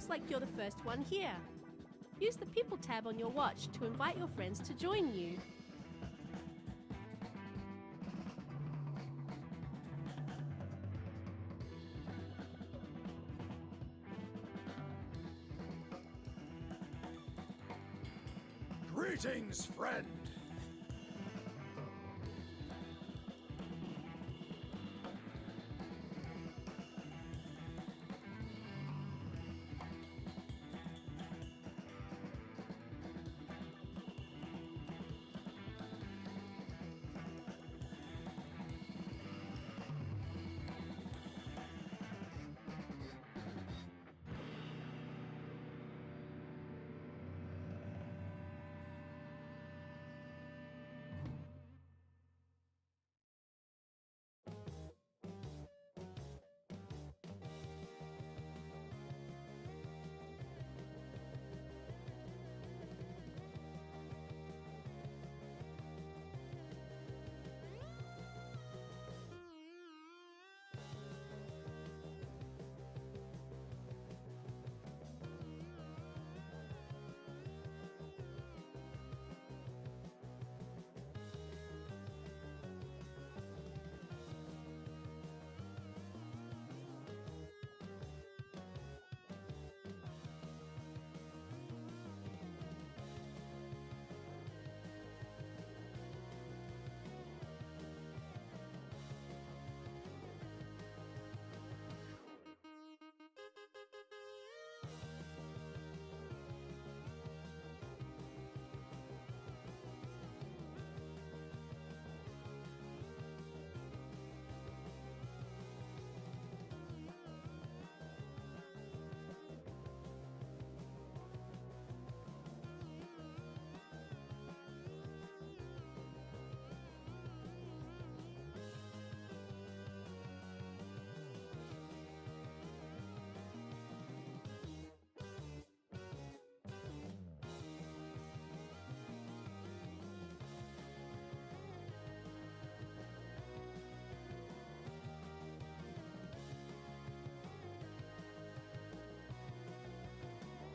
looks like you're the first one here. Use the People tab on your watch to invite your friends to join you. Greetings, friend!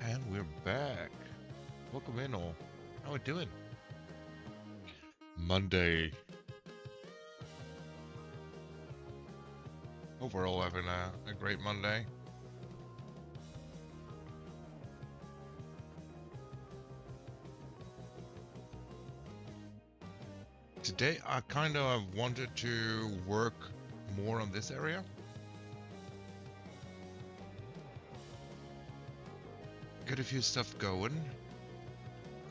And we're back. Welcome in all. How we doing? Monday. Hope we're all having a great Monday. Today I kind of wanted to work more on this area. Get a few stuff going,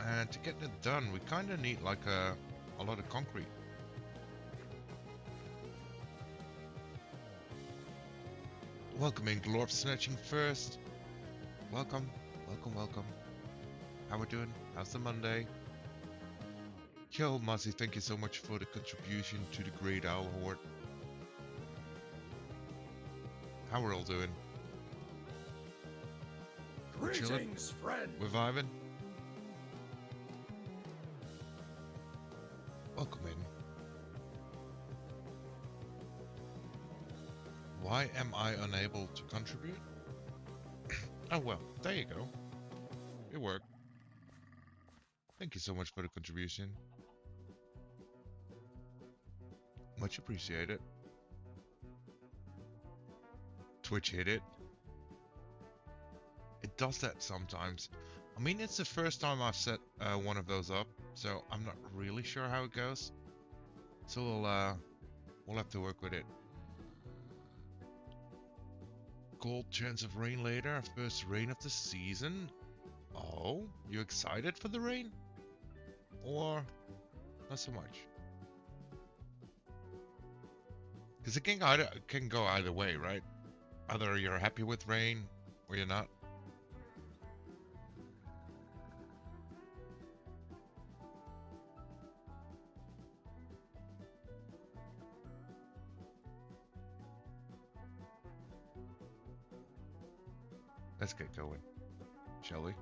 and to get it done we kind of need like a lot of concrete. Welcoming Glorp Snatching first. Welcome, welcome, welcome. How we doing? How's the Monday? Yo, Muzzy, thank you so much for the contribution to the Great Owl Horde. How we're all doing? Greetings, friend! We're vibing. Welcome in. Why am I unable to contribute? Oh well, there you go. It worked. Thank you so much for the contribution. Much appreciated. Twitch hit it. It does that sometimes. I mean, it's the first time I've set one of those up, so I'm not really sure how it goes. So we'll have to work with it. Cold chance of rain later, first rain of the season. Oh, you excited for the rain? Or not so much? Because it can go either way, right? Either you're happy with rain or you're not. Let's get going, shall we?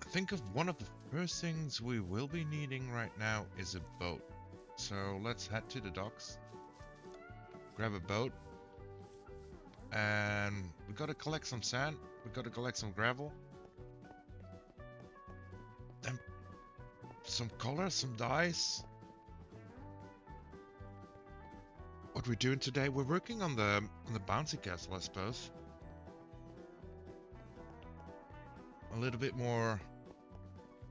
think of one of the first things we will be needing right now is a boat. So let's head to the docks, grab a boat, and we gotta collect some sand, we gotta collect some gravel, and some color, some dyes. What we're doing today, we're working on the bouncy castle, I suppose. A little bit more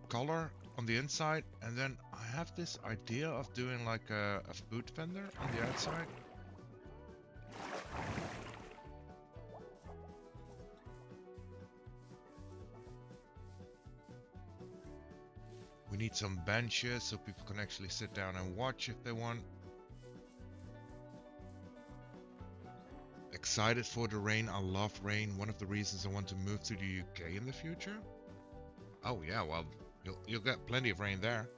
color on the inside, and then I have this idea of doing like a food vendor on the outside. We need some benches so people can actually sit down and watch if they want. Excited for the rain. I love rain. One of the reasons I want to move to the UK in the future. Oh yeah, well, you'll get plenty of rain there.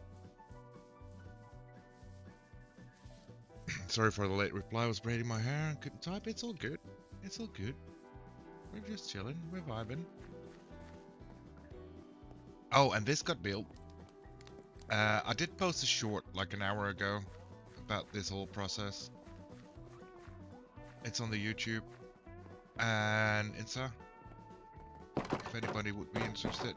Sorry for the late reply. I was braiding my hair. Couldn't type. It's all good. It's all good. We're just chilling. We're vibing. Oh, and this got built. I did post a short like an hour ago about this whole process. It's on the YouTube and Insta, if anybody would be interested.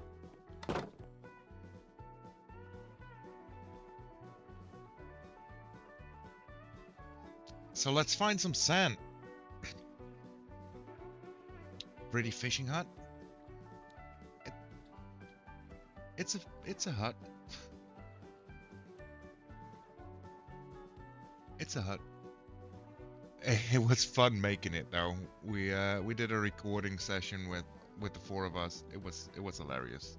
So let's find some sand. Pretty fishing hut. It's a hut. It's a hut. It was fun making it though. We did a recording session with the four of us. It was hilarious.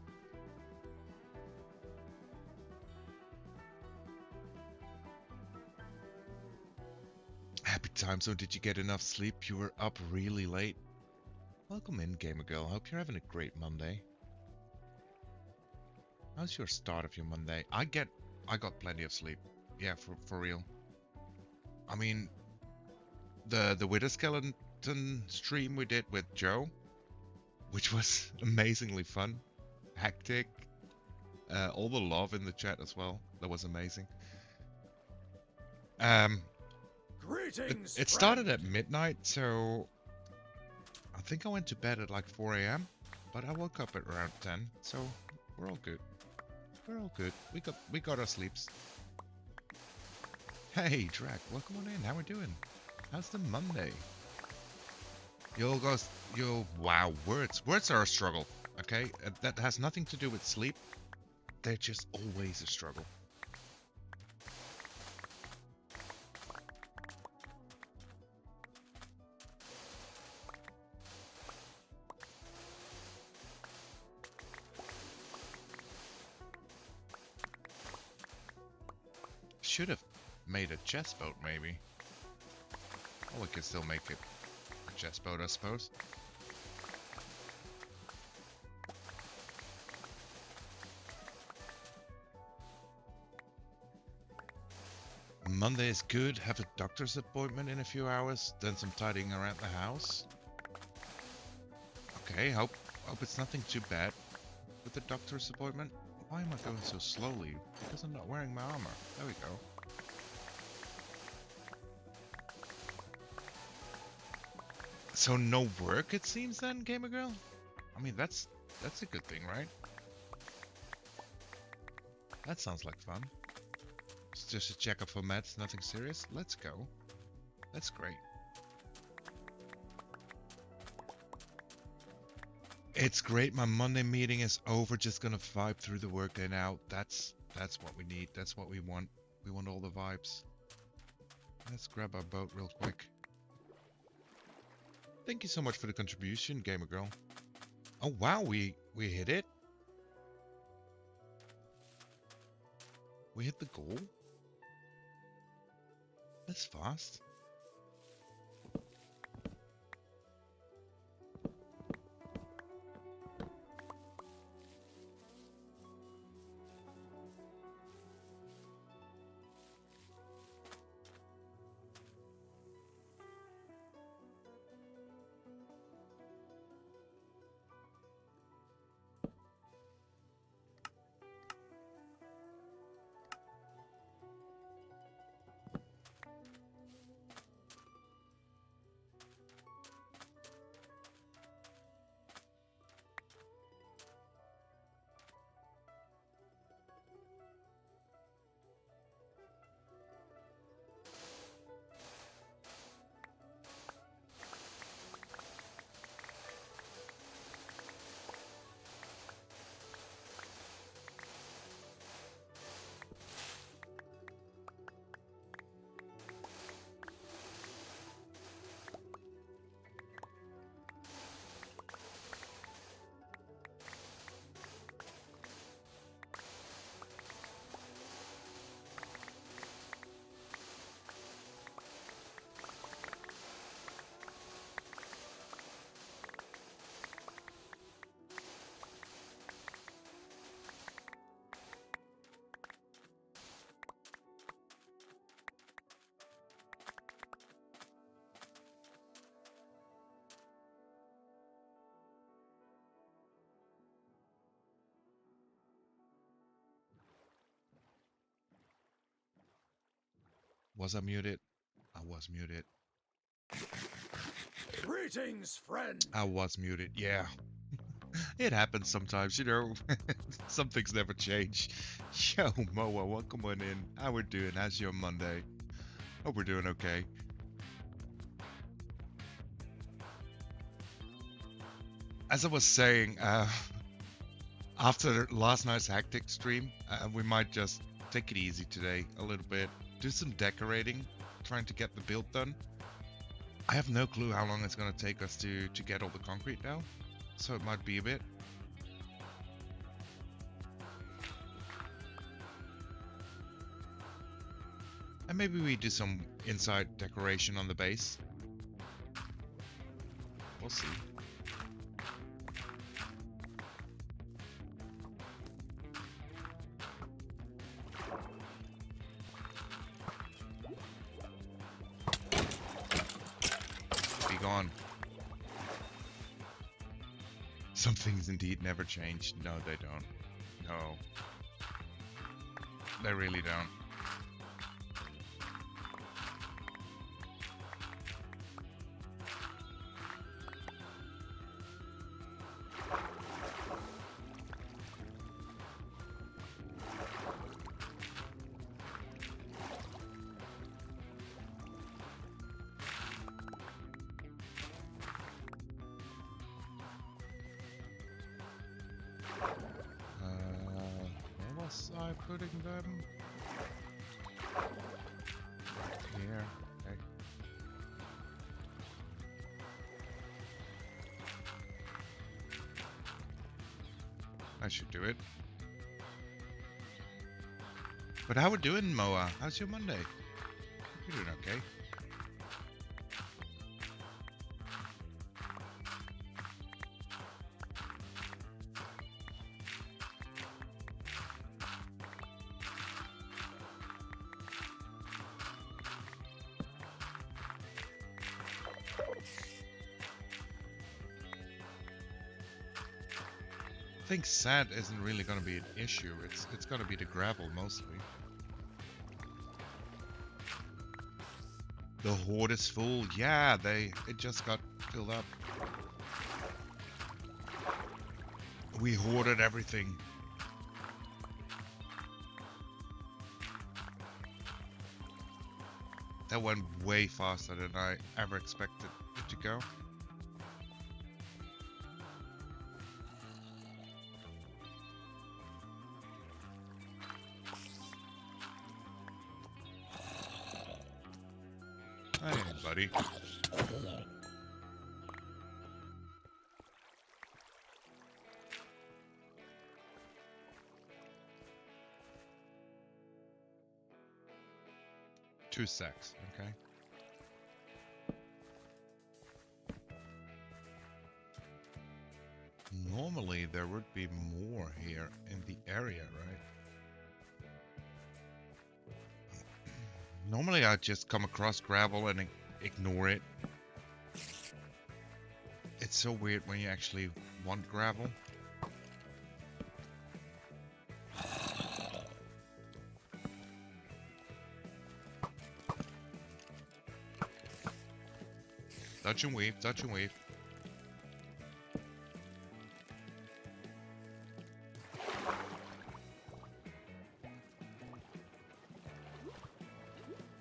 Happy time zone. Did you get enough sleep? You were up really late. Welcome in, Gamer Girl. Hope you're having a great Monday. How's your start of your Monday? I got plenty of sleep. Yeah, for real. I mean, the Wither Skeleton stream we did with Joe, which was amazingly fun, hectic, all the love in the chat as well. That was amazing. Greetings, it started at midnight, so I think I went to bed at like 4 a.m. but I woke up at around 10, so we're all good. We're all good. We got our sleeps. Hey, Drac, welcome on in. How we doing? How's the Monday? Wow, words are a struggle, okay? That has nothing to do with sleep. They're just always a struggle. Should have made a chest boat, maybe. Oh, we could still make it a chest boat, I suppose. Monday is good. Have a doctor's appointment in a few hours, then some tidying around the house. Okay, hope it's nothing too bad with the doctor's appointment. Why am I going so slowly? Because I'm not wearing my armor. There we go. So no work, it seems then, Gamer Girl? I mean, that's a good thing, right? That sounds like fun. It's just a checkup for meds, nothing serious. Let's go. That's great. It's great. My Monday meeting is over. Just gonna vibe through the workday now. That's what we need. That's what we want. We want all the vibes. Let's grab our boat real quick. Thank you so much for the contribution, Gamer Girl. Oh wow, we hit it. We hit the goal. That's fast. Was I muted? I was muted. Greetings, friend. I was muted, yeah. It happens sometimes, you know. Some things never change. Yo, Moa, welcome on in. How we doing? How's your Monday? Hope we're doing okay. As I was saying, after last night's hectic stream, we might just take it easy today a little bit. Do some decorating, trying to get the build done. I have no clue how long it's going to take us to get all the concrete down, so it might be a bit. And maybe we do some inside decoration on the base. We'll see. Be gone. Some things indeed never change. No, they don't. No. They really don't. Where was I putting them? Here. Okay. I should do it. But how we doing, Moa? How's your Monday? You're doing okay. I think sand isn't really going to be an issue. It's going to be the gravel mostly. The hoard is full. Yeah, it just got filled up. We hoarded everything. That went way faster than I ever expected it to go. Hey, buddy. Two sacks, okay. Normally there would be more here in the area, right? Normally I just come across gravel and ignore it. It's so weird when you actually want gravel. Dodge and weave, dodge and weave.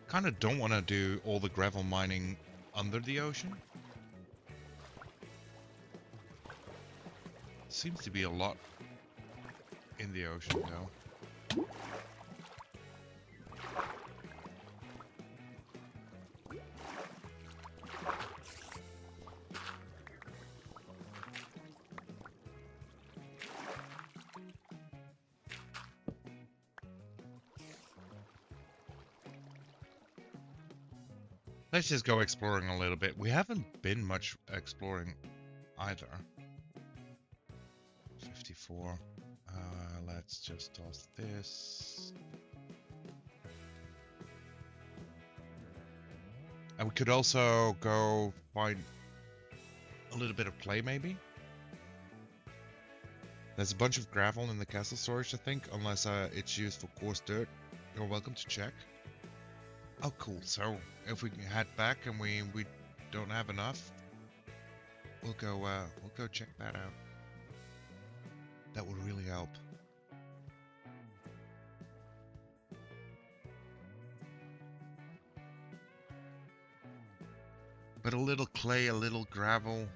Kind of don't want to do all the gravel mining under the ocean. Seems to be a lot in the ocean though. Let's just go exploring a little bit. We haven't been much exploring either. 54. Let's just toss this. And we could also go find a little bit of clay, maybe. There's a bunch of gravel in the castle storage, I think, unless it's used for coarse dirt. You're welcome to check. Oh, cool. So if we can head back and we don't have enough, we'll go check that out. That would really help. But a little clay, a little gravel,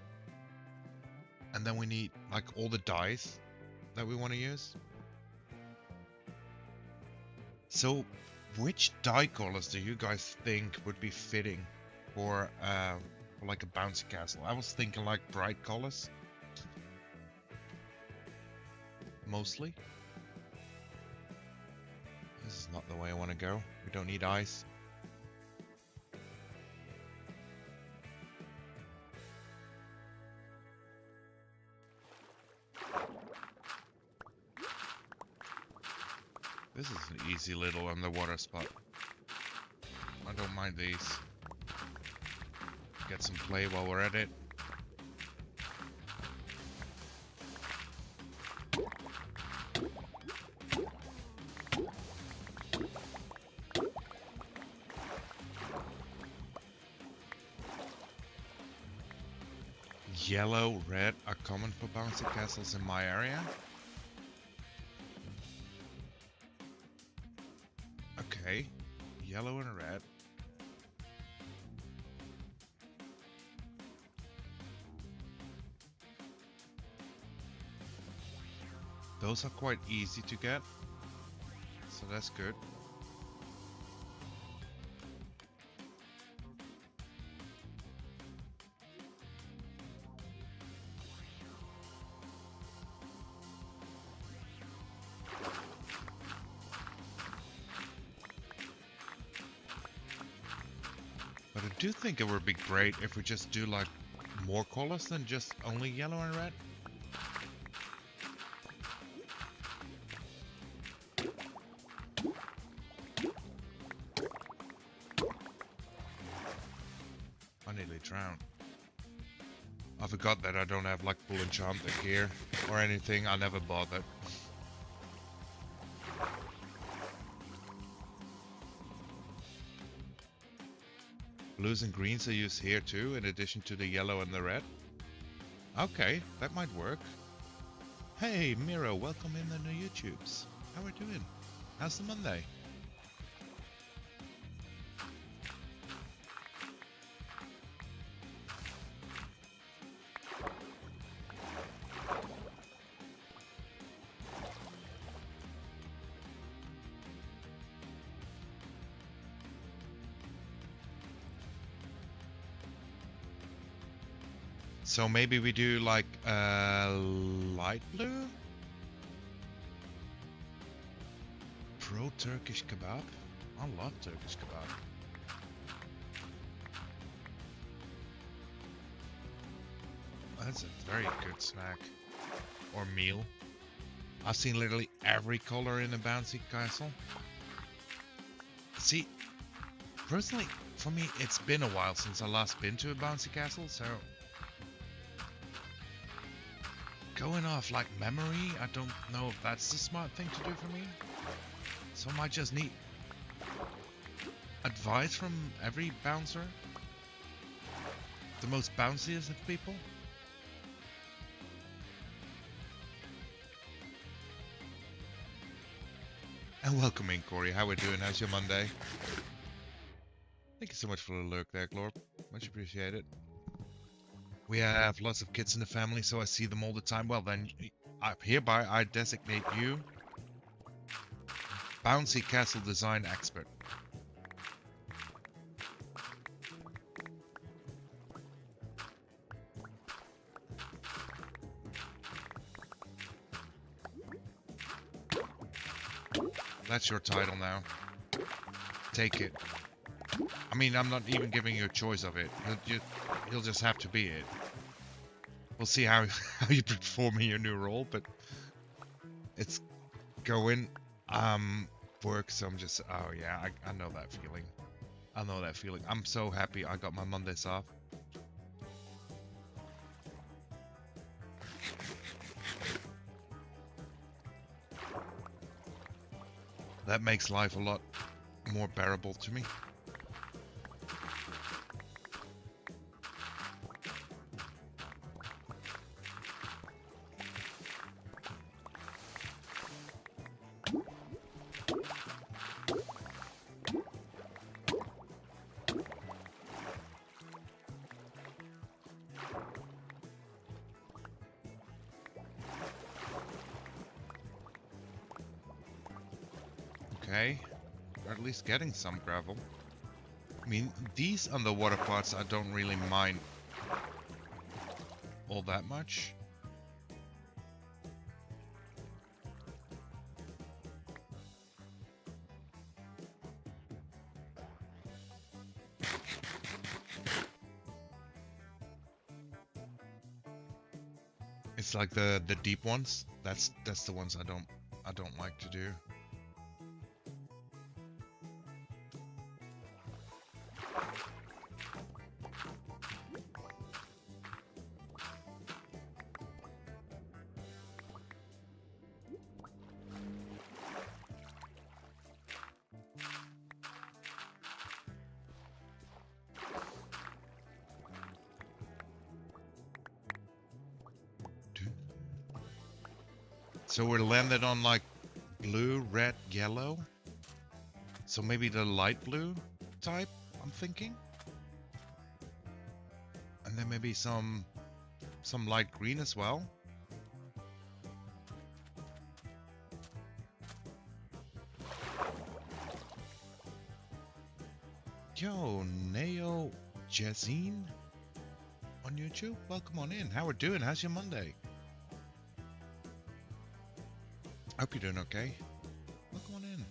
and then we need like all the dyes that we want to use. So, which dye colors do you guys think would be fitting for like a bouncy castle? I was thinking like bright colors, mostly. This is not the way I want to go. We don't need ice. This is an easy little underwater spot. I don't mind these. Get some play while we're at it. Yellow, red are common for bouncy castles in my area. Okay, yellow and red. Those are quite easy to get, so that's good. But I do think it would be great if we just do like more colors than just only yellow and red. I nearly drowned. I forgot that I don't have like full enchanted gear or anything. I never bothered. Blues and greens are used here too, in addition to the yellow and the red. Okay, that might work. Hey, Miro, welcome in the new YouTubes. How are we doing? How's the Monday? So maybe we do like light blue? Pro Turkish kebab? I love Turkish kebab. That's a very good snack. Or meal. I've seen literally every color in a bouncy castle. See, personally, for me, it's been a while since I last been to a bouncy castle, so going off like memory, I don't know if that's the smart thing to do for me. So I might just need advice from every bouncer. The most bounciest of people. And welcome in, Corey. How we doing? How's your Monday? Thank you so much for the lurk there, Glorp. Much appreciated. We have lots of kids in the family, so I see them all the time. Well then, hereby I designate you Bouncy Castle Design Expert. That's your title now. Take it. I mean, I'm not even giving you a choice of it. You'll just have to be it. We'll see how you perform in your new role, but it's going work. So I'm just, oh yeah, I know that feeling. I know that feeling. I'm so happy I got my Mondays off. That makes life a lot more bearable to me. okay. Or at least getting some gravel. I mean, these underwater parts I don't really mind all that much. It's like the deep ones. That's the ones I don't like to do. So we're landed on like blue, red, yellow. So maybe the light blue type, I'm thinking. And then maybe some light green as well. Yo, Neo Jazine on YouTube. Welcome on in. How we're doing? How's your Monday? Hope you're doing okay. Welcome on in.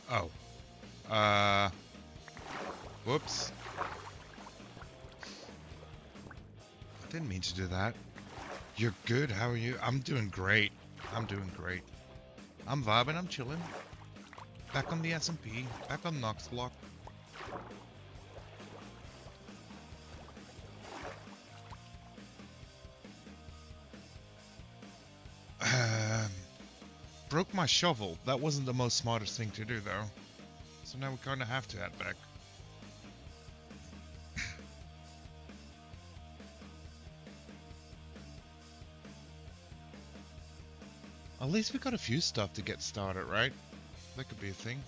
Oh. Whoops. I didn't mean to do that. You're good, how are you? I'm doing great. I'm doing great. I'm vibing, I'm chilling. Back on the SMP, back on Nox Block. Broke my shovel. That wasn't the most smartest thing to do though. So now we kind of have to head back. At least we got a few stuff to get started, right? That could be a thing.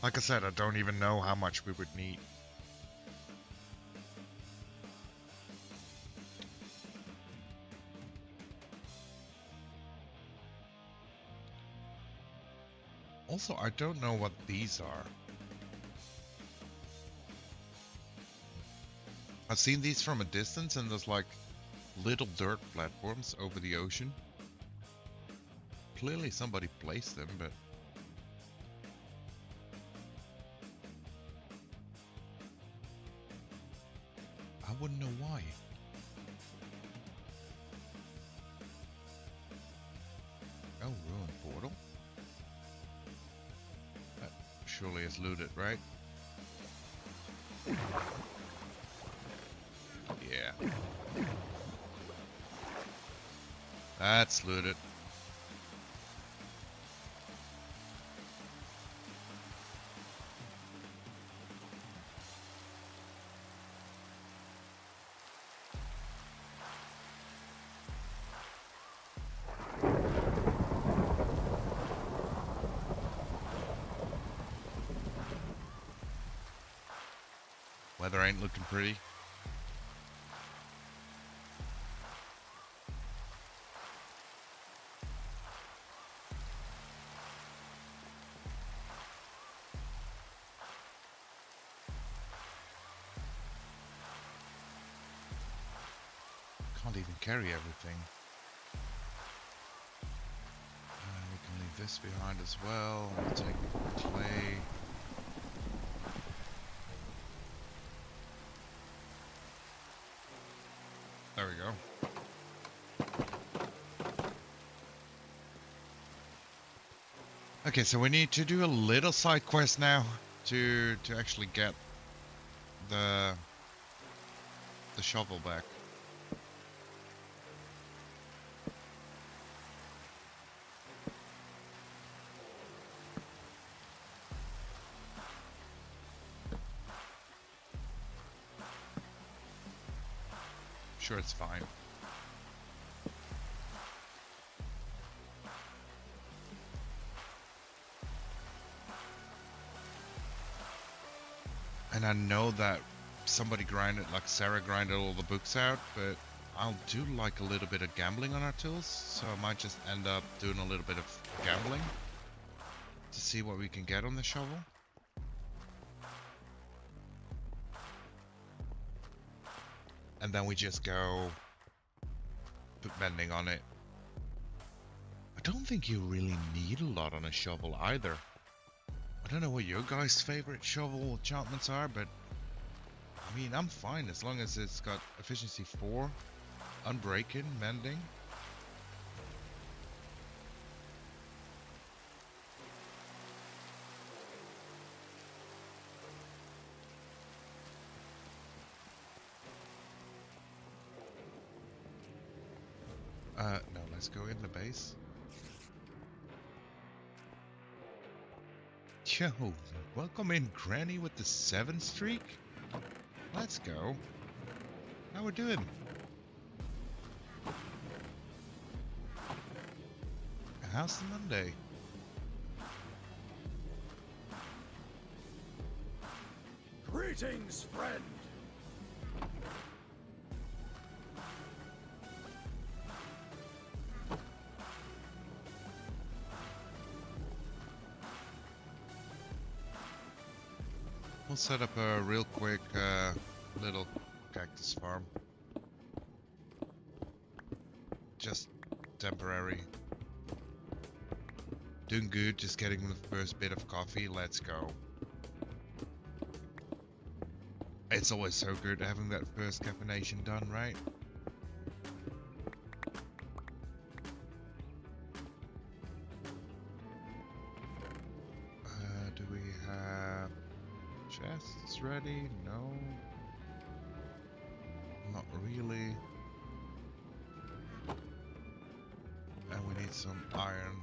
Like I said, I don't even know how much we would need. Also, I don't know what these are. I've seen these from a distance and there's like little dirt platforms over the ocean. Clearly somebody placed them, but I wouldn't know why. Oh, ruined portal. That surely is looted, right? Yeah. That's looted. Weather ain't looking pretty. Can't even carry everything. We can leave this behind as well. We'll take clay. There we go. Okay, so we need to do a little side quest now to actually get the shovel back. sure it's fine. And I know that somebody grinded, like Sarah grinded all the books out, but I'll do like a little bit of gambling on our tools, so I might just end up doing a little bit of gambling to see what we can get on the shovel. And then we just go put mending on it. I don't think you really need a lot on a shovel either. I don't know what your guys' favorite shovel enchantments are, but I mean, I'm fine as long as it's got efficiency 4, unbreaking, mending. No, let's go in the base. Yo, welcome in Granny with the 7 streak. Let's go. How we doing? How's the Monday? Greetings, friend. We'll set up a real quick little cactus farm. Just temporary. Doing good, just getting the first bit of coffee. Let's go. It's always so good having that first caffeination done, right? Do we have chests ready? No. Not really. And we need some iron.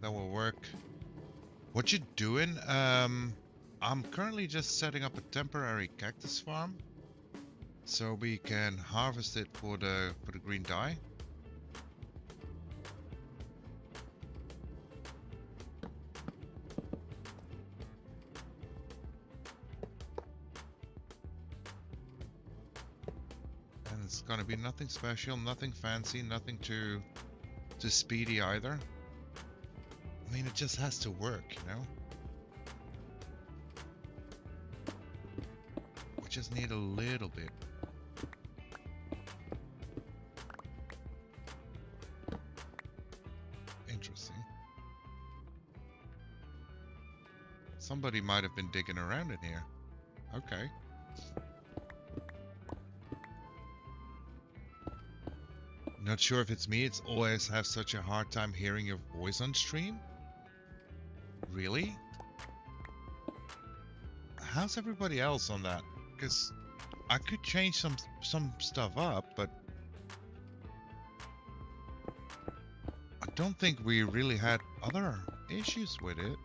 That will work. What you doing? I'm currently just setting up a temporary cactus farm, so we can harvest it for the green dye. And it's gonna be nothing special, nothing fancy, nothing too speedy either. I mean, it just has to work, you know? We just need a little bit. Interesting. Somebody might have been digging around in here. Okay. Not sure if it's me, it's always have such a hard time hearing your voice on stream. Really? How's everybody else on that? Because I could change some stuff up, but I don't think we really had other issues with it.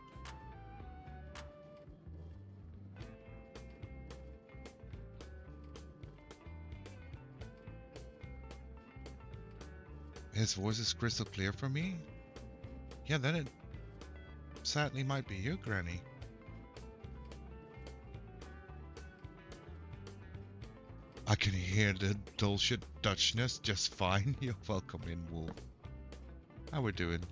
His voice is crystal clear for me? Yeah, then it sadly might be you, Granny. I can hear the dulcet Dutchness just fine. You're welcome in, Wolf. How we doing?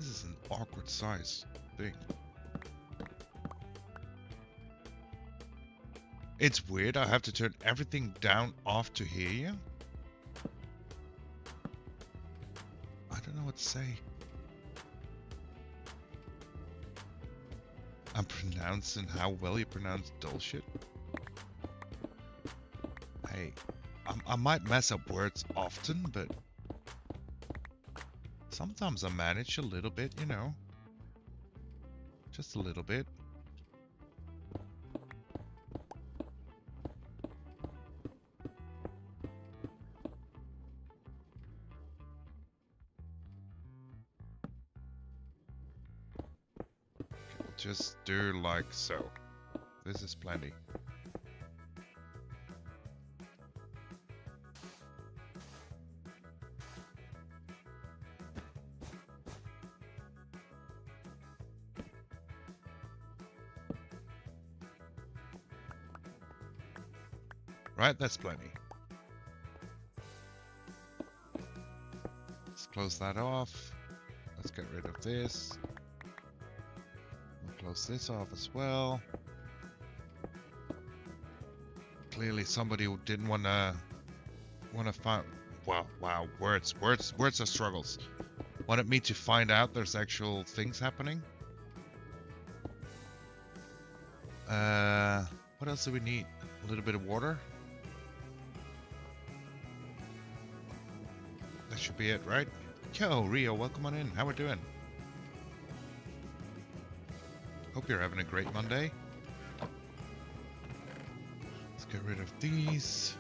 This is an awkward size thing. It's weird, I have to turn everything down off to hear you. I don't know what to say. I'm pronouncing how well you pronounce dulcet. Hey, I might mess up words often, but Sometimes I manage a little bit, you know. Just a little bit. Just do like so. This is plenty. Right, that's plenty. Let's close that off. Let's get rid of this. We'll close this off as well. Clearly somebody who didn't wanna find, wow, words are struggles. Wanted me to find out there's actual things happening. What else do we need? A little bit of water. That should be it, right? Yo, Rio, welcome on in. How we doing? Hope you're having a great Monday. Let's get rid of these.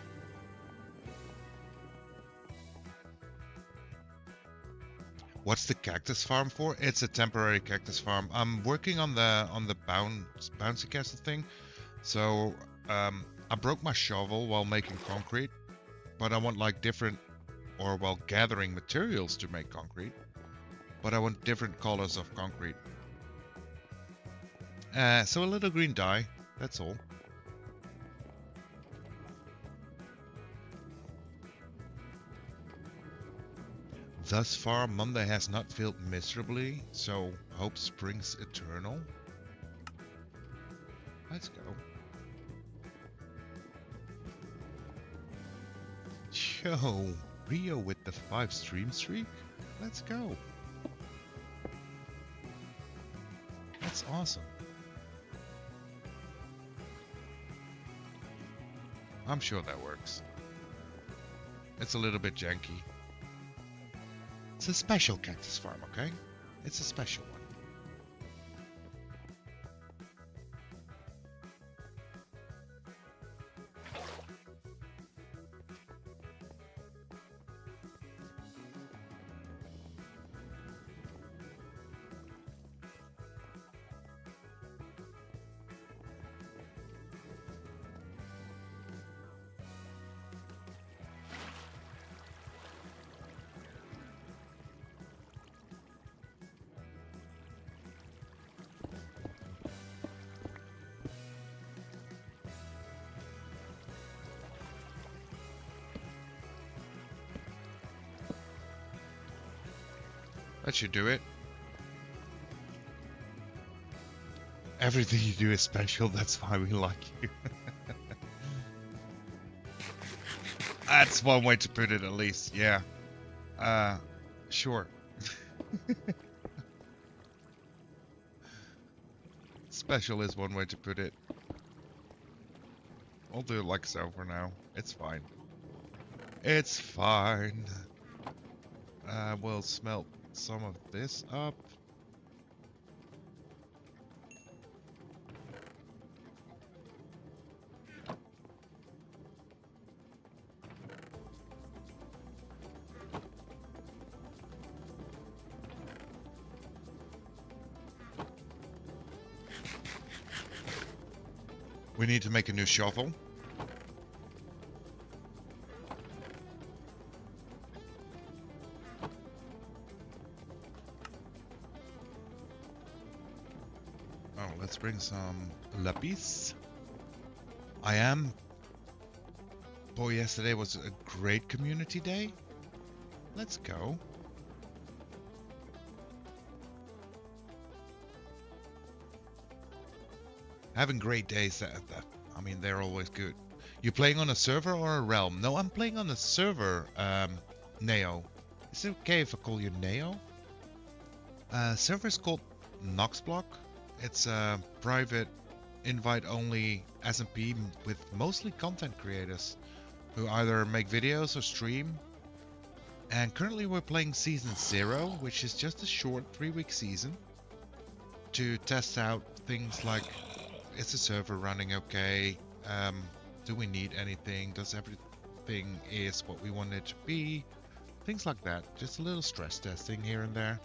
What's the cactus farm for? It's a temporary cactus farm. I'm working on the bouncy castle thing. So I broke my shovel while making concrete, but I want like different, or while gathering materials to make concrete, but I want different colors of concrete. So a little green dye, that's all. Thus far, Monday has not failed miserably, so hope springs eternal. Let's go. Yo, Rio with the 5 stream streak? Let's go. That's awesome. I'm sure that works. It's a little bit janky. It's a special cactus farm, okay? It's a special one. That should do it. Everything you do is special, that's why we like you. That's one way to put it, at least, yeah. Sure. Special is one way to put it. I'll do it like so for now. It's fine. It's fine. We'll smelt some of this up. We need to make a new shovel. Let's bring some lapis. Boy, yesterday was a great community day. Let's go. Having great days, I mean, they're always good. You playing on a server or a realm? No, I'm playing on a server, Neo. Is it okay if I call you Neo? Server is called Noxblock. It's a private, invite-only SMP with mostly content creators who either make videos or stream. And currently we're playing Season 0, which is just a short 3-week season to test out things like, is the server running okay? Do we need anything? Does everything is what we want it to be? Things like that. Just a little stress testing here and there.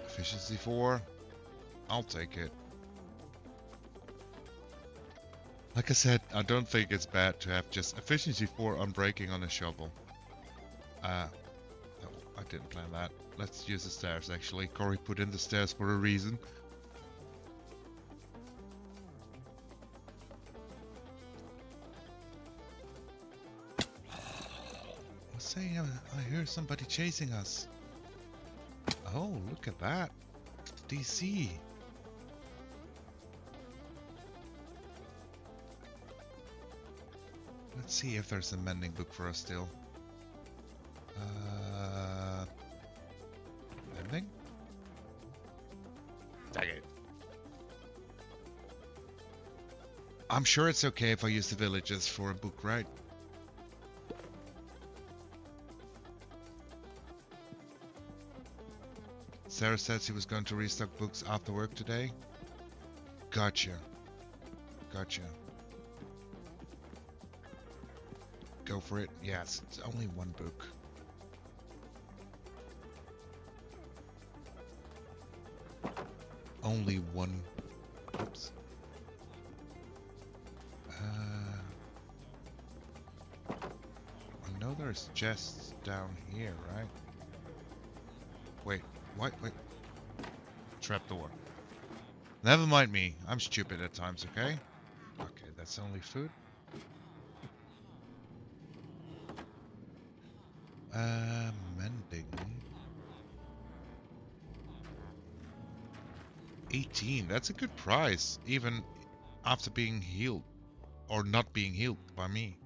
Efficiency 4. I'll take it. Like I said, I don't think it's bad to have just efficiency 4 on braking on a shovel. Oh, I didn't plan that. Let's use the stairs actually. Corey put in the stairs for a reason. I was saying I hear somebody chasing us. Oh, look at that. DC. Let's see if there's a mending book for us still. Mending? Dang it. I'm sure it's okay if I use the villages for a book, right? Sarah says he was going to restock books after work today. Gotcha. Gotcha. Go for it. Yes, it's only one book. Only one. Oops. I know there's chests down here, right? Wait. Wait. Trapdoor. Never mind me. I'm stupid at times, okay? Okay, that's only food. Mending. 18. That's a good price, even after being healed. Or not being healed by me.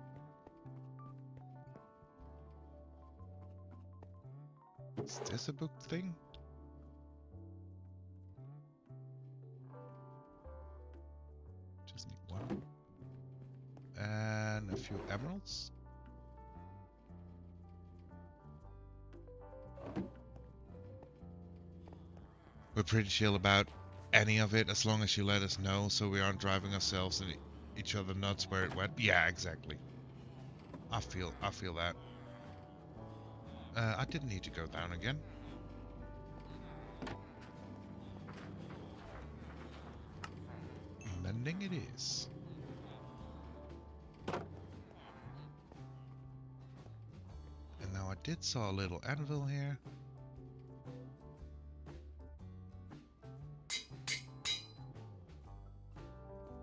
Is this a book thing? Just need one. And a few emeralds. We're pretty chill about any of it as long as you let us know so we aren't driving ourselves and each other nuts where it went. Yeah, exactly. I feel that. I didn't need to go down again. Mending it is. And now I did saw a little anvil here.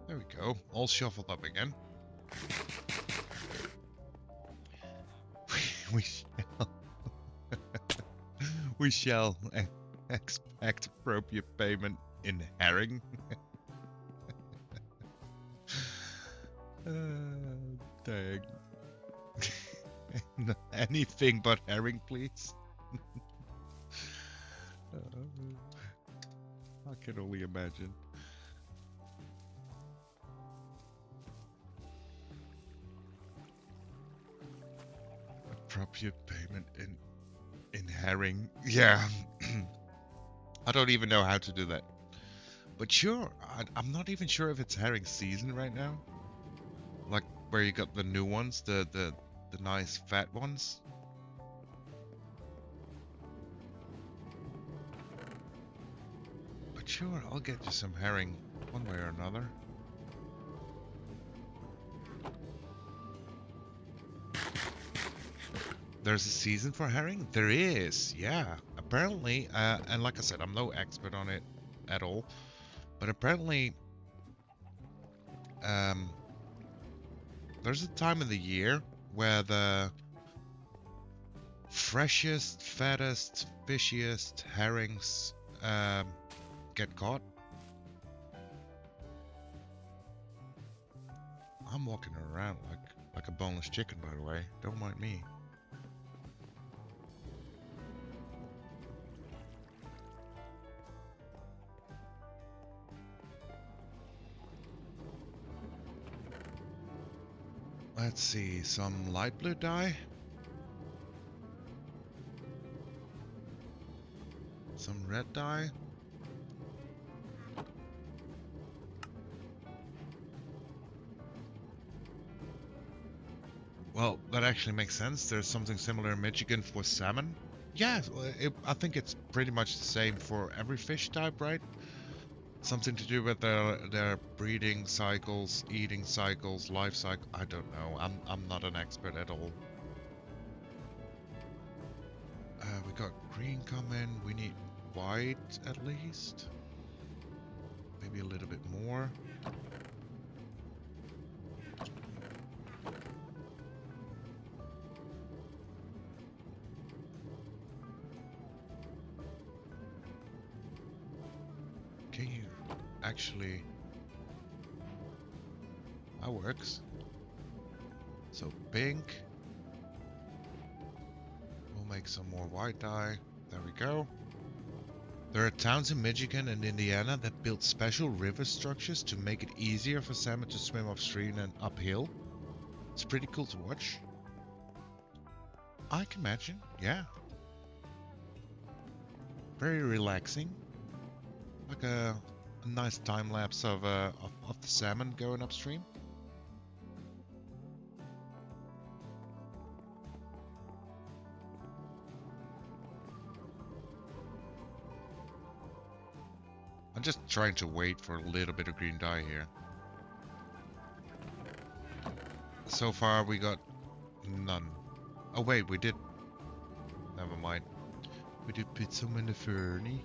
There we go, all shuffled up again. We shall expect appropriate payment in herring. Dang. Anything but herring, please. I can only imagine. Appropriate payment in herring. Yeah. I don't even know how to do that. But sure, I'm not even sure if it's herring season right now. Like where you got the new ones, the nice fat ones. But sure, I'll get you some herring one way or another. There's a season for herring? There is, yeah. Apparently, and like I said, I'm no expert on it at all. But apparently, there's a time of the year where the freshest, fattest, fishiest herrings get caught. I'm walking around like a boneless chicken, by the way. Don't mind me. Let's see, some light blue dye. Some red dye. Well, that actually makes sense. There's something similar in Michigan for salmon. Yeah, I think it's pretty much the same for every fish type, right? Something to do with their breeding cycles, eating cycles, life cycle. I don't know. I'm not an expert at all. We got green coming. We need white at least. Maybe a little bit more. Can you actually... That works. So pink. We'll make some more white dye. There we go. There are towns in Michigan and Indiana that build special river structures to make it easier for salmon to swim upstream and uphill. It's pretty cool to watch. I can imagine, yeah. Very relaxing. Like a nice time lapse of the salmon going upstream. I'm just trying to wait for a little bit of green dye here. So far we got none. Oh wait, we did. Never mind. We did put some in the ferny.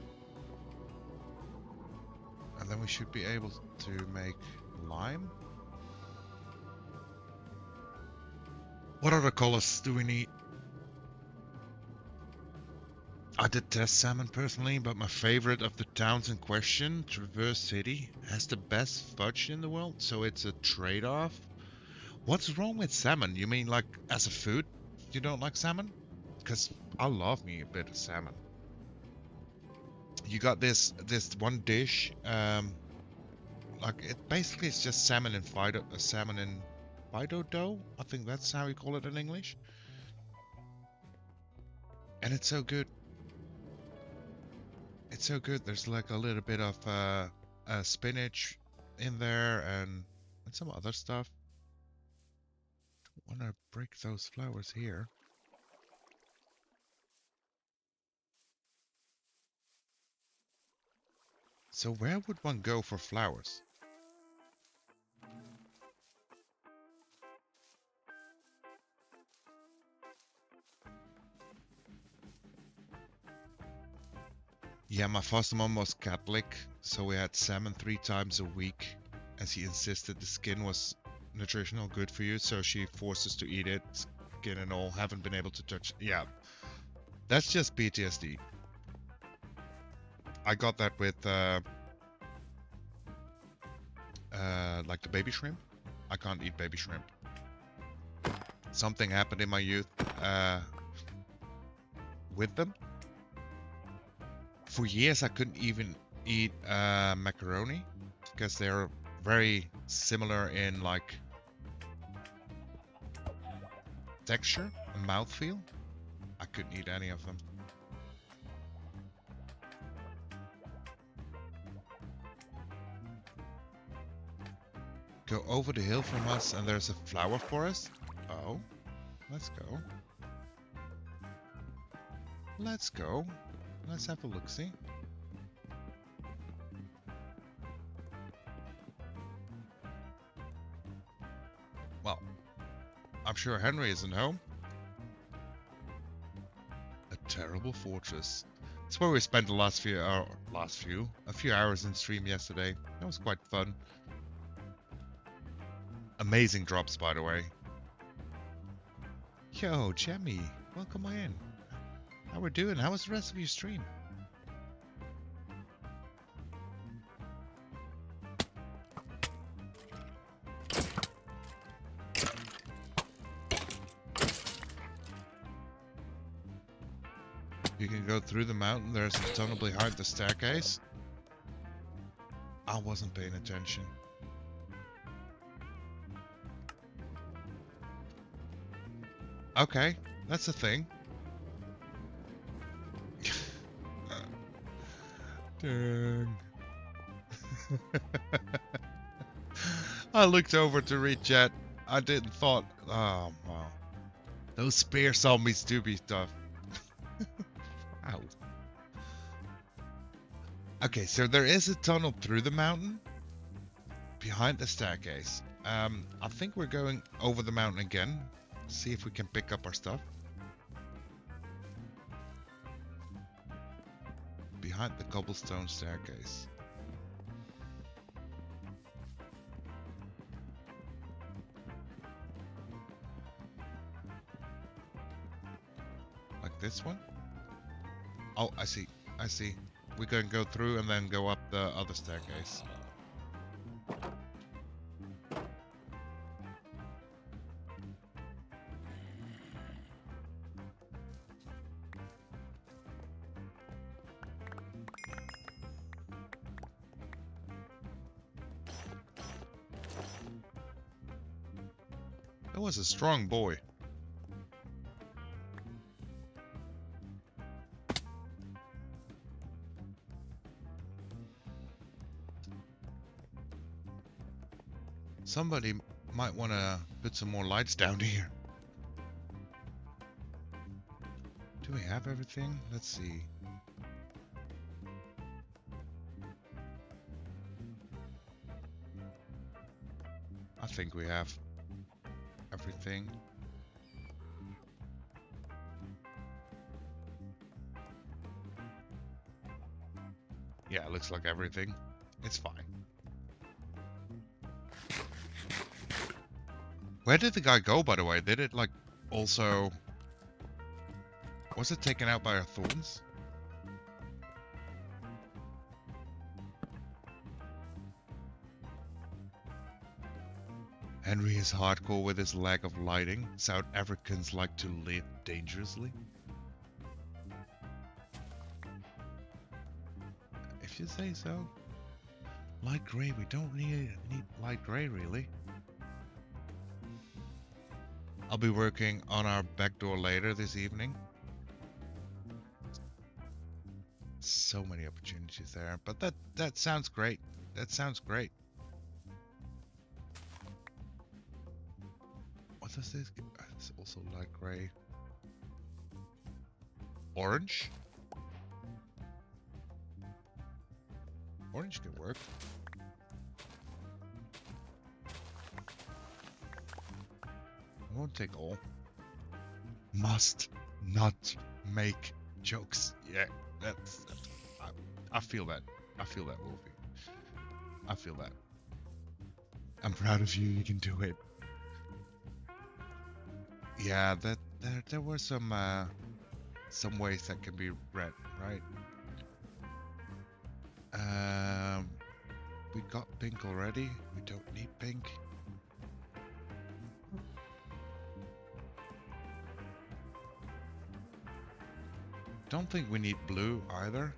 And then we should be able to make lime. What other colors do we need? I detest salmon personally, but my favorite of the towns in question, Traverse City, has the best fudge in the world, so it's a trade-off. What's wrong with salmon? You mean like as a food? You don't like salmon? Because I love me a bit of salmon. You got this one dish, like it basically it's just salmon and Fido dough. I think that's how you call it in English. And it's so good. It's so good. There's like a little bit of spinach in there and some other stuff. Don't want to break those flowers here. So where would one go for flowers? Yeah, my foster mom was Catholic, so we had salmon 3 times a week, and she insisted the skin was nutritional good for you, so she forced us to eat it, skin and all. Haven't been able to touch. Yeah, that's just PTSD. I got that with like the baby shrimp. I can't eat baby shrimp. Something happened in my youth with them. For years I couldn't even eat macaroni because they're very similar in like texture and mouthfeel. I couldn't eat any of them. Go over the hill from us and there's a flower forest. Oh, let's go. Let's go. Let's have a look-see. Well, I'm sure Henry isn't home. A terrible fortress. It's where we spent the a few hours in stream yesterday. That was quite fun. Amazing drops, by the way. Yo, Jemmy, welcome in. How we're doing? How was the rest of your stream? You can go through the mountain. There's a tunnel behind the staircase. I wasn't paying attention. Okay, that's a thing. Dang. I looked over to read chat. I didn't thought. Oh, wow. Those spear zombies do be tough. Ow. Okay, so there is a tunnel through the mountain behind the staircase. I think we're going over the mountain again. See if we can pick up our stuff. Behind the cobblestone staircase. Like this one? Oh, I see. I see. We're going to go through and then go up the other staircase. That was a strong boy. Somebody might want to put some more lights down here. Do we have everything? Let's see. I think we have everything. Yeah, it looks like everything. It's fine. Where did the guy go, by the way? Did it, like, also... Was it taken out by our thorns? Henry is hardcore with his lack of lighting. South Africans like to live dangerously. If you say so. Light grey, we don't need light grey, really. I'll be working on our back door later this evening. So many opportunities there, but that sounds great. That sounds great. What does this give? It's also light gray. Orange? Orange can work. I won't take all. Must not make jokes. Yeah, that's I feel that. I feel that, Wolfie. I feel that. I'm proud of you. You can do it. Yeah, there were some ways that can be read, right? We got pink already. We don't need pink. Don't think we need blue either.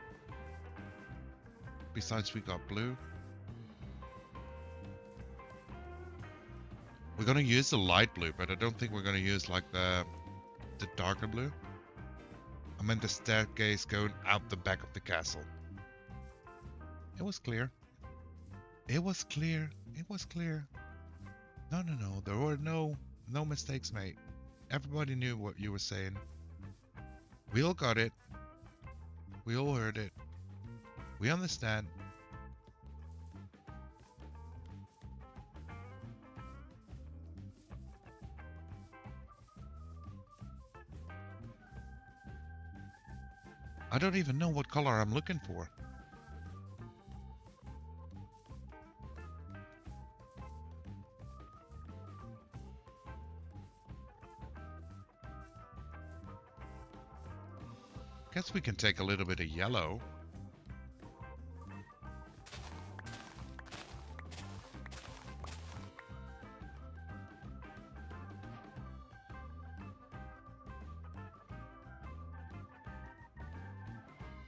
Besides, we got blue. We're gonna use the light blue, but I don't think we're gonna use like the darker blue. I meant the staircase going out the back of the castle. It was clear. It was clear. It was clear. No. There were no mistakes made. Everybody knew what you were saying. We all got it. We all heard it. We understand. I don't even know what color I'm looking for. Guess we can take a little bit of yellow.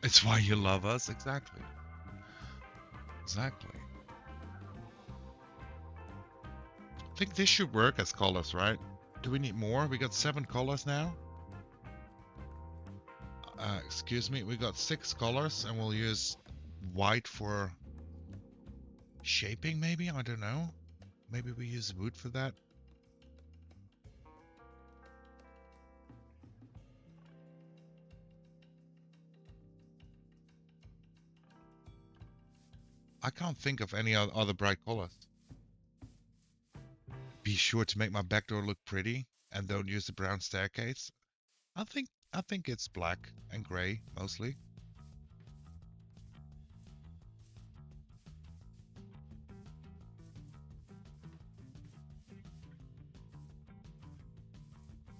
It's why you love us, exactly. Exactly. I think this should work as colors, right? Do we need more? We got 7 colors now. Excuse me, we got 6 colors, and we'll use white for shaping, maybe? I don't know. Maybe we use wood for that. I can't think of any other bright colors. Be sure to make my back door look pretty, and don't use the brown staircase. I think it's black and gray mostly.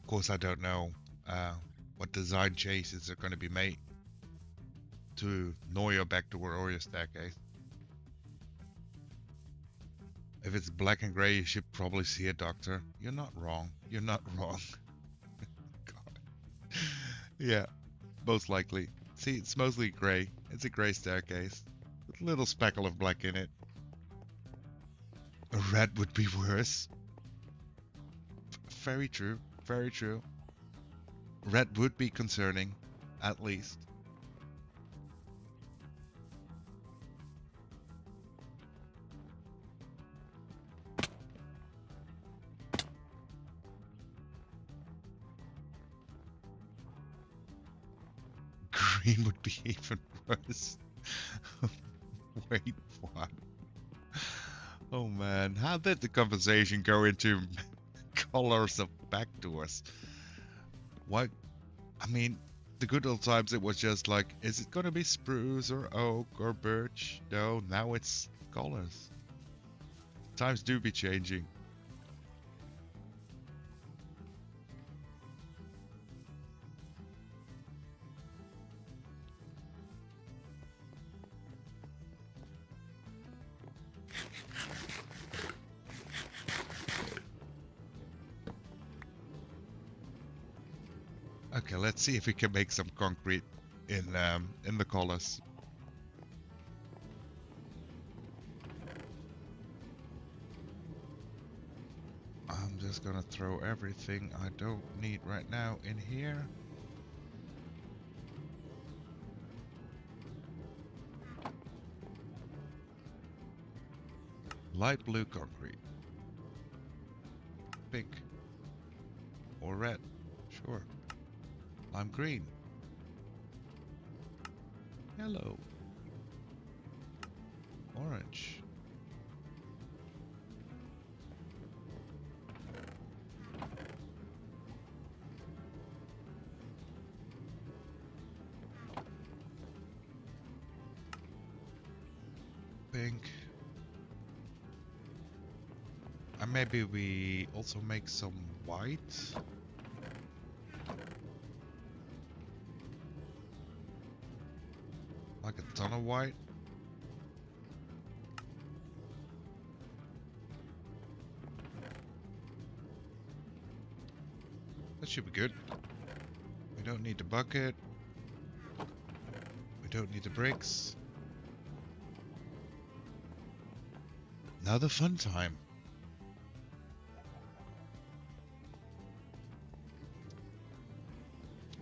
Of course, I don't know what design changes are going to be made to nor your back door or your staircase. If it's black and gray, you should probably see a doctor. You're not wrong. You're not wrong. God. Yeah, most likely. See, it's mostly gray. It's a gray staircase with a little speckle of black in it. A red would be worse. Very true. Very true. Red would be concerning, at least. Green would be even worse. Wait, what? Oh man, how did the conversation go into colors of back doors? What? I mean, the good old times it was just like, is it gonna be spruce or oak or birch? No, now it's colors. Times do be changing. Okay, let's see if we can make some concrete in the colors. I'm just gonna throw everything I don't need right now in here. Light blue concrete. Pink. Or red. Sure. I'm green. Yellow. Orange. Pink. And maybe we also make some white. Like a ton of white. That should be good. We don't need the bucket. We don't need the bricks. Now the fun time.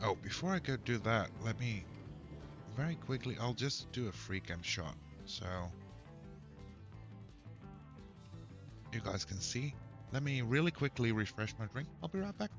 Oh, before I go do that, let me very quickly, I'll just do a free cam shot so you guys can see. Let me really quickly refresh my drink. I'll be right back.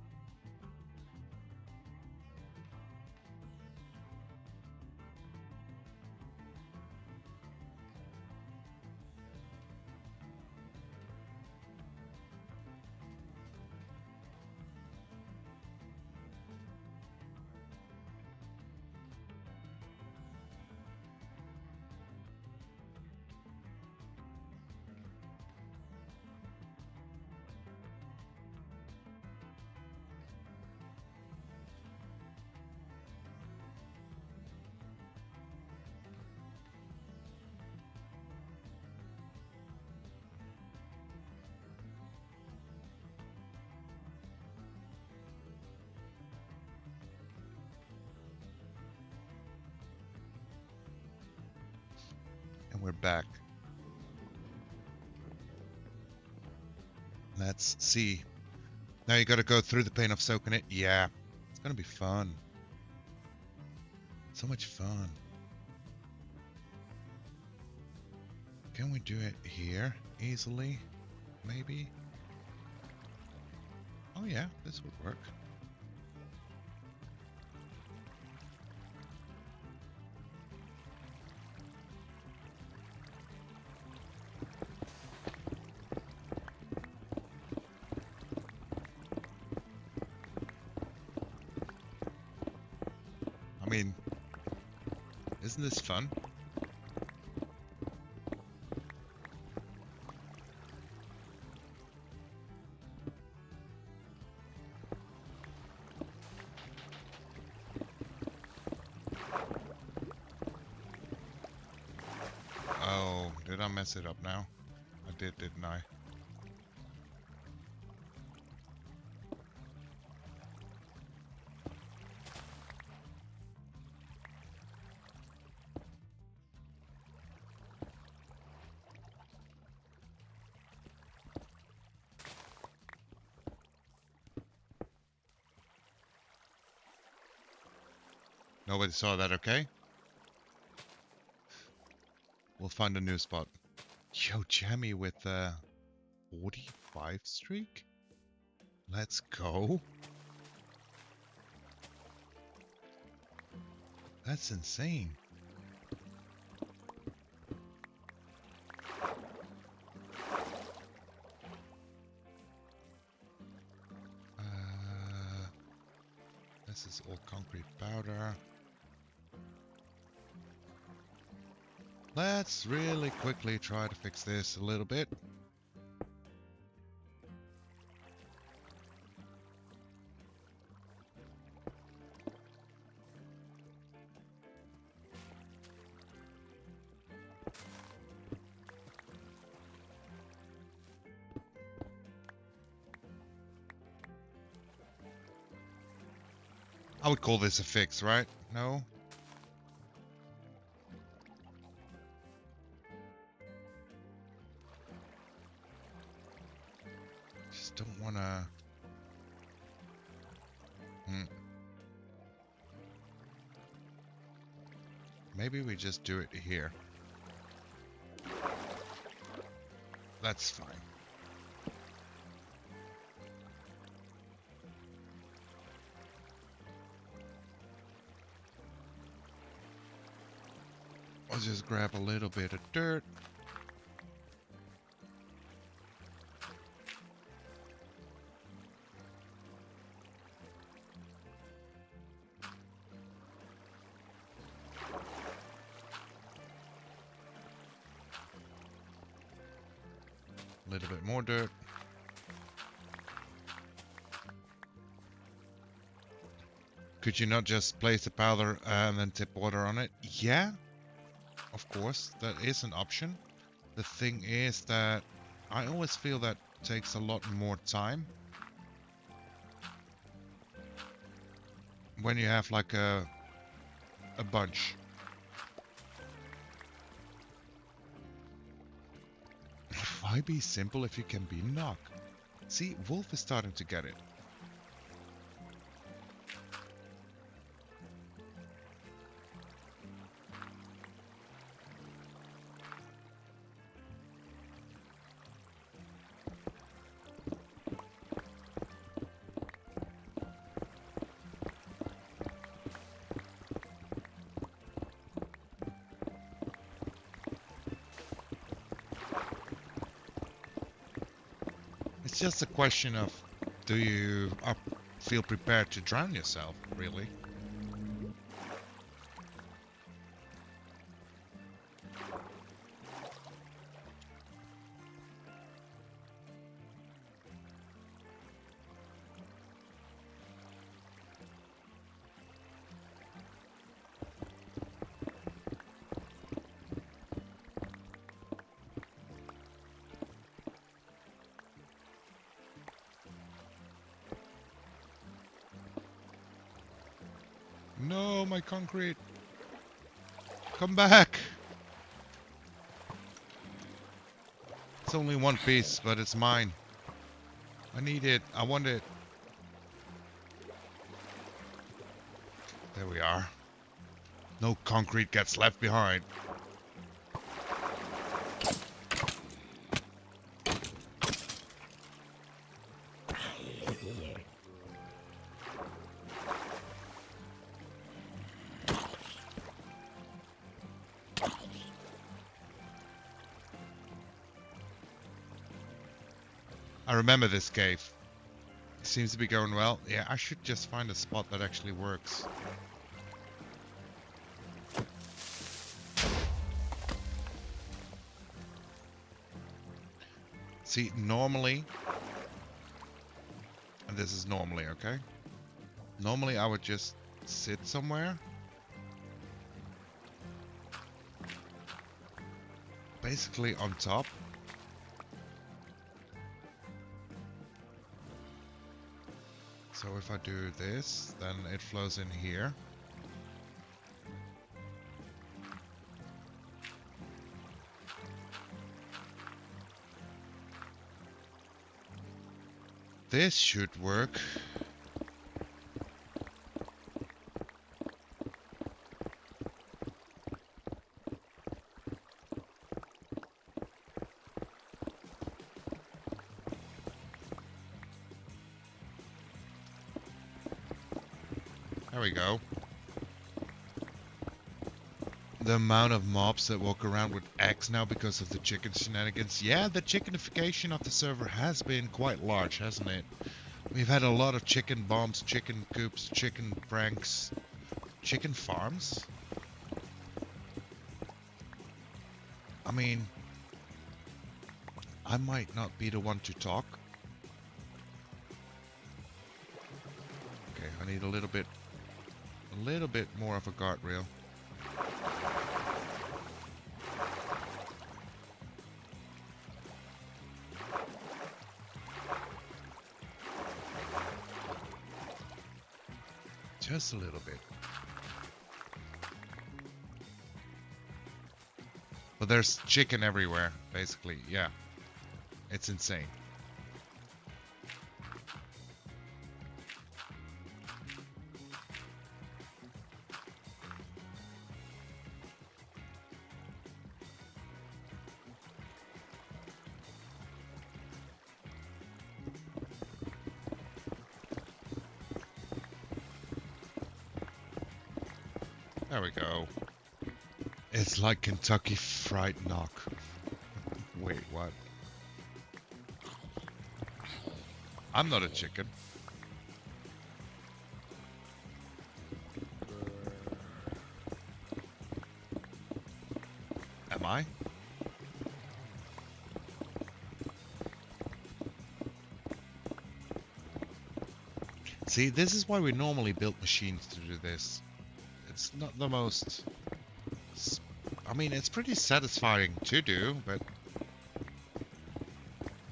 And we're back. Let's see Now you gotta go through the pain of soaking it. Yeah. It's gonna be fun. So much fun. Can we do it here easily? Maybe? Oh yeah, this would work. I mean, isn't this fun? Oh, did I mess it up now? I did, didn't I? Nobody saw that, okay? We'll find a new spot. Yo, Jammy with a 45 streak? Let's go. That's insane. This is all concrete powder. Let's really quickly try to fix this a little bit. I would call this a fix, right? No? Just don't wanna... Maybe we just do it here. That's fine. I'll just grab a little bit of dirt. A little bit more dirt. Could you not just place the powder and then tip water on it? Yeah, of course, that is an option. The thing is that I always feel that takes a lot more time when you have like a bunch. Why be simple if you can be knock? See, Wolf is starting to get it. It's just a question of, do you feel prepared to drown yourself, really? No, my concrete. Come back. It's only one piece, but it's mine. I need it. I want it. No concrete gets left behind. I remember this cave. Seems to be going well. Yeah, I should just find a spot that actually works. See, normally, and this is normally, okay? Normally I would just sit somewhere. Basically on top. So if I do this, then it flows in here. This should work. There we go. The amount of mobs that walk around with eggs now because of the chicken shenanigans. Yeah, the chickenification of the server has been quite large, hasn't it? We've had a lot of chicken bombs, chicken coops, chicken pranks, chicken farms. I mean, I might not be the one to talk. Okay, I need a little bit more of a guardrail. Just a little bit. But there's chicken everywhere, basically. Yeah. It's insane. There we go. It's like Kentucky Fried Knock. Wait, what? I'm not a chicken. Am I? See, this is why we normally build machines to do this. It's not the most... I mean, it's pretty satisfying to do, but...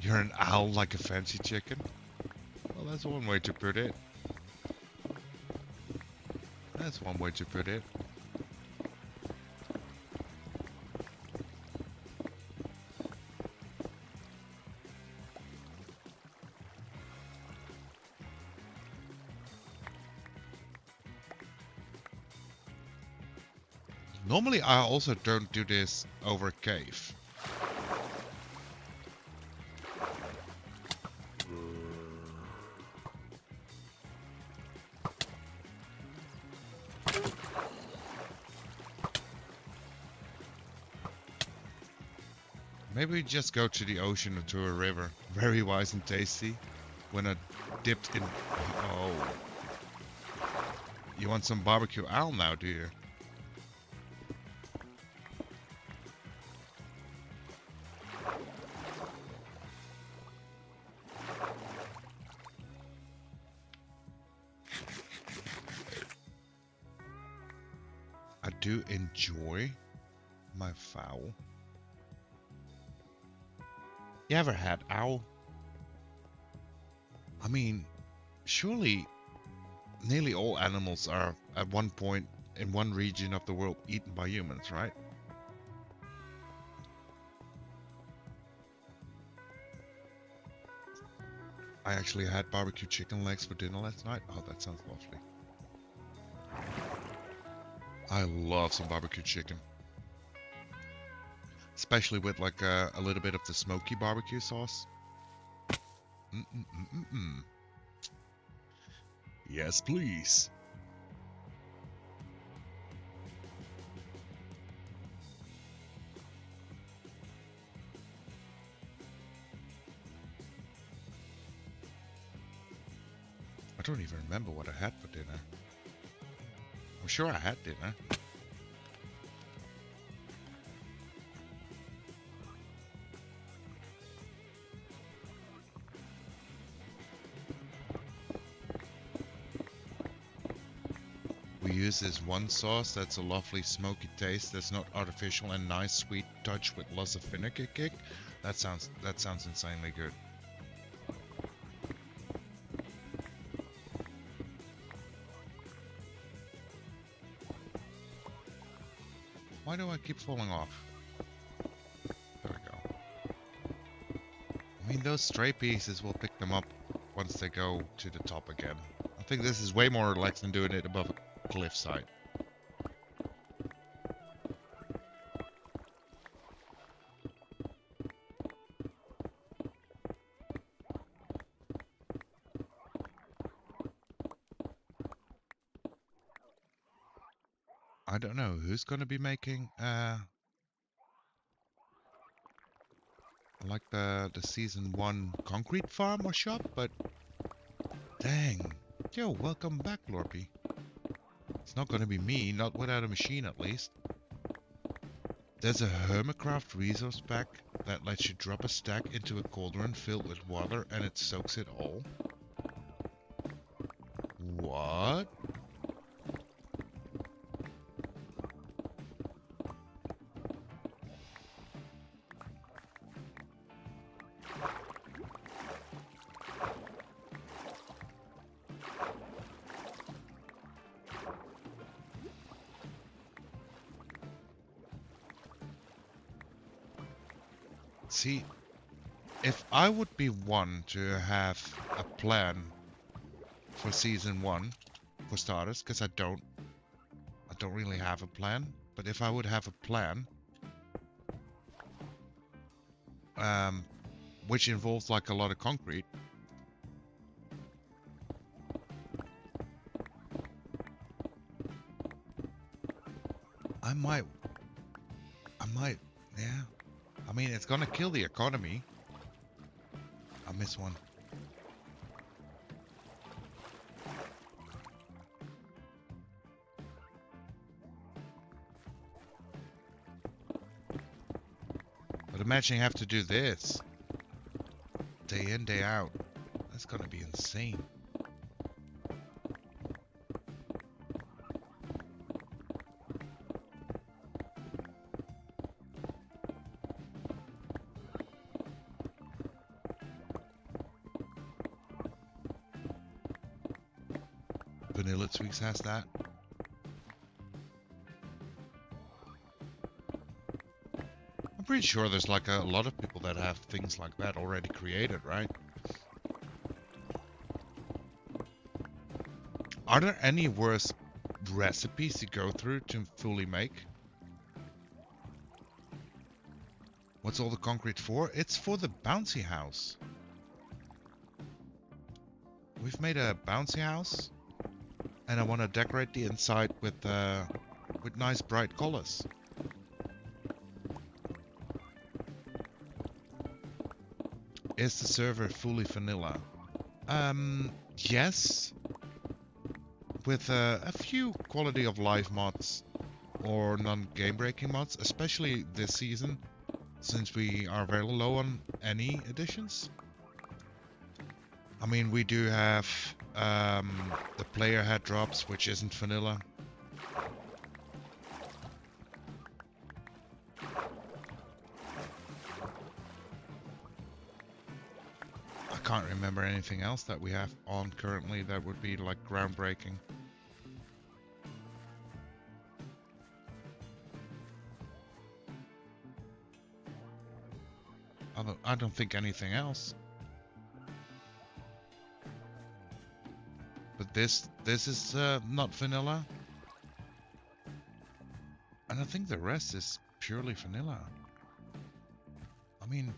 You're an owl like a fancy chicken? Well, that's one way to put it. That's one way to put it. Normally I also don't do this over a cave. Maybe we just go to the ocean or to a river. Very wise and tasty. When I dipped in... Oh. You want some barbecue owl now, do you? I do enjoy my fowl. You ever had owl? I mean, surely nearly all animals are at one point in one region of the world eaten by humans, right? I actually had barbecue chicken legs for dinner last night. Oh, that sounds lovely. I love some barbecue chicken. Especially with like a little bit of the smoky barbecue sauce. Mm-mm-mm-mm-mm. Yes, please. I don't even remember what I had for dinner. I'm sure I had dinner. We use this one sauce that's a lovely smoky taste that's not artificial and nice sweet touch with lots of vinegar kick. That sounds insanely good. Why do I keep falling off? There we go. I mean, those stray pieces will pick them up once they go to the top again. I think this is way more relaxed than doing it above a cliffside. I don't know who's going to be making like the season 1 concrete farm or shop, but dang. Yo, welcome back, Lorpy. It's not going to be me, not without a machine at least. There's a Hermitcraft resource pack that lets you drop a stack into a cauldron filled with water and it soaks it all. What? See, if I would be one to have a plan for season 1, for starters, because I don't really have a plan, but if I would have a plan, which involves like a lot of concrete, I might, yeah. I mean, it's gonna kill the economy. I missed one. But imagine you have to do this day in, day out. That's gonna be insane. Vanilla Tweaks has that. I'm pretty sure there's like a lot of people that have things like that already created, right? Are there any worse recipes to go through to fully make? What's all the concrete for? It's for the bouncy house. We've made a bouncy house, and I want to decorate the inside with nice bright colors. Is the server fully vanilla? Yes. With a few quality of life mods or non-game breaking mods, especially this season, since we are very low on any additions. I mean, we do have the player head drops, which isn't vanilla. I can't remember anything else that we have on currently that would be like groundbreaking. I don't think anything else. But this is not vanilla. think the rest is purely vanilla. I mean,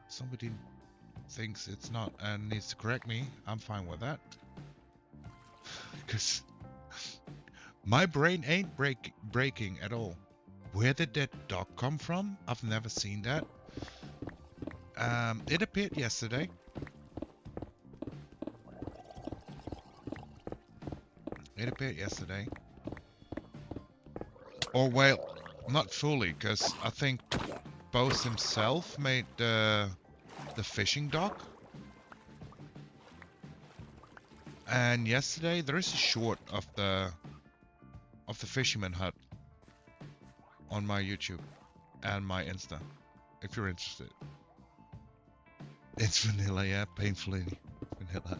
somebody thinks it's not and needs to correct me. I'm fine with that. Because my brain ain't breaking at all. Where did that dog come from? I've never seen that. It appeared yesterday. Or well, not fully, because I think Bose himself made the fishing dock. And yesterday there is a short of the fisherman hut on my YouTube and my Insta, if you're interested. It's vanilla, yeah, painfully vanilla.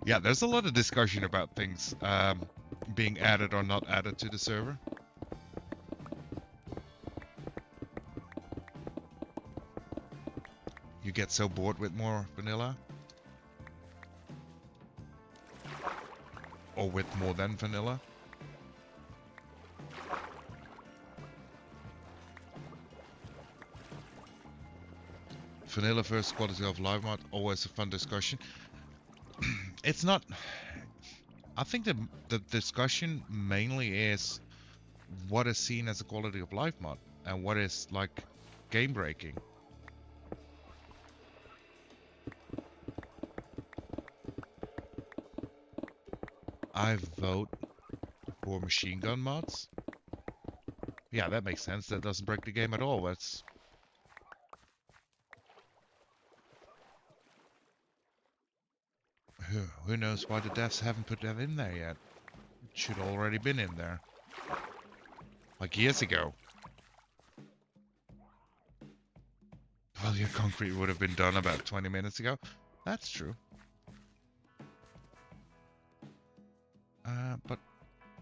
Yeah, there's a lot of discussion about things being added or not added to the server. You get so bored with more vanilla? Or with more than vanilla? Vanilla versus quality of life mod, always a fun discussion. It's not... I think the discussion mainly is what is seen as a quality of life mod and what is like game breaking. I vote for machine gun mods. Yeah, that makes sense. That doesn't break the game at all. That's... Who knows why the devs haven't put that in there yet? It should already been in there. Like years ago. Well, your concrete would have been done about 20 minutes ago. That's true. But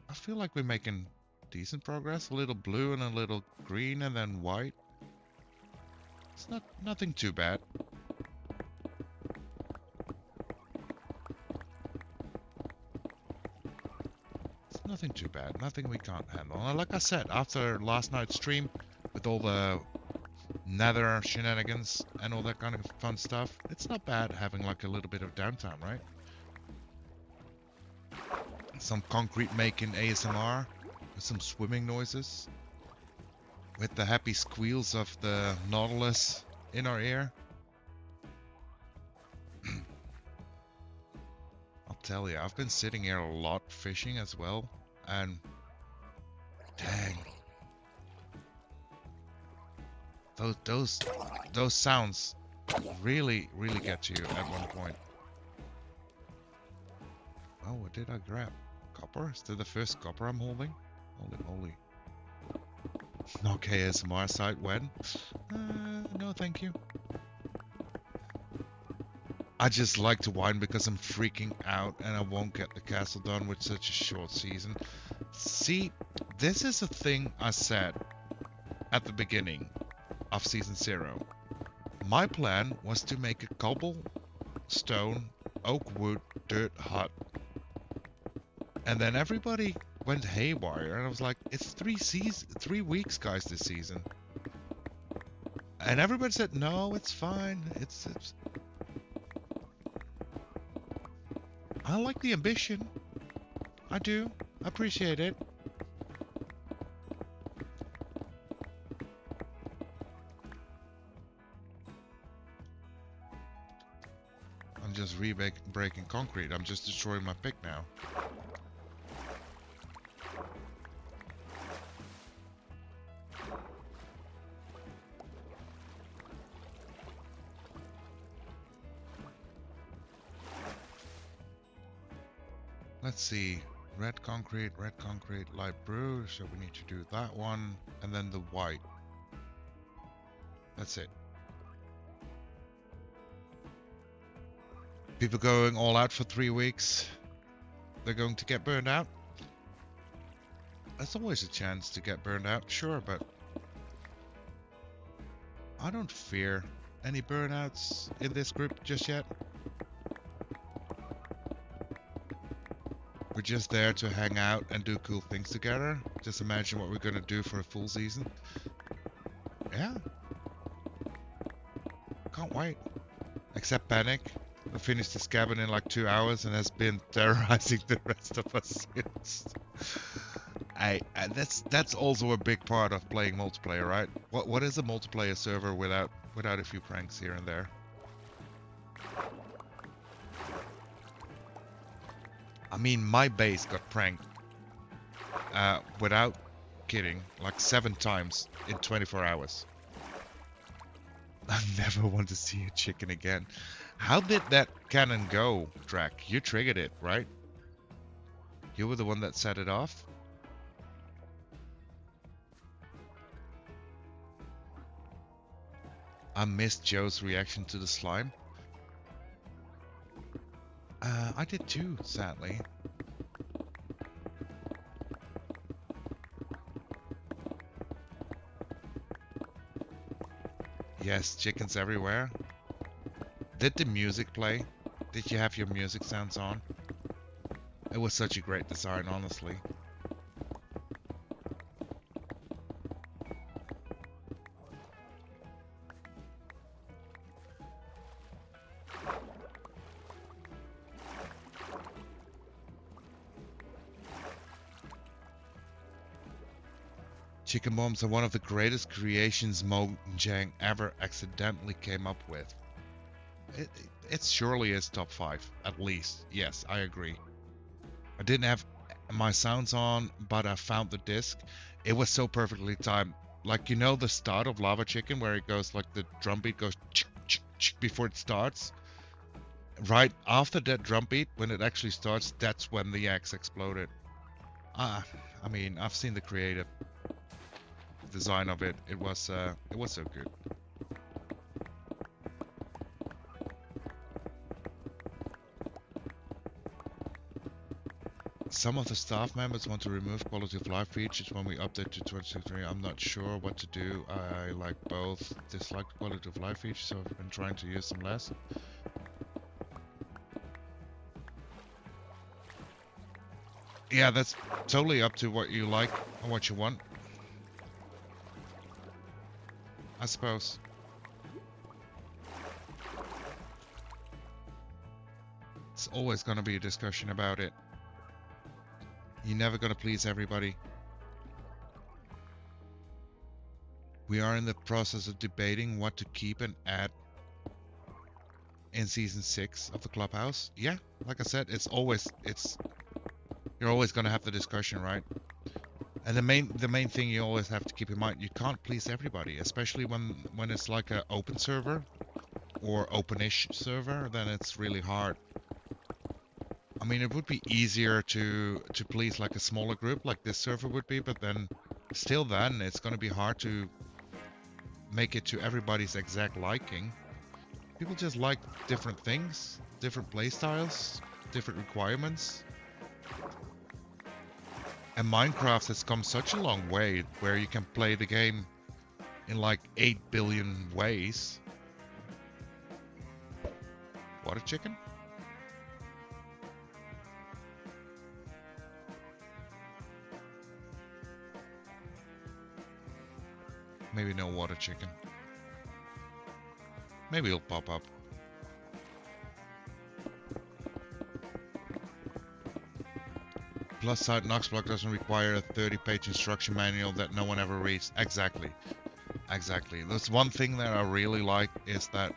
I feel like we're making decent progress. A little blue and a little green and then white. It's nothing too bad. It's nothing too bad. Nothing we can't handle. And like I said, after last night's stream with all the nether shenanigans and all that kind of fun stuff, it's not bad having like a little bit of downtime, right? Some concrete making ASMR with some swimming noises with the happy squeals of the Nautilus in our ear. I'll tell you, I've been sitting here a lot fishing as well, and dang, those sounds really get to you at one point. Oh, what did I grab? Copper? Is that the first copper I'm holding? Holy moly. Okay, ASMR site when? No thank you. I just like to whine because I'm freaking out and I won't get the castle done with such a short season. See, this is a thing I said at the beginning of season 0. My plan was to make a cobblestone, oak wood, dirt hut. And then everybody went haywire, and I was like, it's 3 weeks, guys, this season. And everybody said, no, it's fine. It's... I like the ambition. I do. I appreciate it. I'm just breaking concrete. I'm just destroying my pick now. Let's see, red concrete, light blue, so we need to do that one, and then the white. That's it. People going all out for 3 weeks, they're going to get burned out. There's always a chance to get burned out, sure, but I don't fear any burnouts in this group just yet. We're just there to hang out and do cool things together. Just imagine what we're gonna do for a full season. Yeah. Can't wait. Except Panic, who finished his cabin in like 2 hours and has been terrorizing the rest of us since. That's also a big part of playing multiplayer, right? What is a multiplayer server without a few pranks here and there? I mean, my base got pranked, without kidding, like 7 times in 24 hours. I never want to see a chicken again. How did that cannon go, Drac? You triggered it, right? You were the one that set it off? I missed Joe's reaction to the slime. I did too, sadly. Yes, chickens everywhere. Did the music play? Did you have your music sounds on? It was such a great design, honestly. Chicken bombs are one of the greatest creations Mojang ever accidentally came up with. It surely is top 5, at least. Yes, I agree. I didn't have my sounds on, but I found the disc. It was so perfectly timed. Like, you know the start of Lava Chicken where it goes like the drum beat goes chick, chick, chick before it starts? Right after that drum beat, when it actually starts, that's when the axe exploded. I mean, I've seen the creative design of it. It was so good. Some of the staff members want to remove quality of life features when we update to 2023. I'm not sure what to do. I like both. Dislike the quality of life features, so I've been trying to use them less. Yeah, that's totally up to what you like and what you want, I suppose. It's always going to be a discussion about it. You're never going to please everybody. We are in the process of debating what to keep and add in season 6 of the Clubhouse. Yeah, like I said, you're always going to have the discussion, right? And the main thing you always have to keep in mind, you can't please everybody, especially when it's like an open server or open-ish server, then it's really hard. I mean, it would be easier to please like a smaller group like this server would be, but then still then it's going to be hard to make it to everybody's exact liking. People just like different things, different playstyles, different requirements. And Minecraft has come such a long way where you can play the game in like 8 billion ways. What a chicken? Maybe no water chicken. Maybe it'll pop up. Plus side, Noxblock doesn't require a 30-page instruction manual that no one ever reads. Exactly. Exactly. There's one thing that I really like is that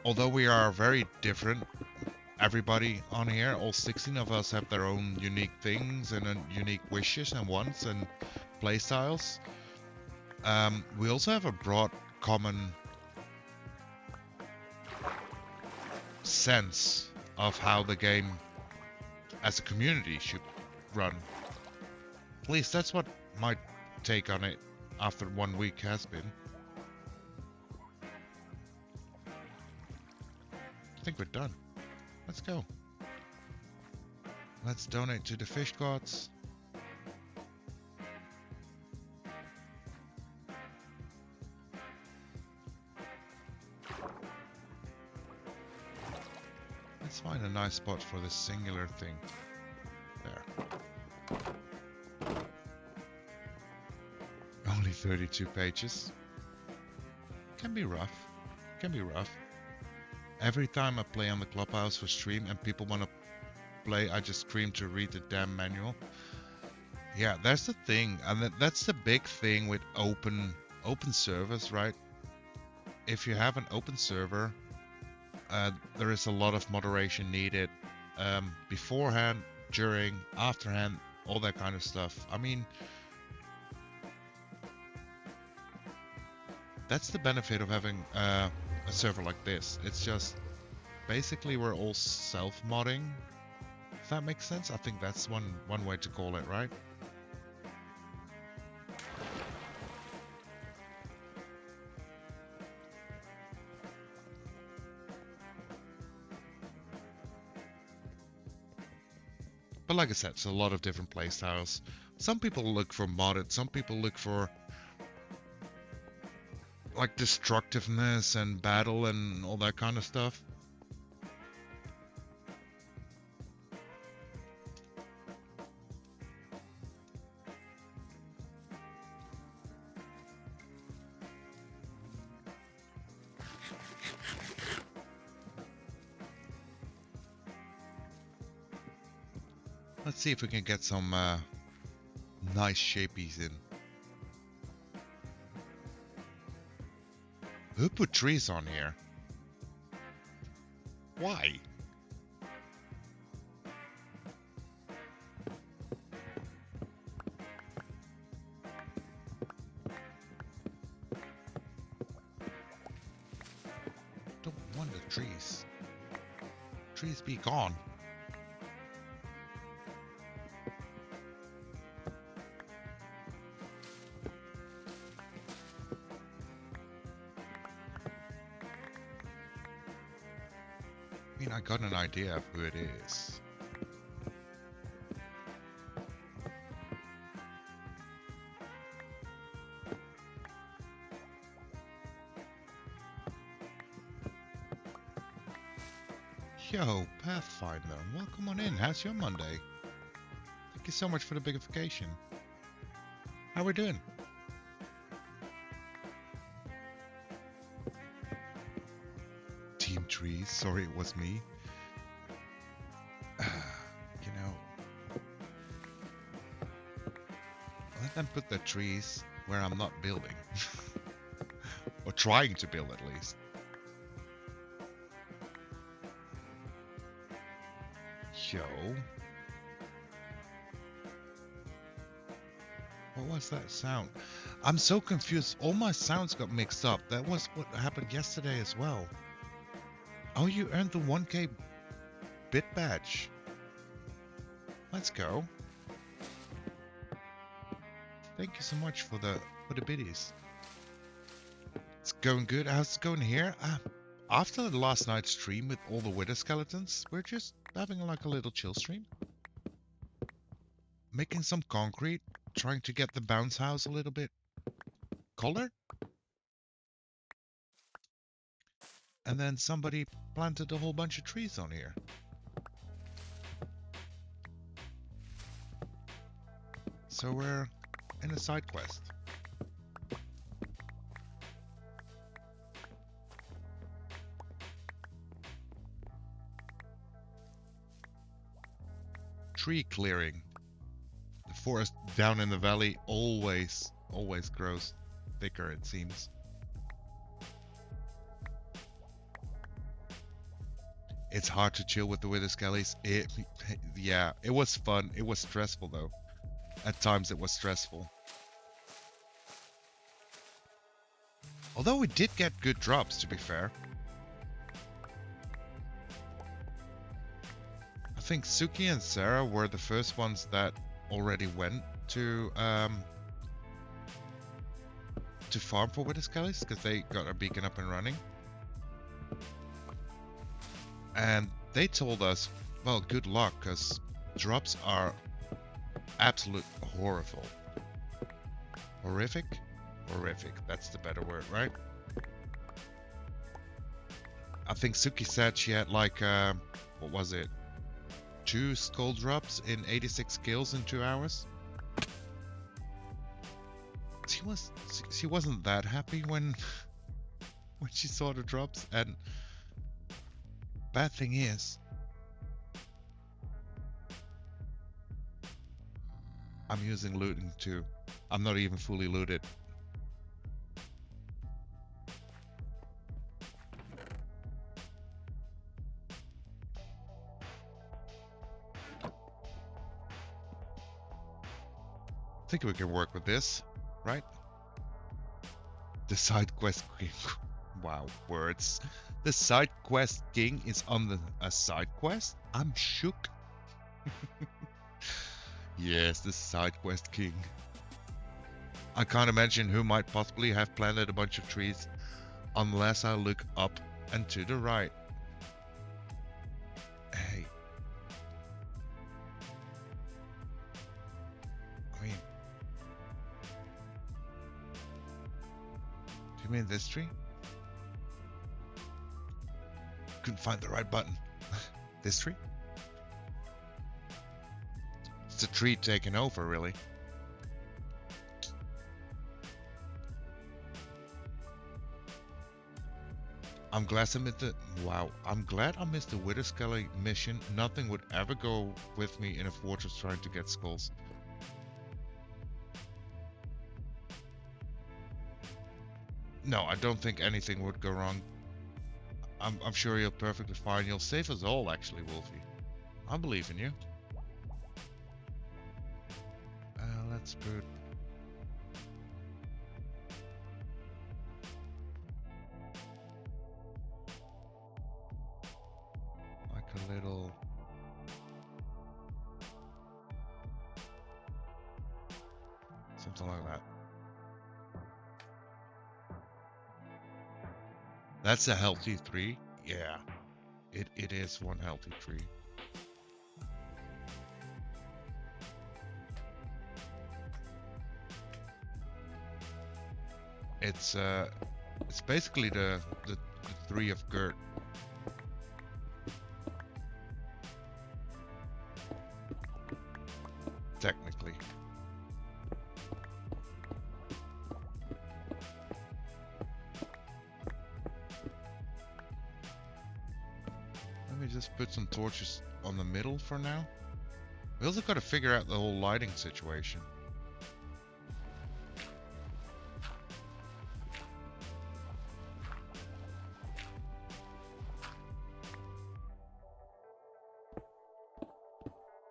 although we are very different, everybody on here, all 16 of us have their own unique things and unique wishes and wants and playstyles. We also have a broad common sense of how the game as a community should run. At least that's what my take on it after 1 week has been. I think we're done. Let's go. Let's donate to the fish gods. Let's find a nice spot for this singular thing. There. Only 32 pages. Can be rough. Can be rough. Every time I play on the Clubhouse for stream and people want to play, I just scream to read the damn manual. Yeah, that's the thing, and that's the big thing with open servers, right? If you have an open server, there is a lot of moderation needed beforehand, during, afterhand, all that kind of stuff. I mean, that's the benefit of having a server like this. It's just basically we're all self-modding, if that makes sense. I think that's one way to call it, right? But like I said, it's a lot of different playstyles. Some people look for modded, some people look for like destructiveness and battle and all that kind of stuff. Let's see if we can get some nice shapies in. Who put trees on here? Why? Don't want the trees. Trees be gone. I mean, I got an idea of who it is. Yo, Pathfinder, welcome on in. How's your Monday? Thank you so much for the bigification. How we doing? Team Trees, sorry it was me. You know, let them put their trees where I'm not building. Or trying to build at least. Yo. What was that sound? I'm so confused. All my sounds got mixed up. That was what happened yesterday as well. Oh, you earned the 1K bit badge. Let's go. Thank you so much for the biddies. It's going good. How's it going here? After the last night's stream with all the wither skeletons, we're just having like a little chill stream. Making some concrete, trying to get the bounce house a little bit colored. And then somebody planted a whole bunch of trees on here. So we're in a side quest. Tree clearing. The forest down in the valley always grows thicker, it seems. It's hard to chill with the wither skellies. Yeah, it was fun. It was stressful though. At times it was stressful. Although we did get good drops, to be fair. I think Suki and Sarah were the first ones that already went to farm for wither skellies because they got a beacon up and running. And they told us, well, good luck, because drops are absolute horrible. Horrific? Horrific, that's the better word, right? I think Suki said she had like what was it? 2 skull drops in 86 kills in 2 hours. She wasn't that happy when she saw the drops, and bad thing is I'm using looting too. I'm not even fully looted. I think we can work with this, right? The side quest king. Wow, words. The side quest king is on a side quest? I'm shook. Yes, the side quest king. I can't imagine who might possibly have planted a bunch of trees unless I look up and to the right. Hey. I mean, do you mean this tree? Couldn't find the right button. This tree? It's a tree taken over, really. I'm glad I missed the I'm glad I missed the Wither Skelly mission. Nothing would ever go with me in a fortress trying to get skulls. No, I don't think anything would go wrong. I'm sure you're perfectly fine. You'll save us all, actually, Wolfie. I believe in you. Let's put... like a little... something like that. That's a healthy 3. Yeah, it is one healthy 3. It's basically the 3 of Gert. Technically. Let me just put some torches on the middle for now. We also got to figure out the whole lighting situation.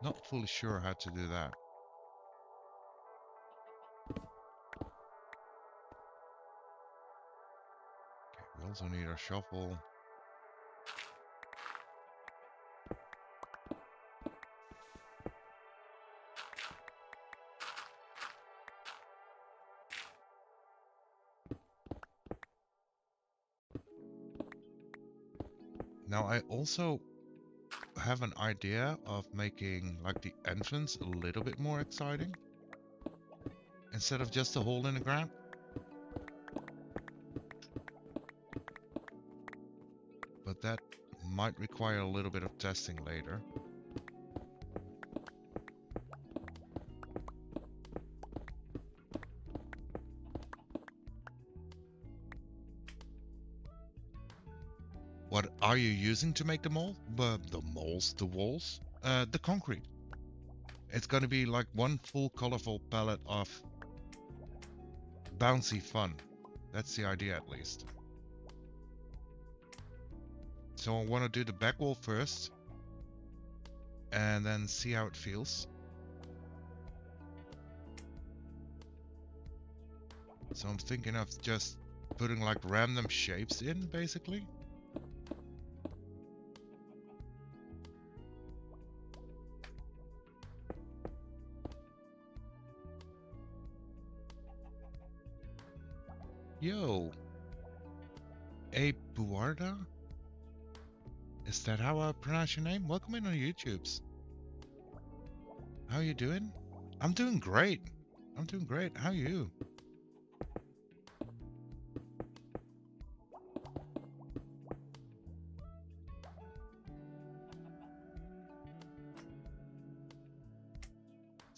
Not fully sure how to do that. Okay, we also need our shovel. Now I also have an idea of making like the entrance a little bit more exciting instead of just a hole in the ground. But that might require a little bit of testing later. What are you using to make the mole? The walls? The concrete. It's gonna be like one full colorful palette of bouncy fun. That's the idea, at least. So I want to do the back wall first, and then see how it feels. So I'm thinking of just putting like random shapes in, basically. Yo, a Buarda? Is that how I pronounce your name? Welcome in on YouTubes. How you doing? I'm doing great. I'm doing great. How are you?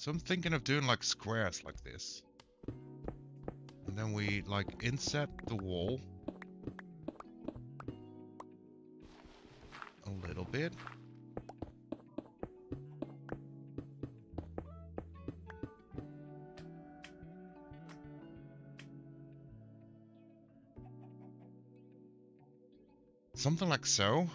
So I'm thinking of doing like squares like this. And then we like inset the wall a little bit. Something like so.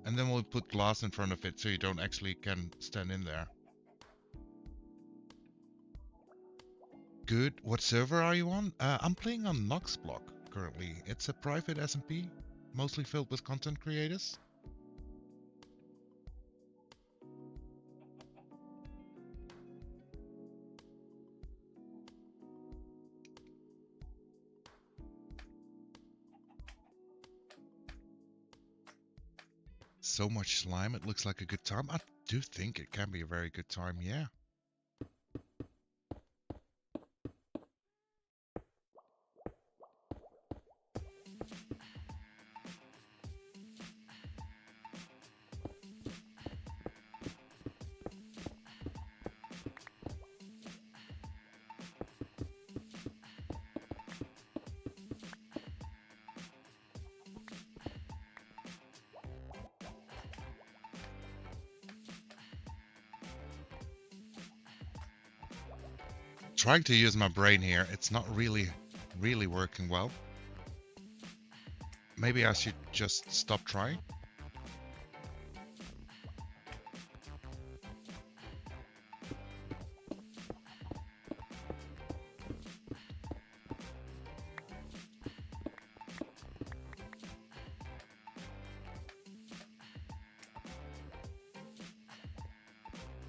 And then we'll put glass in front of it so you don't actually can stand in there. Good. What server are you on? I'm playing on Noxblock currently. It's a private SMP, mostly filled with content creators. So much slime, it looks like a good time. I do think it can be a very good time, yeah. Trying to use my brain here, it's not really working well. Maybe I should just stop trying.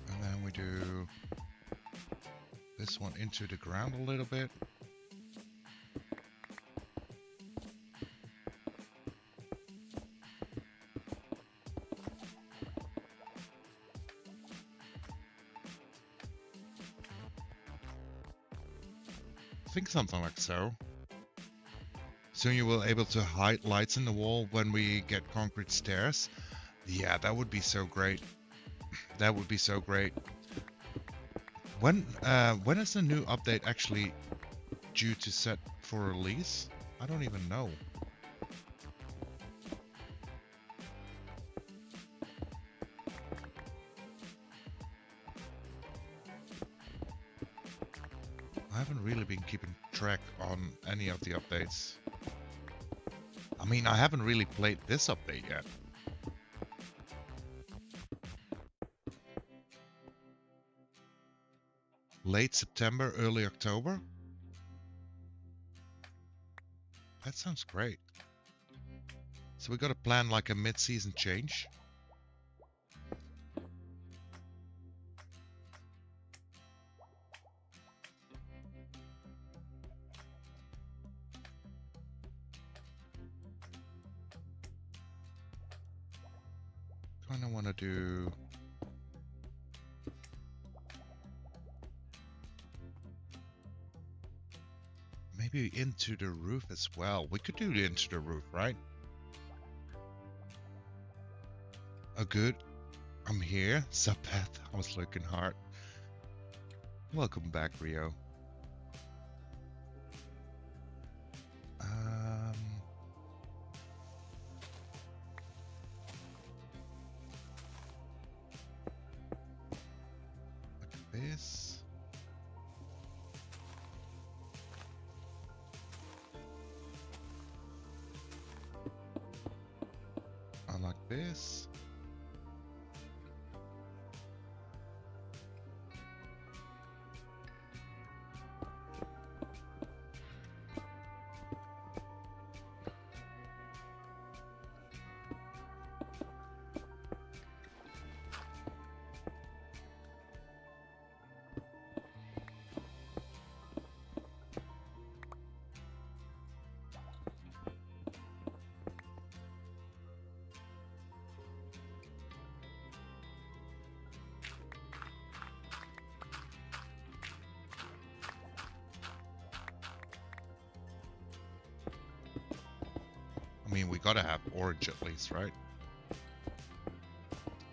And then we do this one into the ground a little bit. I think something like so. Soon you will be able to hide lights in the wall when we get concrete stairs. Yeah, that would be so great. That would be so great. When is the new update actually due to set for release? I don't even know. I haven't really been keeping track on any of the updates. I mean, I haven't really played this update yet. Late September, early October? That sounds great. So we got to plan like a mid-season change. Kind of want to do... maybe into the roof as well. We could do the into the roof, right? Oh, good. I'm here. Sup, Beth? I was looking hard. Welcome back, Rio. Like this. I like this. I mean, we gotta have orange at least, right?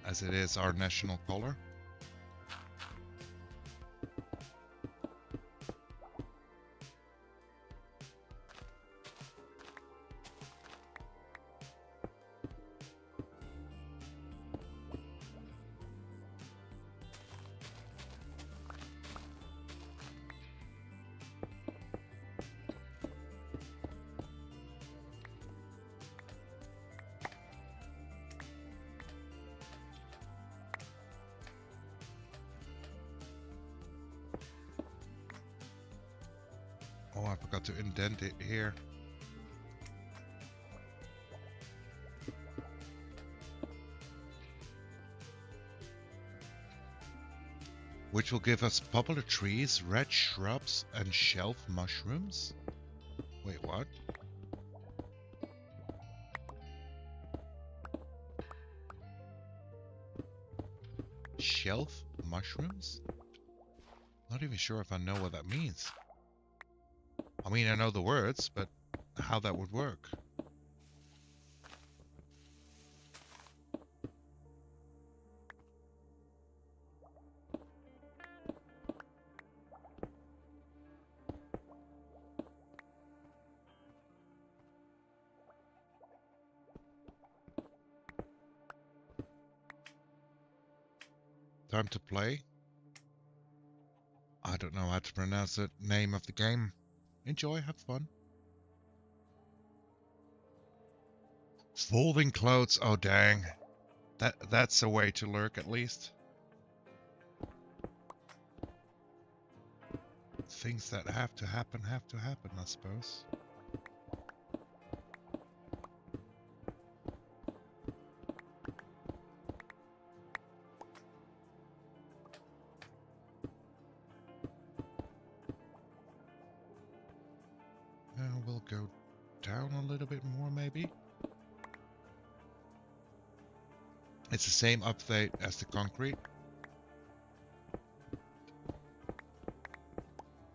As it is our national color. Oh, I forgot to indent it here. Which will give us popular trees, red shrubs, and shelf mushrooms? Wait, what? Shelf mushrooms? Not even sure if I know what that means. I mean, I know the words, but how that would work. Time to play. I don't know how to pronounce the name of the game. Enjoy, have fun. Folding clothes, oh dang. That's a way to lurk at least. Things that have to happen, I suppose. We'll go down a little bit more, maybe. It's the same update as the concrete.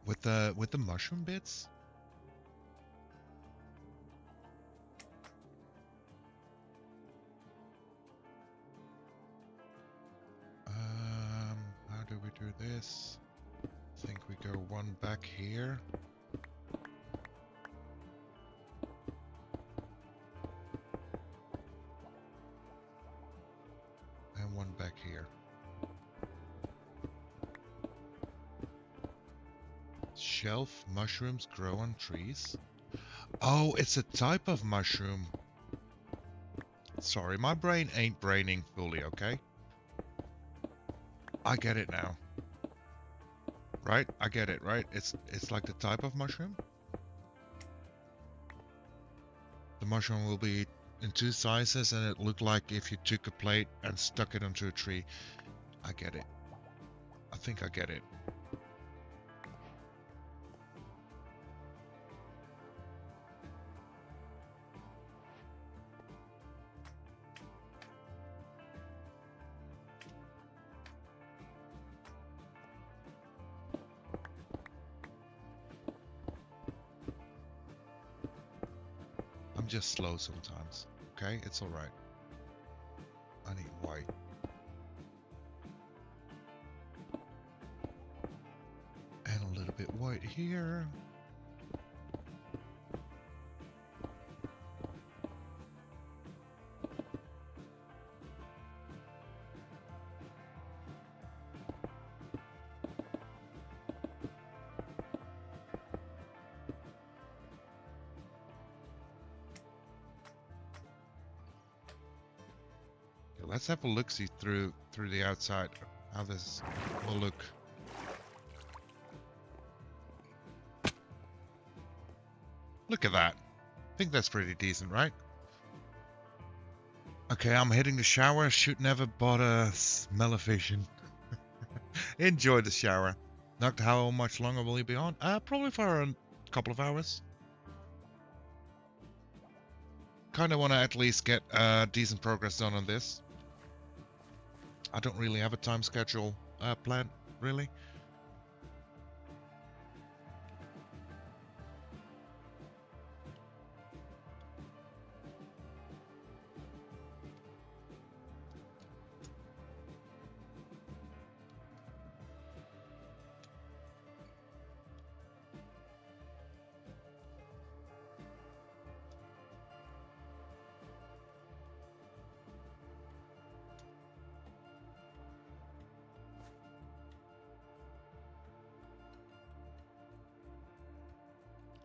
With the mushroom bits. How do we do this? I think we go one back here. And one back here. Shelf mushrooms grow on trees. Oh, it's a type of mushroom. Sorry, my brain ain't braining fully, okay? I get it now. Right? I get it, right? It's like the type of mushroom. The mushroom will be in two sizes and it looked like if you took a plate and stuck it onto a tree. I get it. I think I get it. I'm just slow sometimes. Okay, it's alright. I need white. And a little bit white here. Let's have a look-see through the outside, how this will look. Look at that. I think that's pretty decent, right? Okay, I'm hitting the shower. Should never bother smell-o-vision. Enjoy the shower. Knocked, how much longer will you be on? Probably for a couple of hours. Kind of want to at least get decent progress done on this. I don't really have a time schedule planned, really.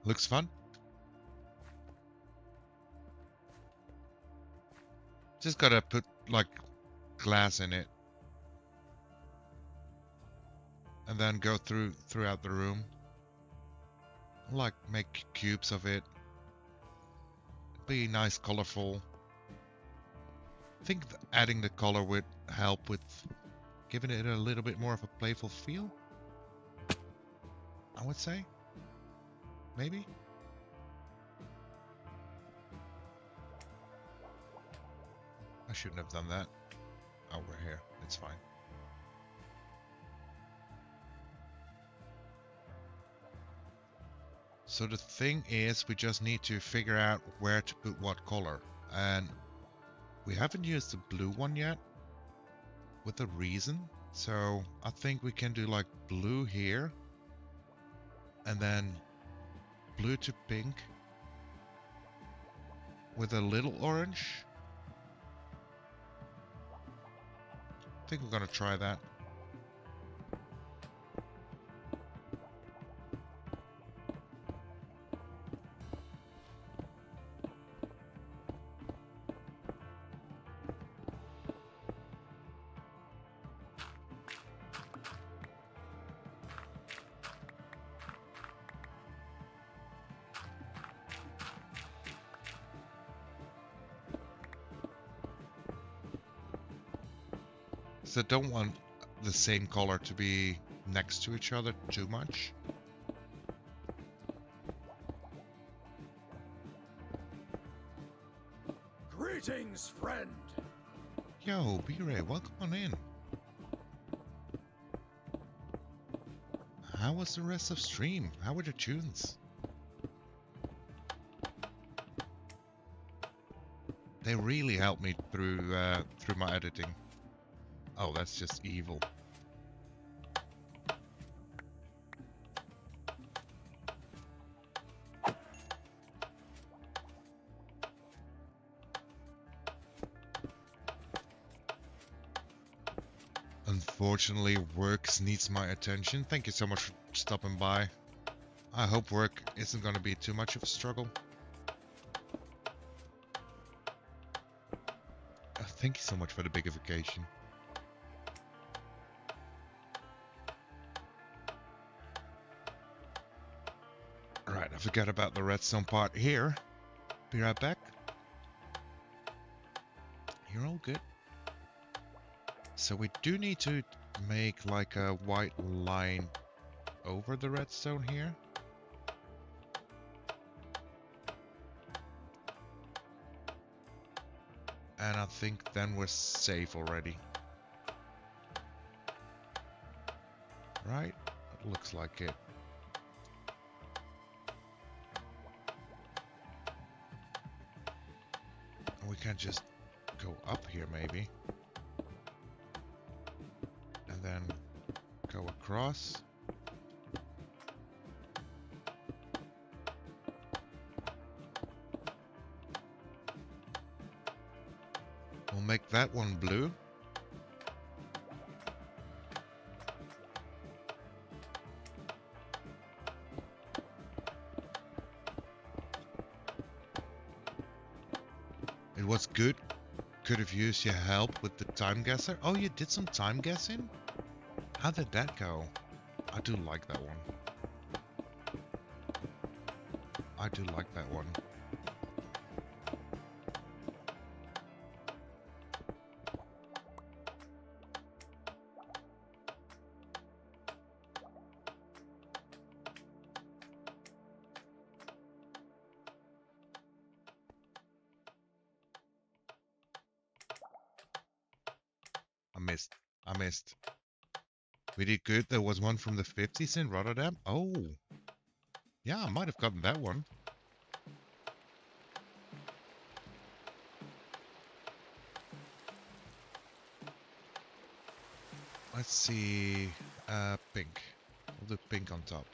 Looks fun. Just gotta put like glass in it. And then go throughout the room. like make cubes of it. Be nice, colorful. I think adding the color would help with giving it a little bit more of a playful feel. I would say. Maybe. I shouldn't have done that. Oh, we're here. It's fine. So the thing is, we just need to figure out where to put what color. And we haven't used the blue one yet. With a reason. So I think we can do like blue here. And then blue to pink. With a little orange. I think we're gonna try that. So I don't want the same color to be next to each other too much. Greetings, friend. Yo, B-Ray, welcome on in. How was the rest of stream? How were the tunes? They really helped me through my editing. Oh, that's just evil. Unfortunately, work needs my attention. Thank you so much for stopping by. I hope work isn't going to be too much of a struggle. Thank you so much for the bigification. Right, I forgot about the redstone part here. Be right back. You're all good. So we do need to make like a white line over the redstone here. And I think then we're safe already. Right? It looks like it. We can just go up here maybe. And then go across. We'll make that one blue. It was good. Could have used your help with the time guesser. Oh, you did some time guessing? How did that go? I do like that one. I do like that one. I missed. We did good. There was one from the 50s in Rotterdam. Oh. Yeah, I might have gotten that one. Let's see. Pink. We'll do pink on top.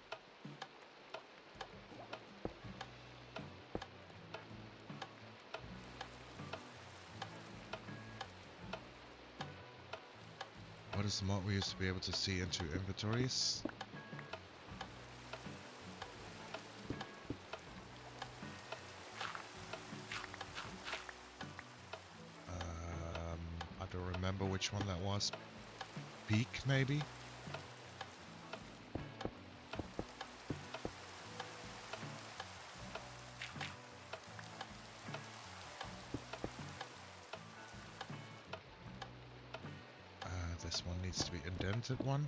What is the mod we used to be able to see into inventories? I don't remember which one that was. Peak, maybe? expensive one.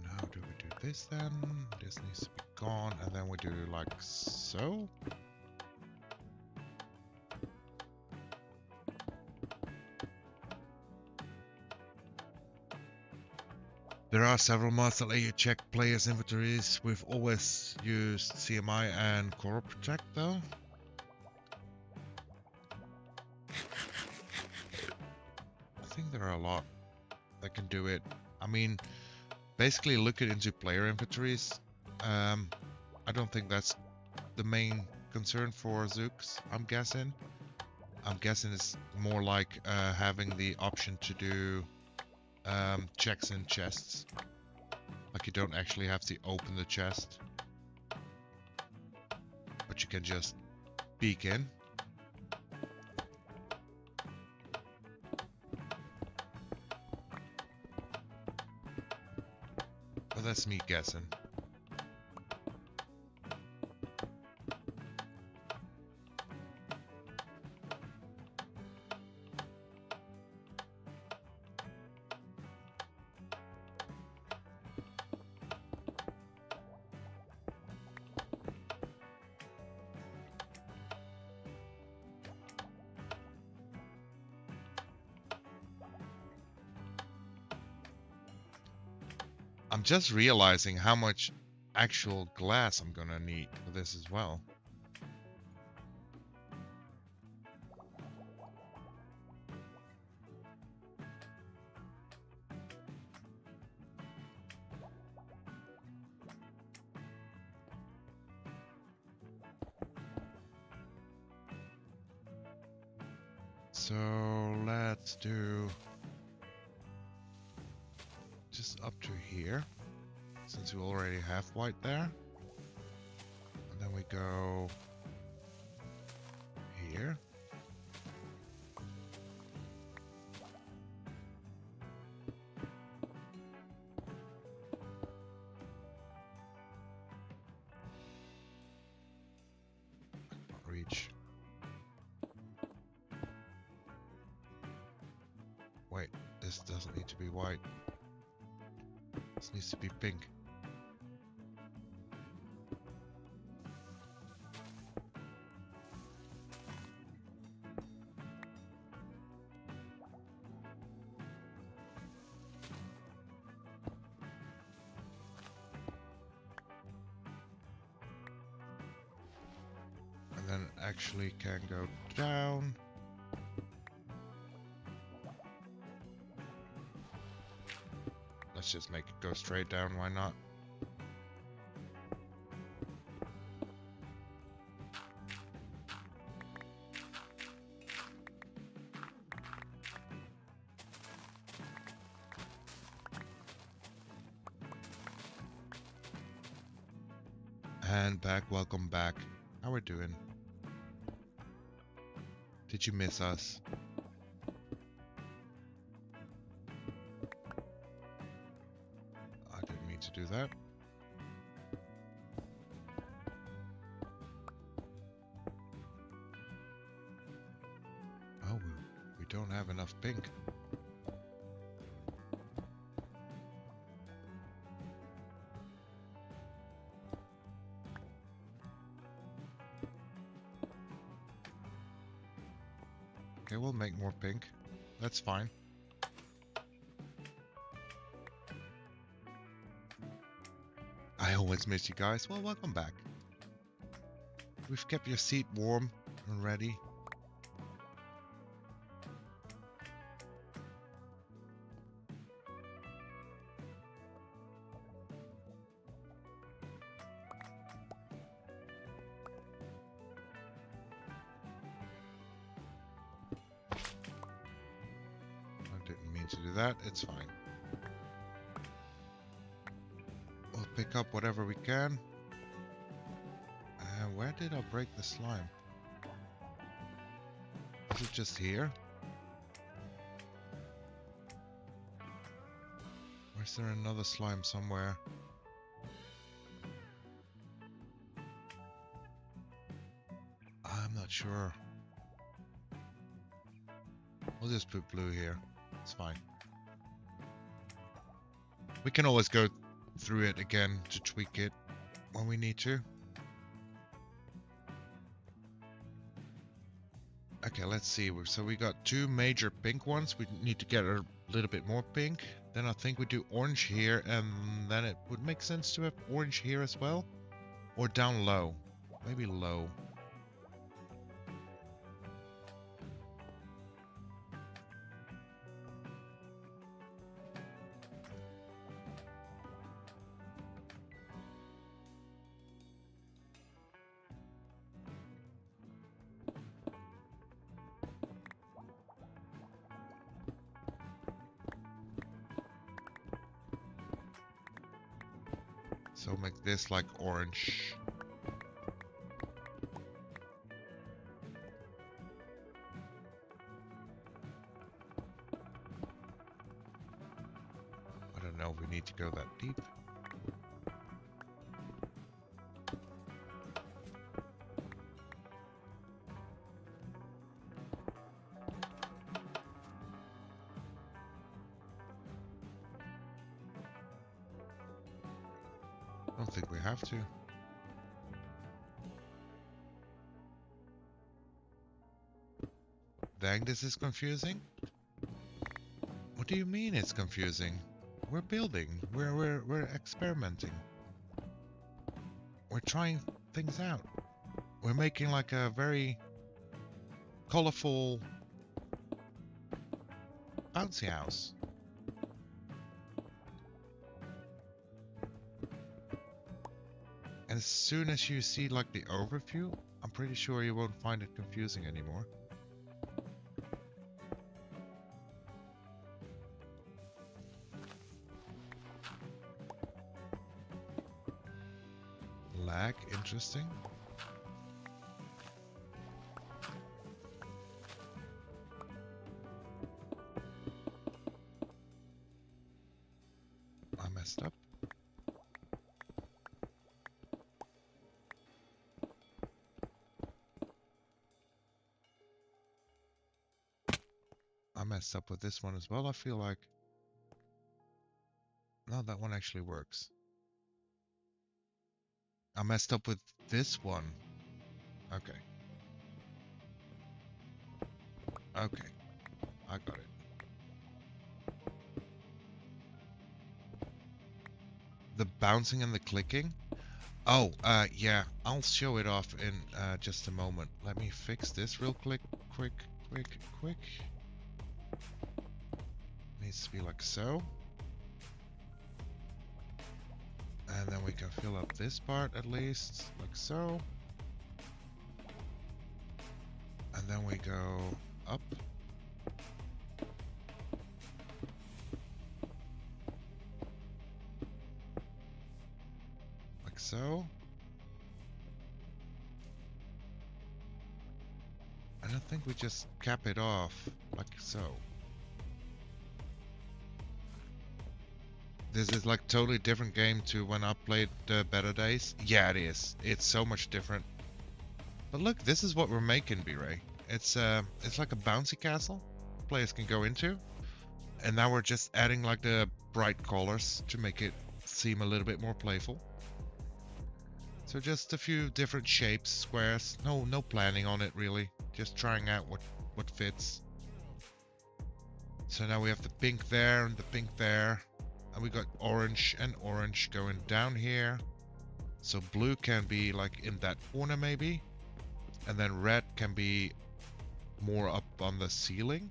How do we do this then? This needs to be gone, and then we do like so. There are several mods that let you check players' inventories. We've always used CMI and Coral Protect though. I think there are a lot that can do it. I mean, basically looking into player inventories. I don't think that's the main concern for Zooks, I'm guessing. I'm guessing it's more like having the option to do checks in chests. Like you don't actually have to open the chest, but you can just peek in. But that's me guessing. I'm just realizing how much actual glass I'm gonna need for this as well. So let's do just up to here, since we already have white there. And then we go here. I can't reach. Wait, this doesn't need to be white. This needs to be pink. And then it actually can go down. Let's just make it go straight down, why not? And back, welcome back. How we doing? Did you miss us? To do that. Oh, we don't have enough pink. Okay, we'll make more pink. That's fine. I always miss you guys. Well, welcome back. We've kept your seat warm and ready. I didn't mean to do that. It's fine. Pick up whatever we can. Where did I break the slime? Is it just here? is there another slime somewhere? I'm not sure. We'll just put blue here. It's fine. We can always go through it again to tweak it when we need to. Okay, let's see. So we got two major pink ones. We need to get a little bit more pink. Then I think we do orange here, and then it would make sense to have orange here as well. Or down low. Maybe low. So make this like orange. I don't know if we need to go that deep. I don't think we have to. Dang, this is confusing. What do you mean it's confusing? We're building. We're experimenting. We're trying things out. We're making like a very colorful bouncy house. And as soon as you see like the overview, I'm pretty sure you won't find it confusing anymore. Lag, interesting. I messed up. I messed up with this one as well, I feel like. No, that one actually works. I messed up with this one. Okay. Okay. I got it. The bouncing and the clicking? Oh, yeah. I'll show it off in just a moment. Let me fix this real quick. Quick. Needs to be like so. And then we can fill up this part at least, like so. And then we go up. Like so. And I think we just cap it off, like so. This is like totally different game to when I played Better Days. Yeah, it is. It's so much different. But look, this is what we're making, B-Ray. It's like a bouncy castle players can go into. And now we're just adding like the bright colors to make it seem a little bit more playful. So just a few different shapes, squares. No planning on it really. Just trying out what fits. So now we have the pink there and the pink there. And we got orange and orange going down here. So blue can be like in that corner maybe. And then red can be more up on the ceiling.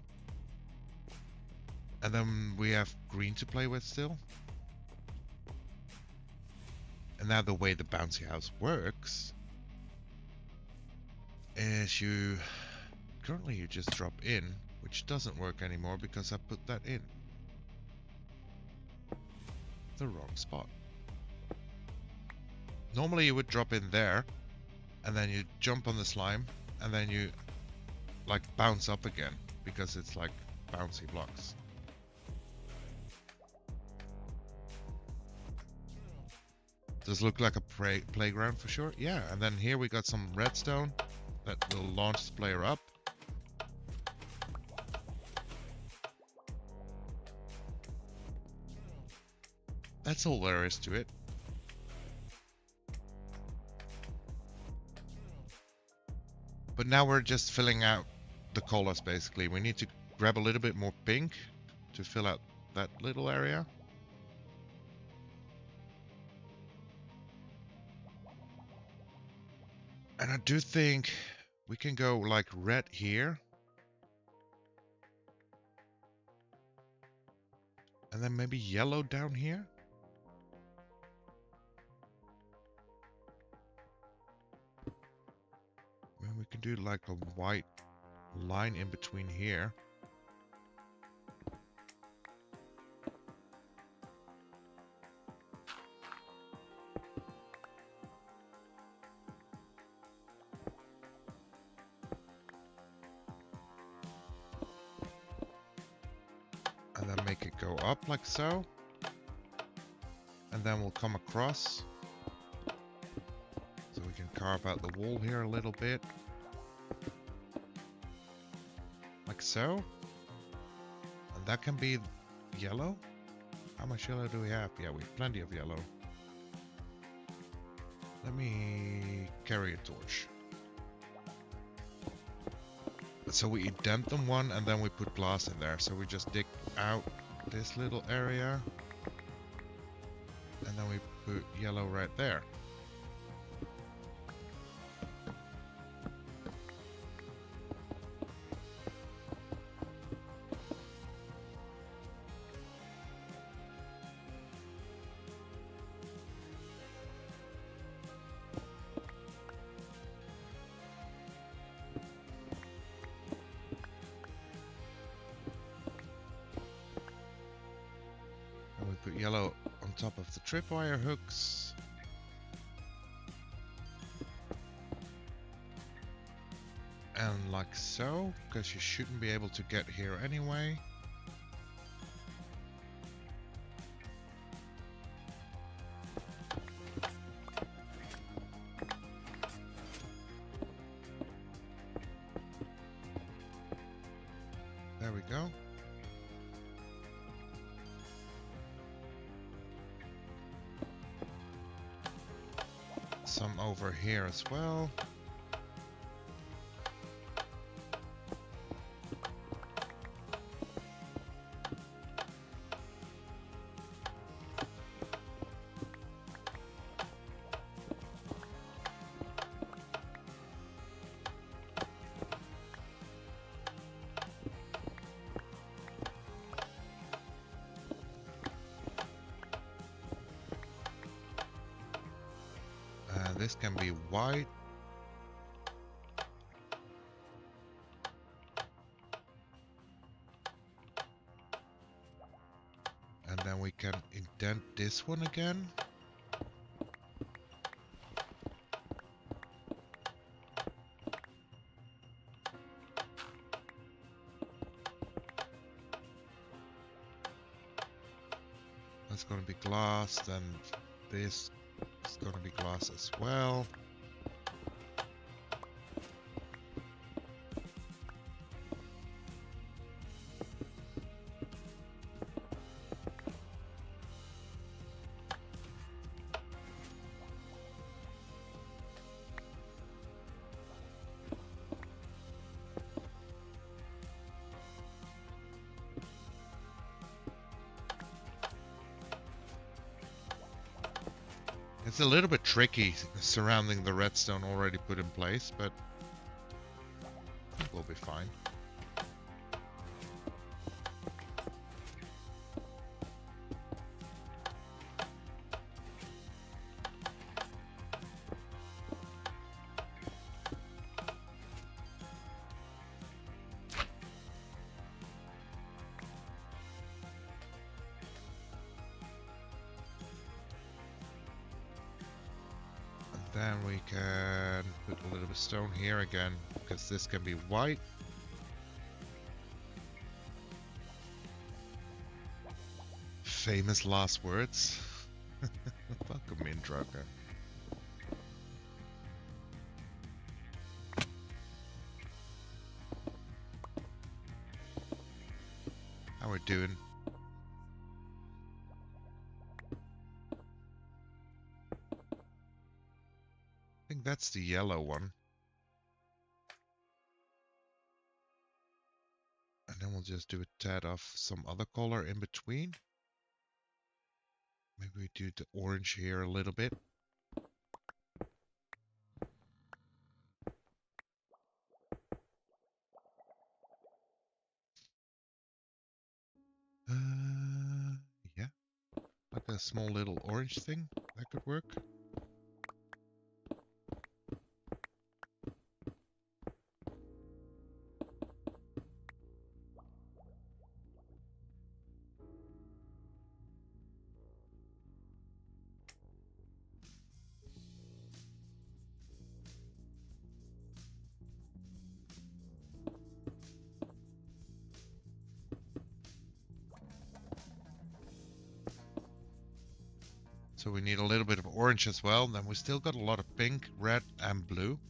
And then we have green to play with still. And now the way the bouncy house works is you just drop in, which doesn't work anymore because I put that in the wrong spot. Normally you would drop in there and then you jump on the slime and then you like bounce up again because it's like bouncy blocks. Does look like a playground for sure. Yeah, and then here we got some redstone that will launch the player up. That's all there is to it. But now we're just filling out the colors basically. We need to grab a little bit more pink to fill out that little area. And I do think we can go like red here. And then maybe yellow down here. We can do like a white line in between here. And then make it go up like so. And then we'll come across. So we can carve out the wall here a little bit. Like so. And that can be yellow. How much yellow do we have? Yeah, we have plenty of yellow. Let me carry a torch. So we indent them one and then we put glass in there. So we just dig out this little area. And then we put yellow right there. Put yellow on top of the tripwire hooks. And like so, because you shouldn't be able to get here anyway. There we go. Some over here as well. This can be white. And then we can indent this one again. That's going to be glass, then this is going to be glass as well. It's a little bit tricky surrounding the redstone already put in place, but I think we'll be fine. Then we can put a little bit of stone here again, because this can be white. Famous last words. But Welcome in, Droker. How we doing? I think that's the yellow one. And then we'll just do a tad of some other color in between. Maybe we do the orange here a little bit. Yeah. Like a small little orange thing. That could work. So we need a little bit of orange as well. Then we still got a lot of pink, red, and blue.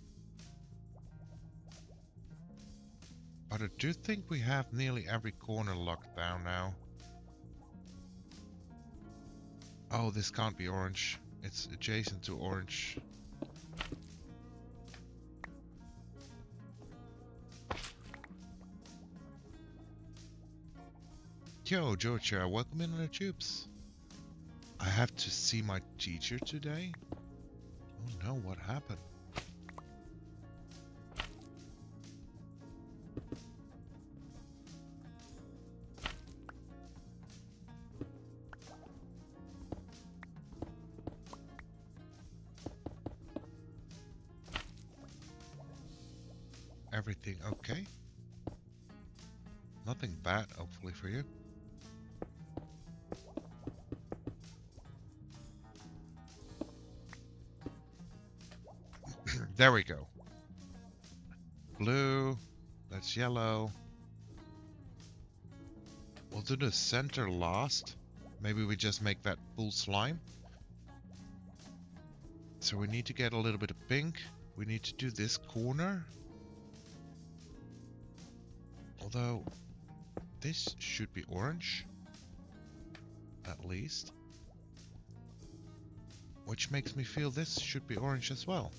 But I do think we have nearly every corner locked down now. Oh, this can't be orange. It's adjacent to orange. Yo, Georgia, welcome in on the tubes. I have to see my teacher today? Oh no, what happened? Everything okay? Nothing bad, hopefully, for you. There we go. Blue. That's yellow. We'll do the center last. Maybe we just make that full slime. So we need to get a little bit of pink. We need to do this corner. Although, this should be orange. At least. Which makes me feel this should be orange as well.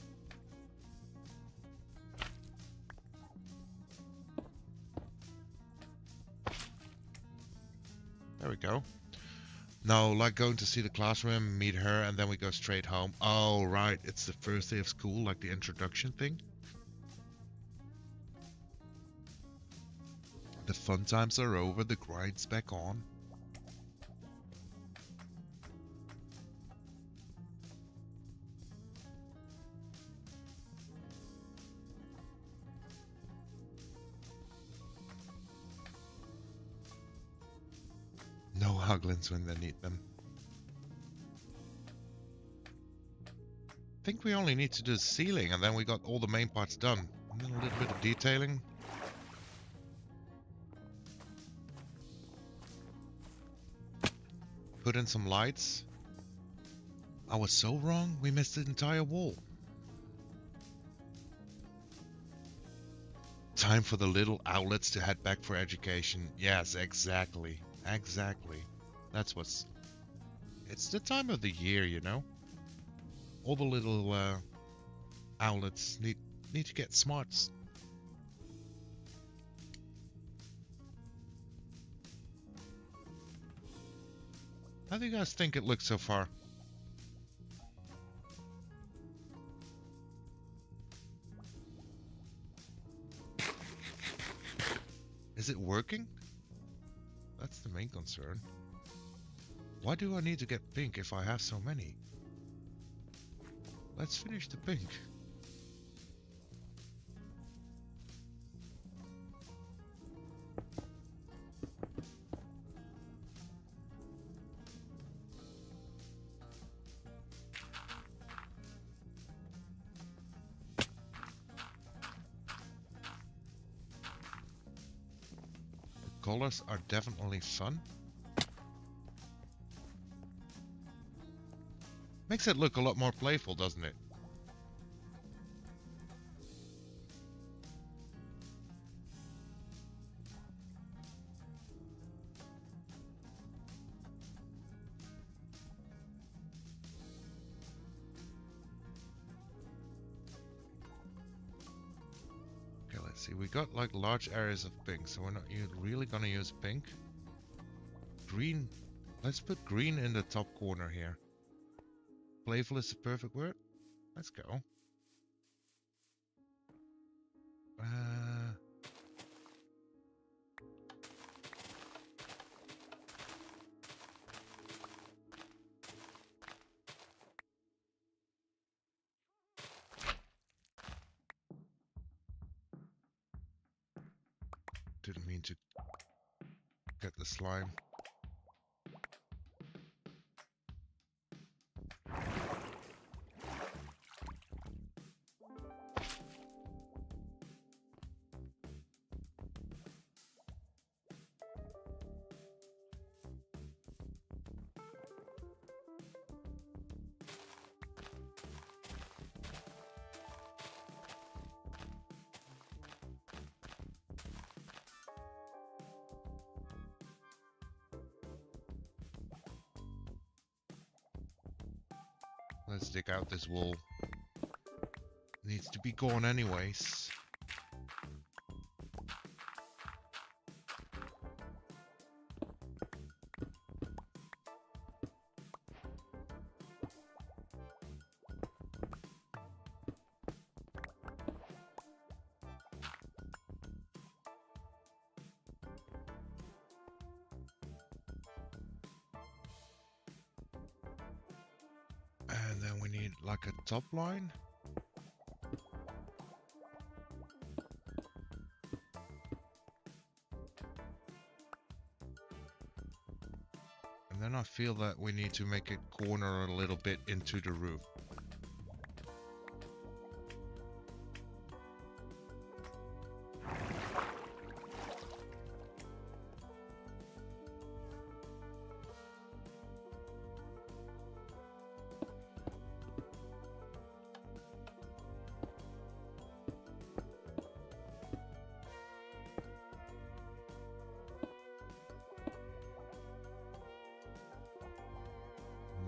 There we go. No, like going to see the classroom, meet her, and then we go straight home. Oh, right. It's the first day of school, like the introduction thing. The fun times are over, the grind's back on. No Hoglins when they need them. I think we only need to do the ceiling and then we got all the main parts done. And then a little bit of detailing. Put in some lights. I was so wrong, we missed the entire wall. Time for the little outlets to head back for education. Yes, exactly. Exactly. That's what's... It's the time of the year, you know? All the little outlets need to get smarts. How do you guys think it looks so far? Is it working? That's the main concern. Why do I need to get pink if I have so many? Let's finish the pink. The colors are definitely fun. Makes it look a lot more playful, doesn't it? Okay, let's see. We got like large areas of pink, so we're not really gonna use pink. Green. Let's put green in the top corner here. Playful is the perfect word. Let's go. Didn't mean to get the slime. Let's dig out this wool. Needs to be gone anyways. And then we need like a top line. And then I feel that we need to make it corner a little bit into the roof.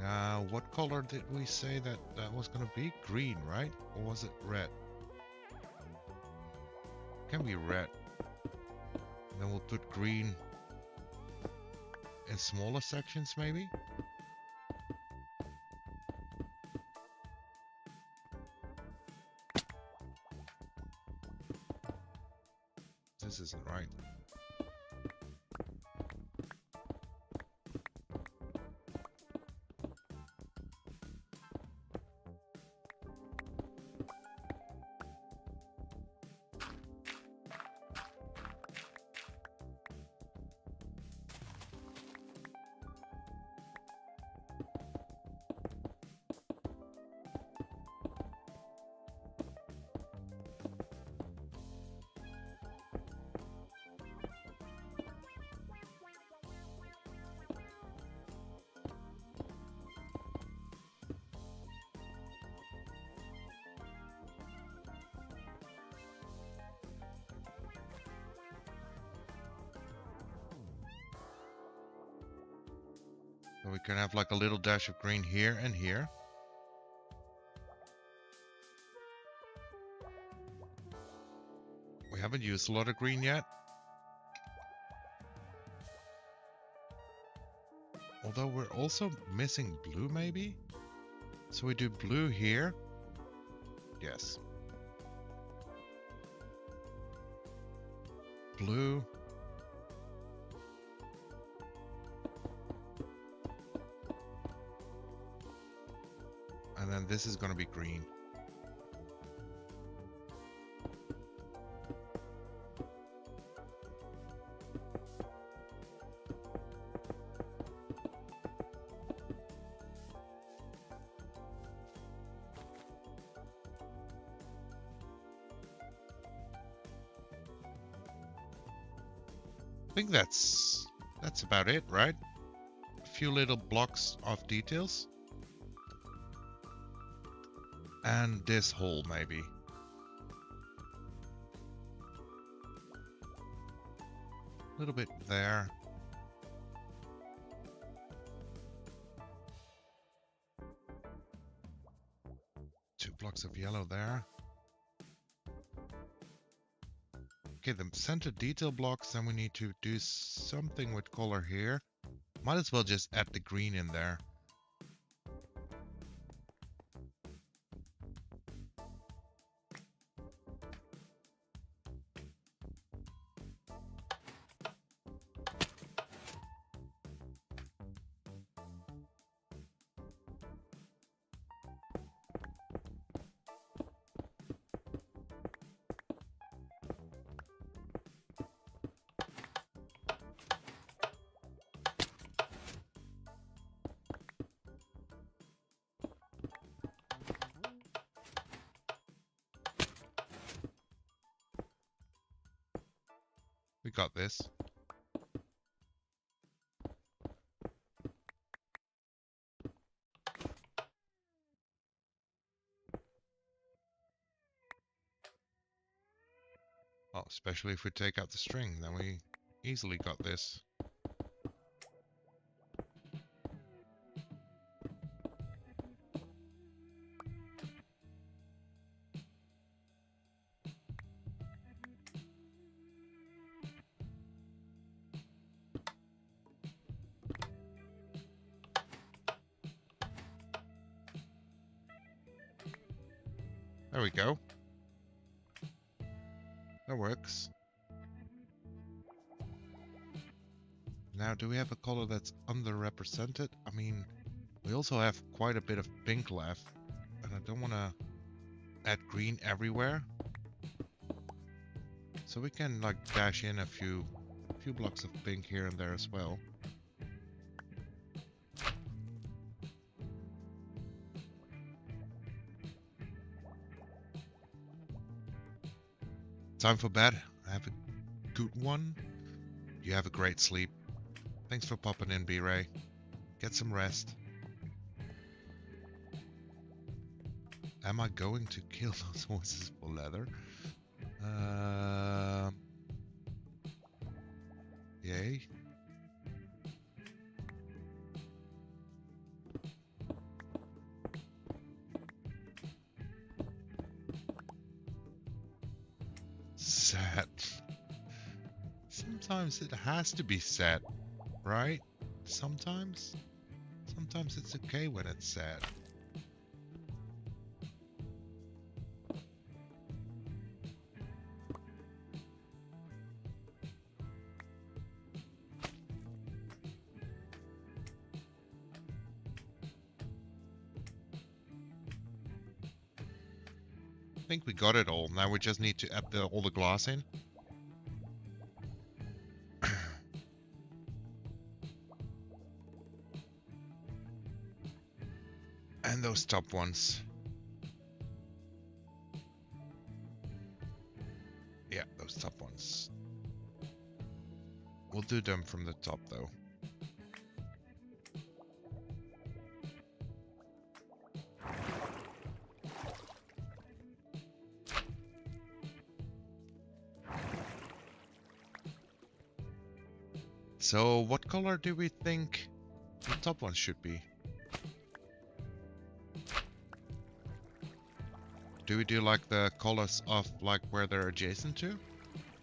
Now, what color did we say that was gonna be? Green, right? Or was it red? Can be red. And then we'll put green in smaller sections, maybe? This isn't right. So we can have like a little dash of green here and here. We haven't used a lot of green yet. Although we're also missing blue maybe. So we do blue here. Yes. Blue. And then this is going to be green. I think that's about it, right? A few little blocks of details. And this hole, maybe. A little bit there. 2 blocks of yellow there. Okay, the center detail blocks, then we need to do something with color here. Might as well just add the green in there. We got this. Oh, especially if we take out the string, then we easily got this. There we go. That works. Now, do we have a color that's underrepresented? I mean, we also have quite a bit of pink left, and I don't want to add green everywhere. So we can like dash in a few blocks of pink here and there as well. Time for bed. Have a good one. You have a great sleep. Thanks for popping in, B-Ray. Get some rest. Am I going to kill those horses for leather? Yay. Sad. Sometimes it has to be sad, right? Sometimes it's okay when it's sad. I think we got it all. Now we just need to add all the glass in. And those top ones. Yeah, those top ones. We'll do them from the top though. So what color do we think the top one should be? Do we do like the colors of like where they're adjacent to?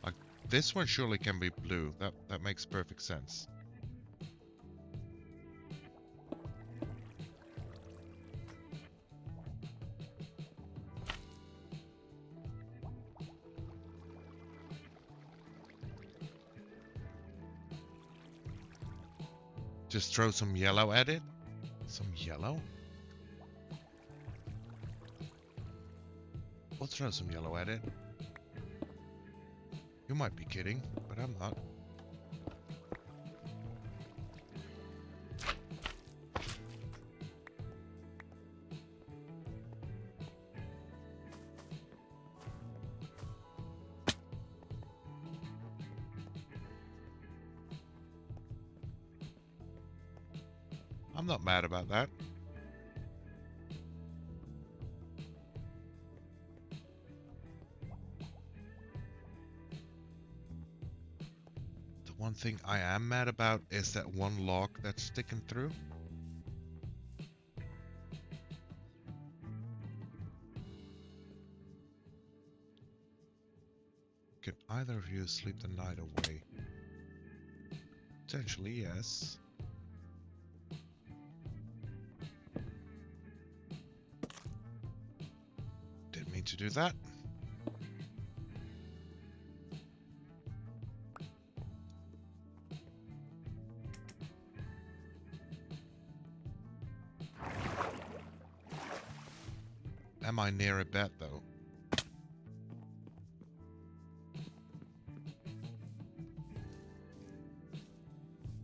Like this one surely can be blue. That makes perfect sense. Just throw some yellow at it. Some yellow? We'll throw some yellow at it. You might be kidding, but I'm not. I'm not mad about that. thing I am mad about is that one log that's sticking through. Can either of you sleep the night away? Potentially, yes. Didn't mean to do that. Am I near a bed, though?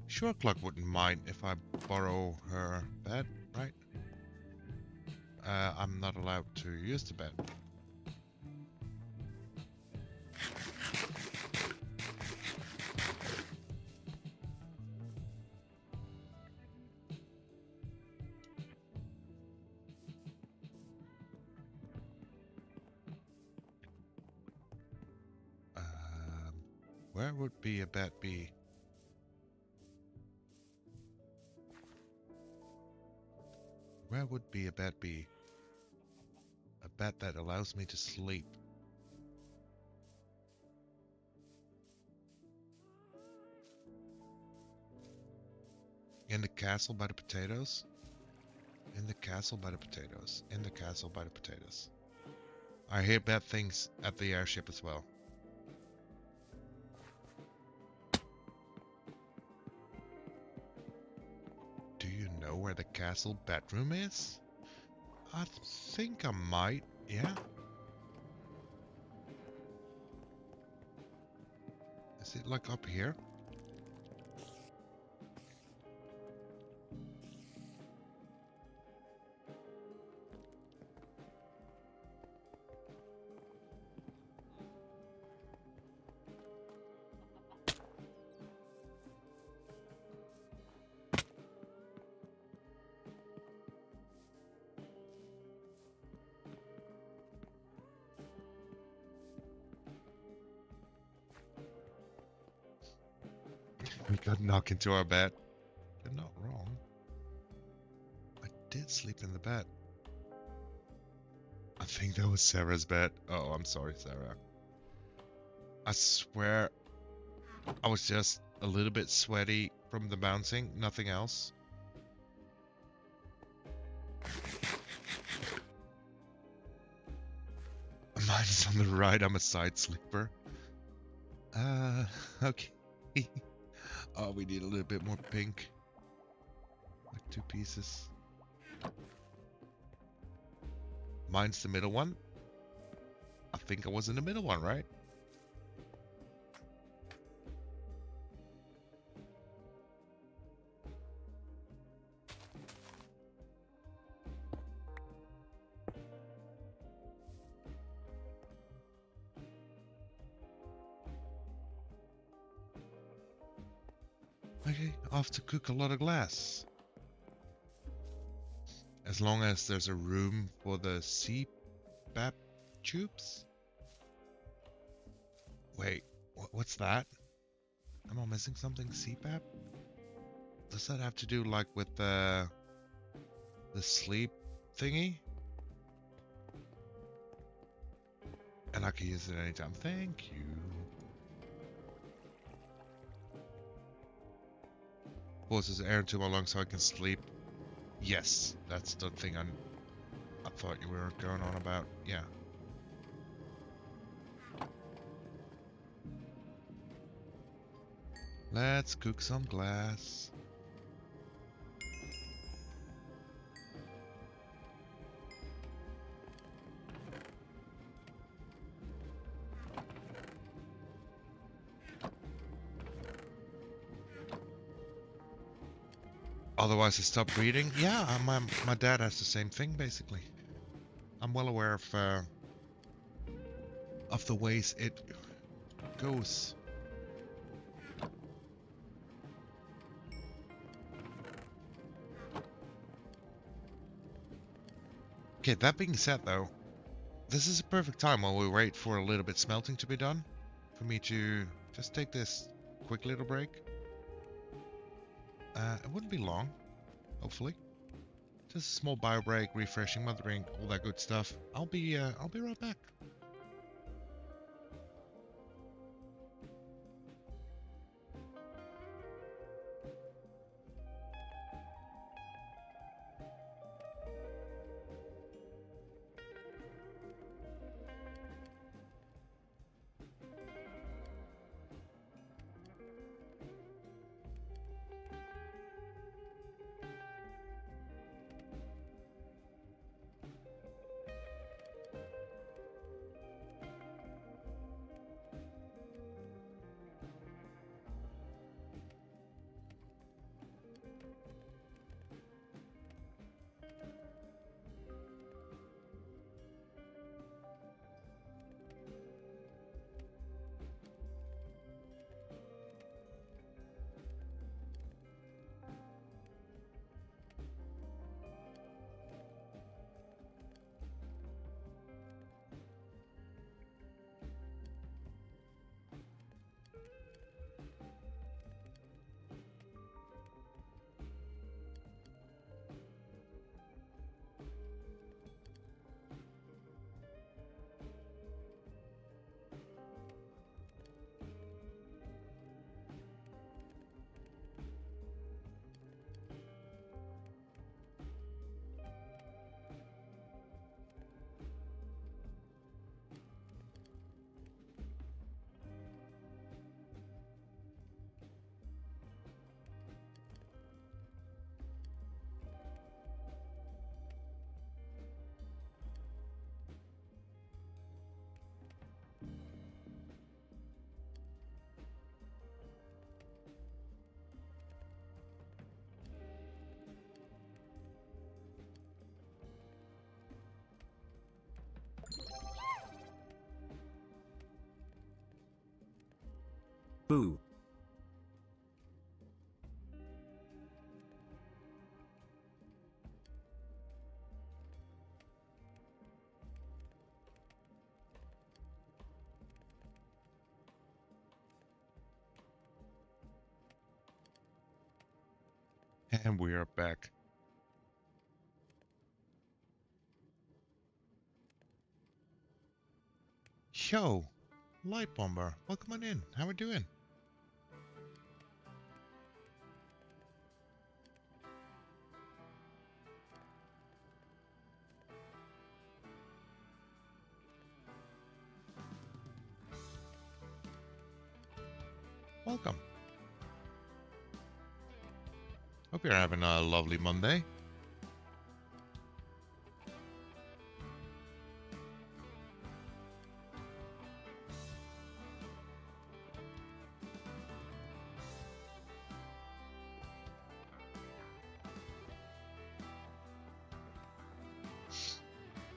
Sure, Cluck wouldn't mind if I borrow her bed, right? I'm not allowed to use the bed. Where would be a bed be? Where would be a bed be? A bed that allows me to sleep. In the castle by the potatoes? In the castle by the potatoes. In the castle by the potatoes. I hear bad things at the airship as well. Do you know where the castle bedroom is? I think I might, yeah. Is it like up here? We got knocked into our bed. You're not wrong. I did sleep in the bed. I think that was Sarah's bed. Oh, I'm sorry, Sarah. I swear I was just a little bit sweaty from the bouncing, nothing else. Mine's on the right, I'm a side sleeper. Okay. Oh, we need a little bit more pink. Like 2 pieces. Mine's the middle one. I think I was in the middle one, right? Okay, off to cook a lot of glass. As long as there's a room for the CPAP tubes. Wait, what's that? Am I missing something? CPAP? Does that have to do like with the sleep thingy? And I can use it anytime. Thank you. Forces air into my lungs so I can sleep. Yes, that's the thing I thought you were going on about. Yeah. Let's cook some glass. Otherwise I stop reading. Yeah, my dad has the same thing basically. I'm well aware of the ways it goes. Okay, that being said though, this is a perfect time while we wait for a little bit smelting to be done for me to just take this quick little break. It wouldn't be long, hopefully. Just a small bio break, refreshing my drink, all that good stuff. I'll be right back. Boo. And we are back. Yo, Light Bomber, welcome on in. How we doing? Welcome. Hope you're having a lovely Monday.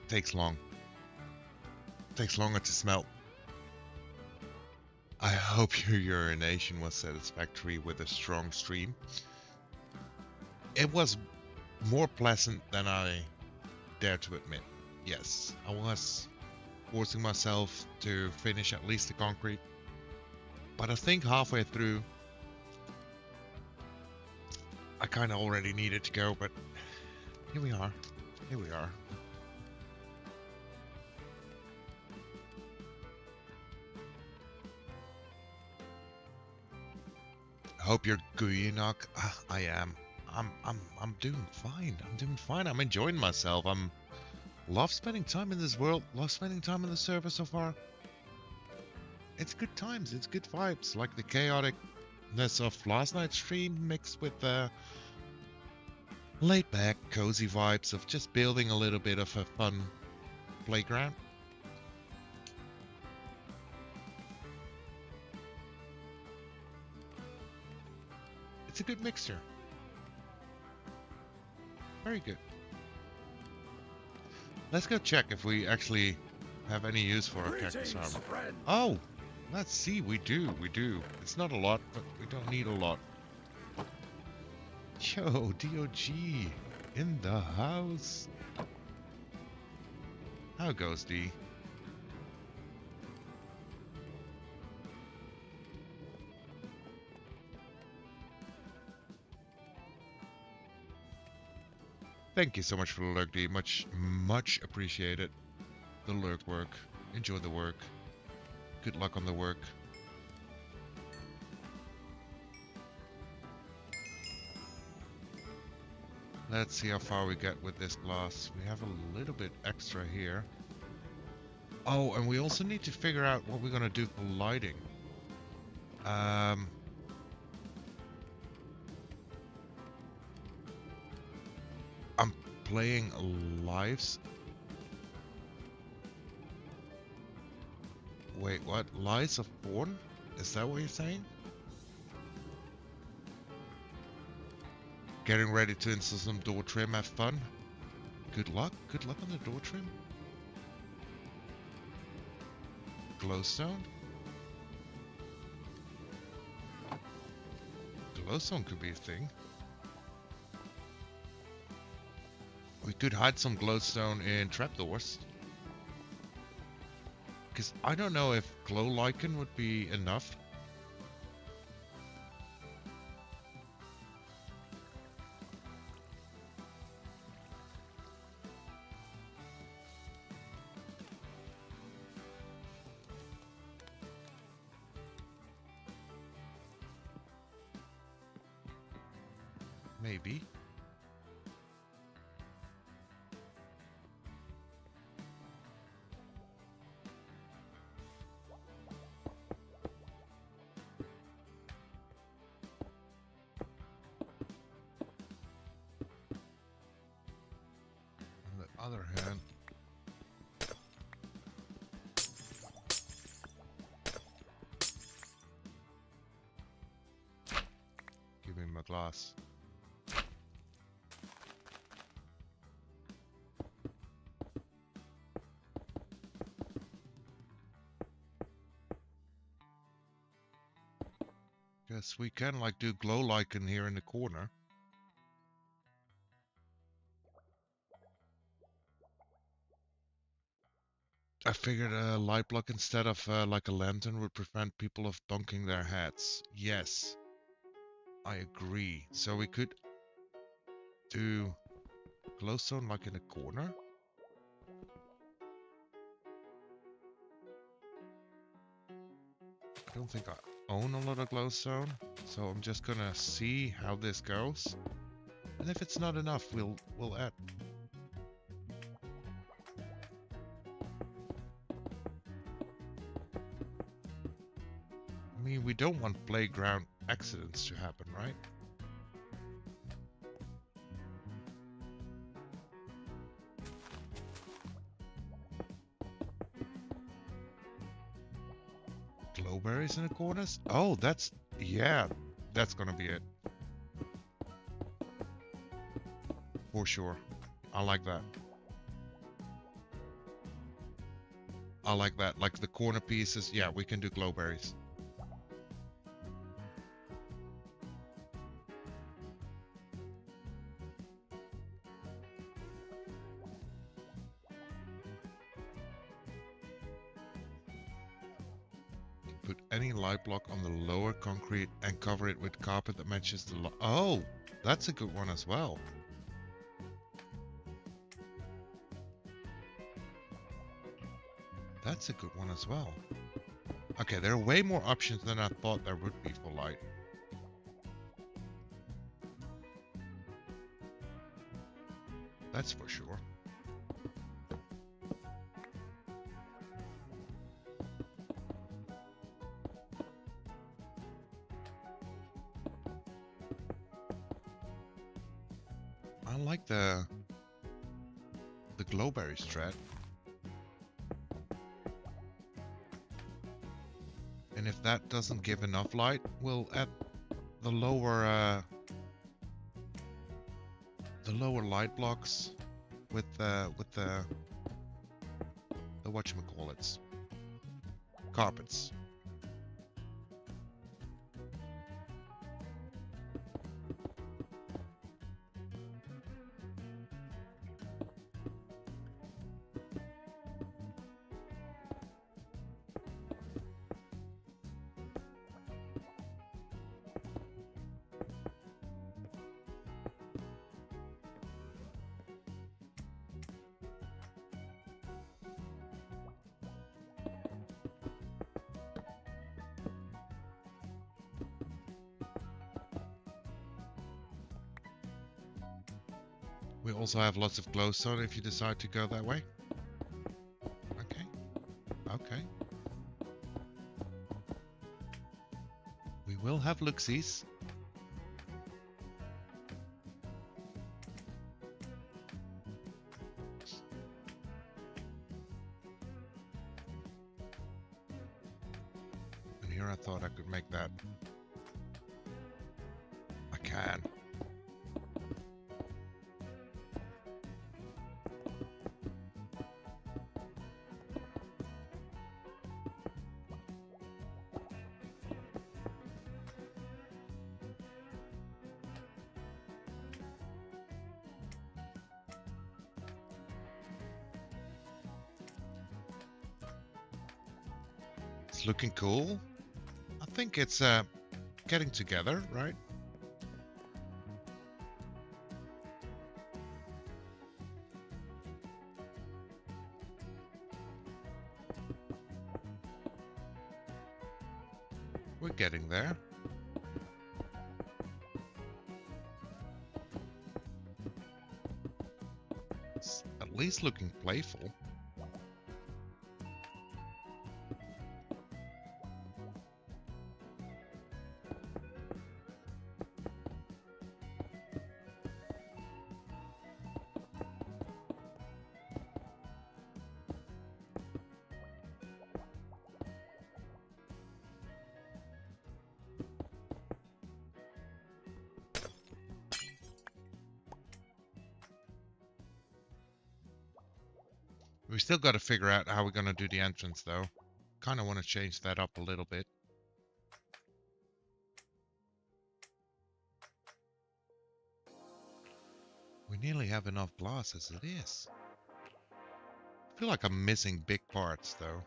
Takes long. Takes longer to smelt. I hope your urination was satisfactory with a strong stream. It was more pleasant than I dare to admit. Yes, I was forcing myself to finish at least the concrete. But I think halfway through, I kind of already needed to go, but here we are. Here we are. Hope you're good, Enoch. I am. I'm doing fine. I'm doing fine. I'm enjoying myself. Love spending time in this world. Love spending time in the server so far. It's good times. It's good vibes. Like the chaoticness of last night's stream mixed with the laid back, cozy vibes of just building a little bit of a fun playground. It's a good mixture. Very good. Let's go check if we actually have any use for a cactus armor. Friend. Oh, let's see. We do. It's not a lot, but we don't need a lot. Yo, DOG in the house. How goes, D? Thank you so much for the lurk, D. Much appreciated. The lurk work. Enjoy the work. Good luck on the work. Let's see how far we get with this glass. We have a little bit extra here. Oh, and we also need to figure out what we're gonna do for lighting. I'm playing lives. Wait, what? Lies of Born? Is that what you're saying? Getting ready to install some door trim, have fun. Good luck. Good luck on the door trim. Glowstone? Glowstone could be a thing. We could hide some glowstone in trapdoors. Because I don't know if glow lichen would be enough. Maybe. On the other hand, give me my glass. Guess we can like do glow lichen here in the corner. I figured a light block instead of like a lantern would prevent people of bunking their heads. Yes, I agree. So we could do glowstone like in the corner. I don't think I own a lot of glowstone, so I'm just gonna see how this goes. And if it's not enough, we'll add. I mean, we don't want playground accidents to happen, right? Glowberries in the corners? Oh, that's... yeah, that's gonna be it. For sure. I like that. I like that. Like the corner pieces, yeah, we can do glowberries. Put any light block on the lower concrete and cover it with carpet that matches the oh, that's a good one as well. That's a good one as well. Okay, there are way more options than I thought there would be for light. That's for sure. I like the glowberry strat. And if that doesn't give enough light, we'll add the lower light blocks with the whatchamacallits, carpets. We also have lots of glowstone if you decide to go that way. Okay. Okay. We will have looksies. And here I thought I could make that. I can. It's looking cool. I think it's getting together, right? We're getting there. It's at least looking playful. We still got to figure out how we're going to do the entrance, though. Kind of want to change that up a little bit. We nearly have enough glass as it is. I feel like I'm missing big parts, though.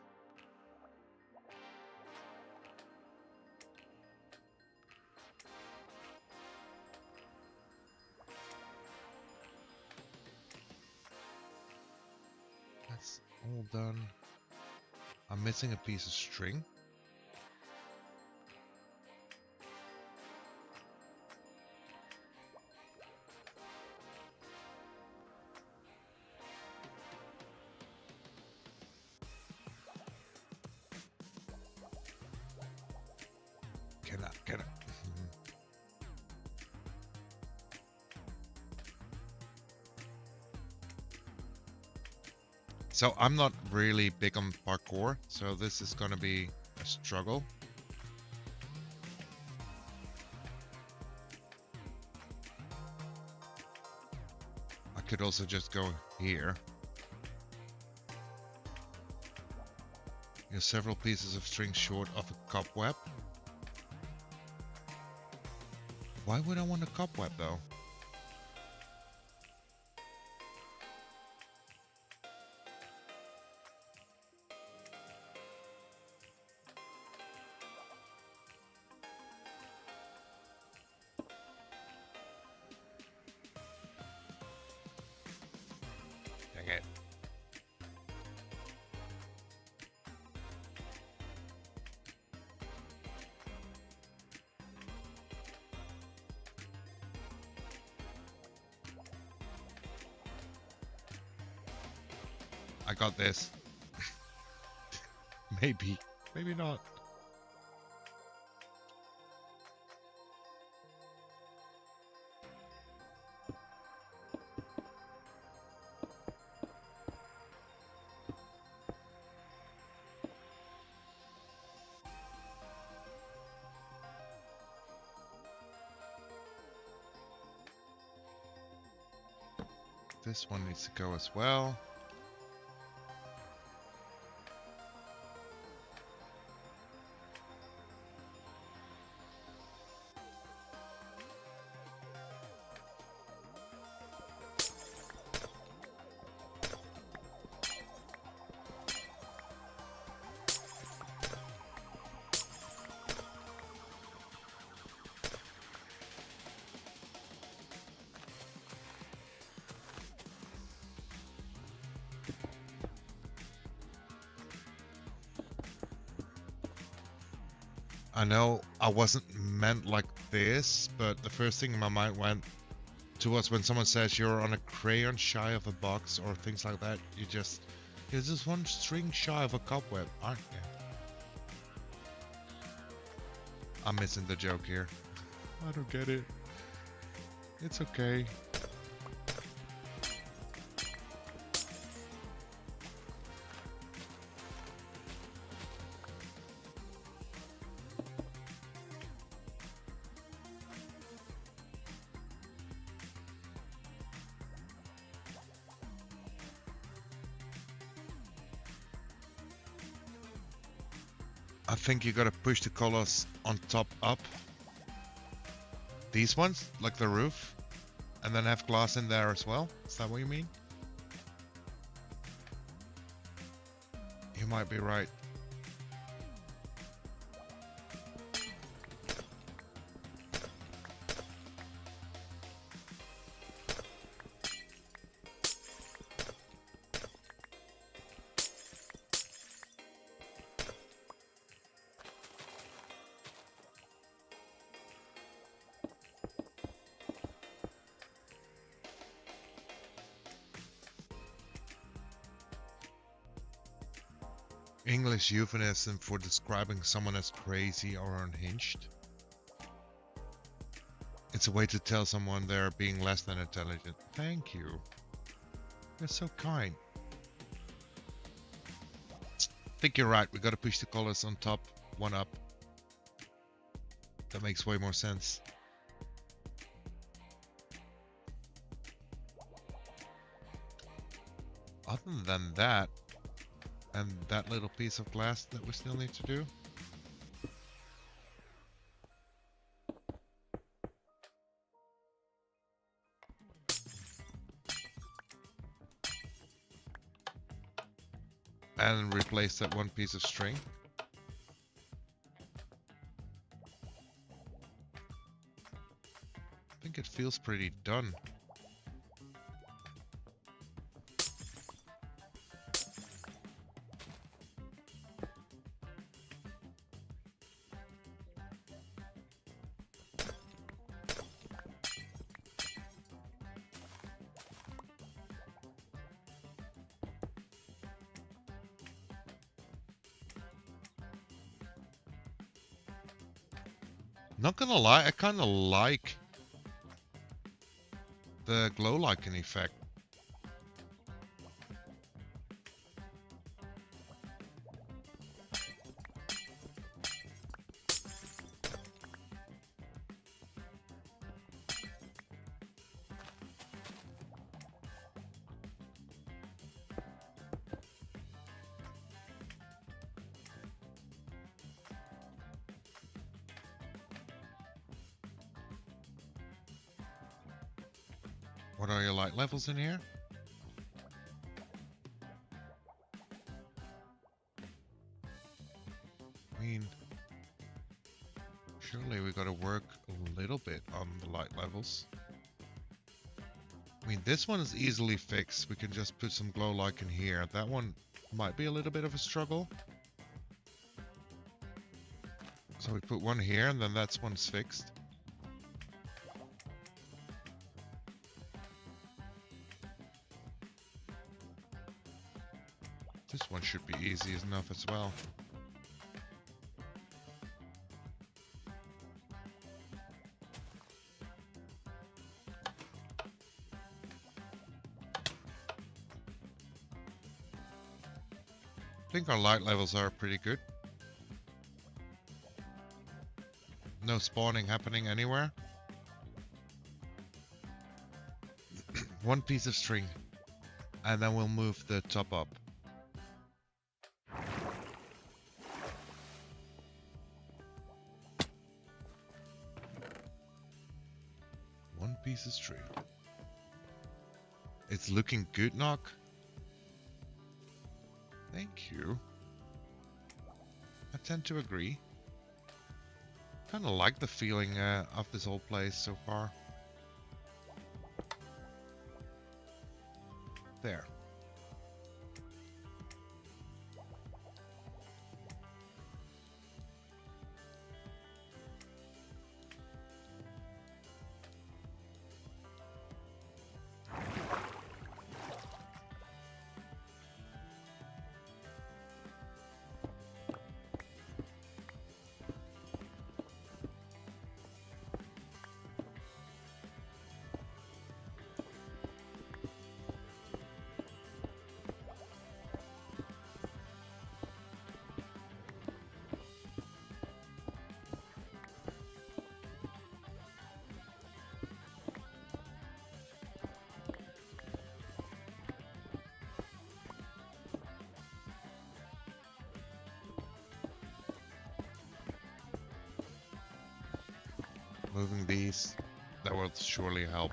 That's all done. I'm missing a piece of string. Can I? So I'm not really big on parkour, so this is gonna be a struggle. I could also just go here. You're several pieces of string short of a cobweb. Why would I want a cobweb though? Dang it. I got this. Maybe. Maybe not. This one needs to go as well. I know I wasn't meant like this, but the first thing in my mind went, to us when someone says you're on a crayon shy of a box or things like that. You're just one string shy of a cobweb, aren't you? I'm missing the joke here. I don't get it. It's okay. I think you gotta push the colors on top up. These ones, like the roof, and then have glass in there as well. Is that what you mean? You might be right. English euphemism for describing someone as crazy or unhinged. It's a way to tell someone they're being less than intelligent. Thank you. You're so kind. I think you're right. We gotta push the colors on top, one up. That makes way more sense. Other than that, and that little piece of glass that we still need to do. And replace that one piece of string. I think it feels pretty done. Not gonna lie, I kinda like the glow lichen effect. What are your light levels in here? I mean, surely we gotta work a little bit on the light levels. I mean, this one is easily fixed. We can just put some glow lichen here. That one might be a little bit of a struggle. So we put one here and then that's one's fixed. This one should be easy enough as well. I think our light levels are pretty good. No spawning happening anywhere. One piece of string. And then we'll move the top up. One piece of string. It's looking good, Knock. Thank you. I tend to agree. Kind of like the feeling of this whole place so far. There. moving these. That will surely help.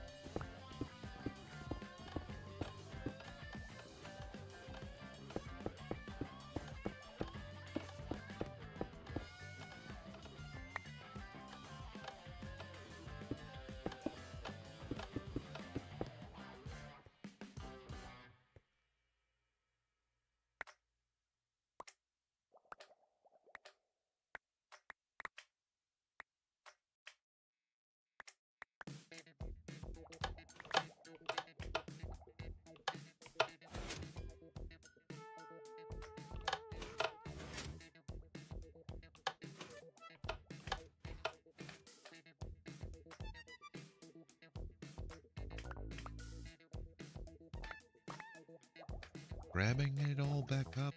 Grabbing it all back up.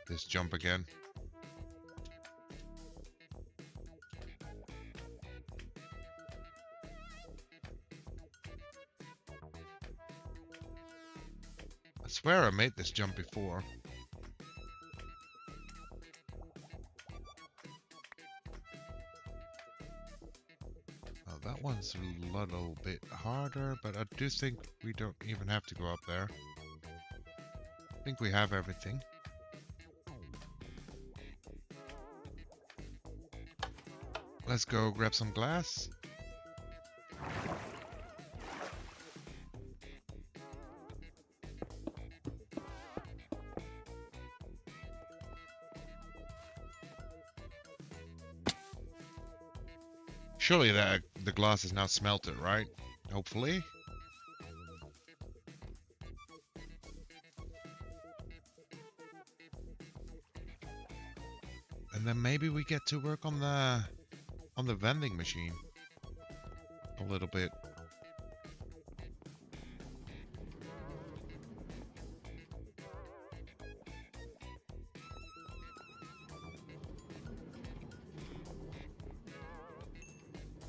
This jump again. I swear I made this jump before. Oh, that one's a little bit harder, but I do think we don't even have to go up there. I think we have everything. Let's go grab some glass. Surely the glass is now smelted, right? Hopefully. And then maybe we get to work on the vending machine a little bit.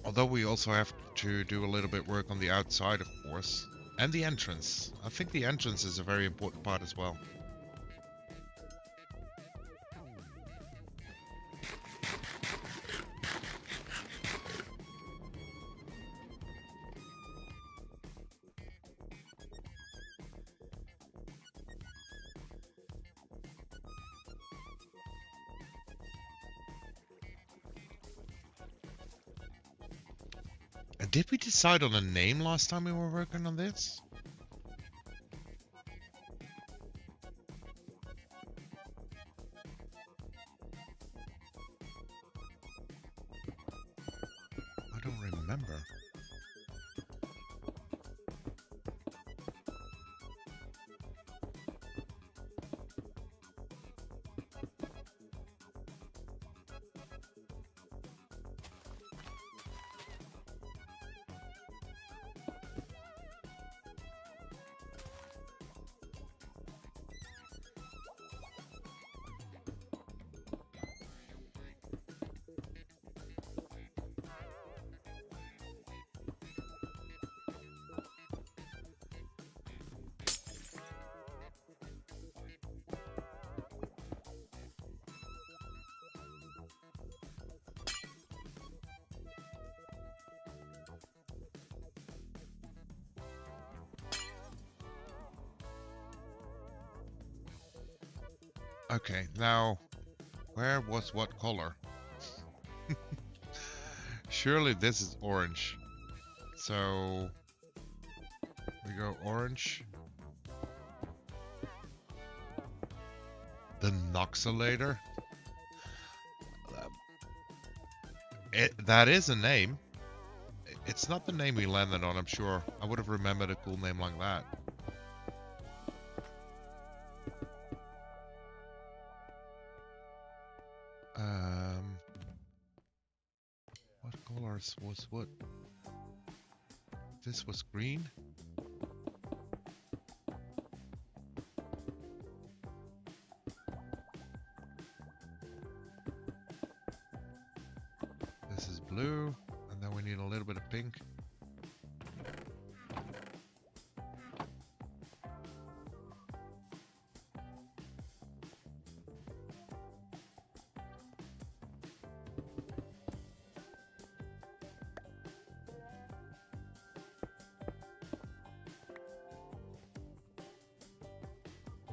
Although we also have to do a little bit work on the outside, of course. And the entrance. I think the entrance is a very important part as well. Did we decide on a name last time we were working on this? I don't remember. Okay, now, where was what color? Surely this is orange. So, we go orange. The Noxolator? That is a name. It's not the name we landed on, I'm sure. I would have remembered a cool name like that. What colors was what? This was green. This is blue,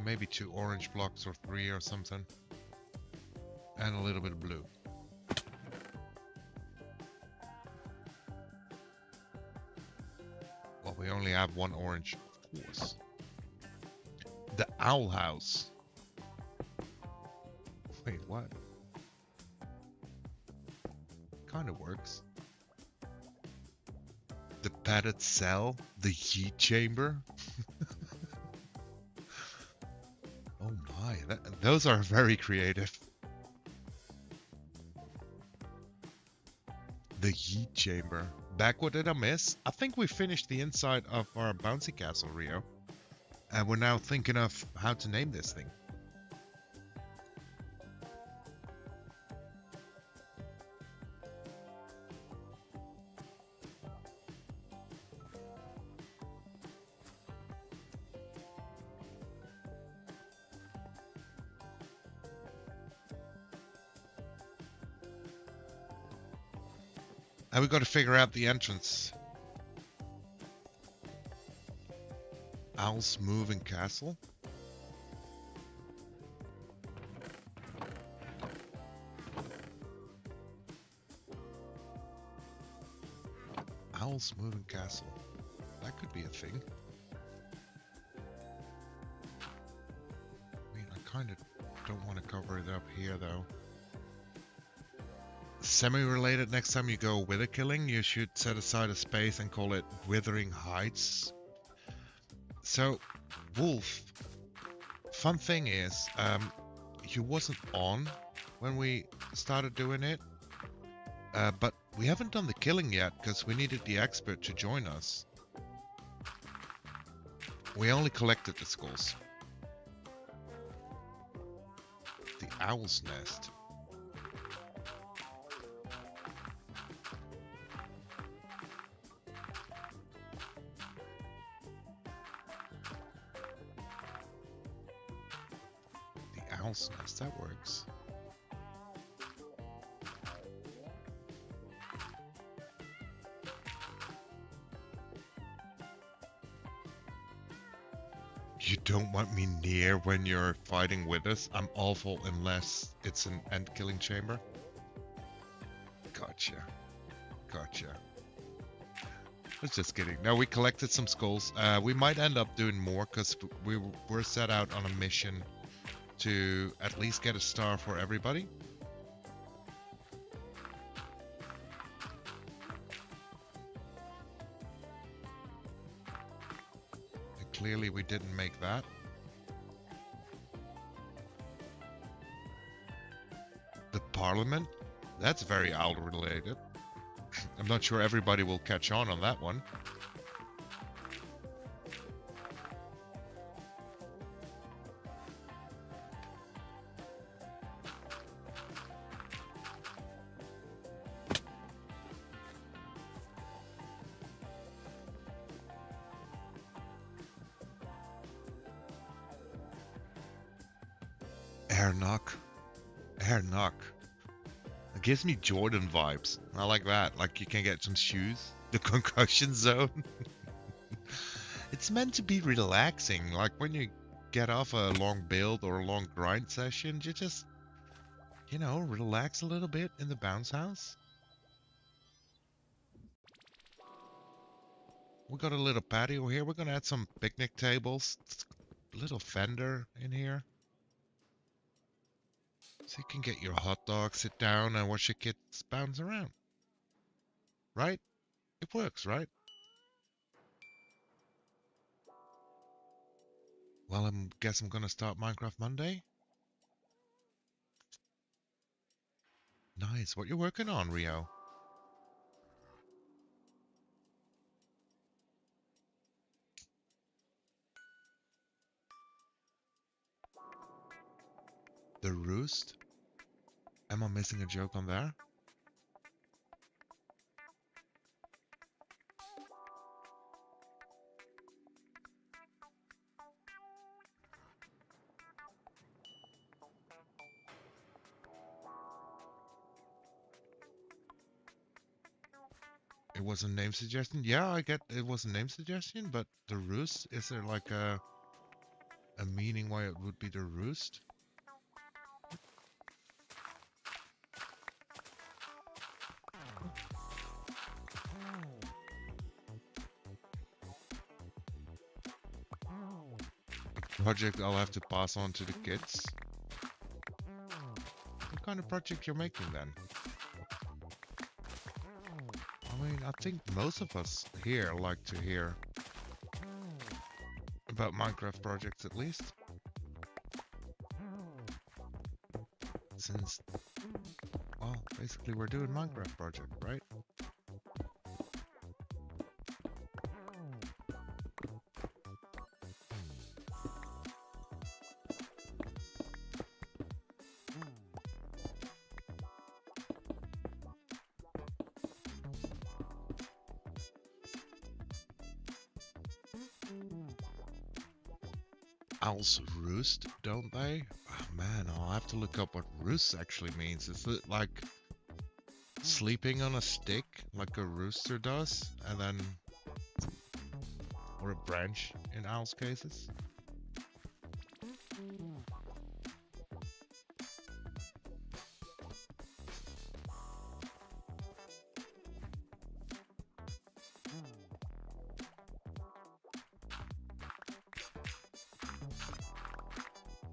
maybe 2 orange blocks or 3 or something. And a little bit of blue. Well, we only have 1 orange, of course. The owl house. Wait, what? Kind of works. The padded cell. The heat chamber. Oh my, those are very creative. The heat chamber. Back, what did I miss? I think we finished the inside of our bouncy castle, Rio. And we're now thinking of how to name this thing. And we got to figure out the entrance. Owl's moving castle. Owl's moving castle. That could be a thing. I mean, I kind of don't want to cover it up here, though. Semi-related, next time you go wither killing, you should set aside a space and call it Withering Heights. So, Wolf, fun thing is, you wasn't on when we started doing it, but we haven't done the killing yet because we needed the expert to join us. We only collected the skulls. The owl's nest. Owl's nest, that works. You don't want me near when you're fighting with us? I'm awful unless it's an end killing chamber. Gotcha. Gotcha. I was just kidding. No, we collected some skulls. We might end up doing more because we're set out on a mission to at least get a star for everybody. And clearly we didn't make that. The Parliament? That's very owl related. I'm not sure everybody will catch on that one. Air knock. It gives me Jordan vibes. I like that. Like you can get some shoes. The concussion zone. It's meant to be relaxing. Like when you get off a long build or a long grind session, you just, you know, relax a little bit in the bounce house. We got a little patio here. We're gonna add some picnic tables. A little fender in here. So you can get your hot dog, sit down, and watch your kids bounce around. Right? It works, right? Well, I guess I'm gonna start Minecraft Monday. Nice. What you working on, Rio? The roost? Am I missing a joke on there? It was a name suggestion? Yeah, I get it was a name suggestion, but the roost, is there like a... a meaning why it would be the roost? Project I'll have to pass on to the kids. What kind of project you're making then? I mean, I think most of us here like to hear about Minecraft projects at least. Since, well, basically we're doing Minecraft project, right? Owls roost, don't they? Oh man, I'll have to look up what roost actually means. Is it like sleeping on a stick, like a rooster does, and then, or a branch in owls' cases?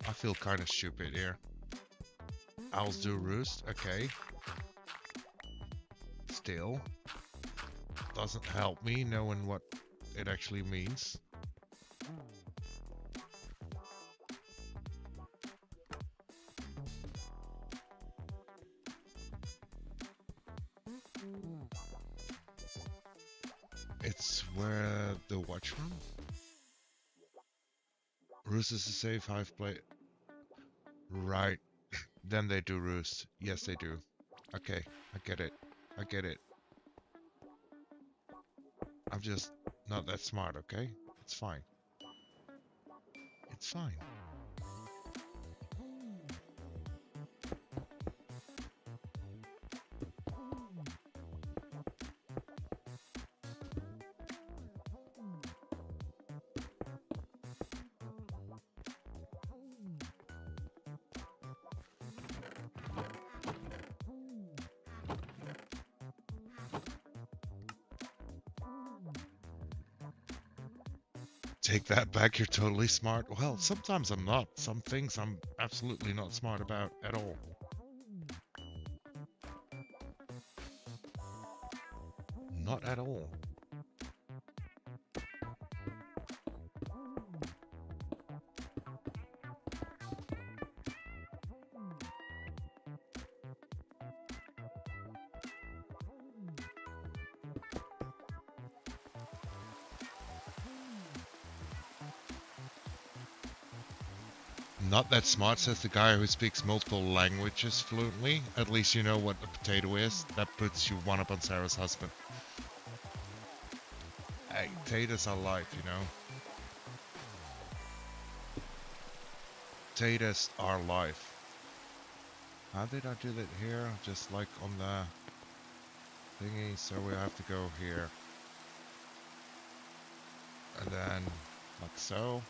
I feel kind of stupid here. Owls do roost, okay. Still, doesn't help me knowing what it actually means. It's where the watchman? Roost is a safe hive place. Right. Then they do roost. Yes, they do. Okay, I get it. I get it. I'm just not that smart, okay? It's fine. It's fine. Take that back, you're totally smart. Well, sometimes I'm not. Some things I'm absolutely not smart about at all. Not at all. Not that smart, says the guy who speaks multiple languages fluently. At least you know what a potato is. That puts you one up on Sarah's husband. Hey, potatoes are life, you know. Potatoes are life. How did I do that here? Just like on the thingy, so we have to go here. And then, like so.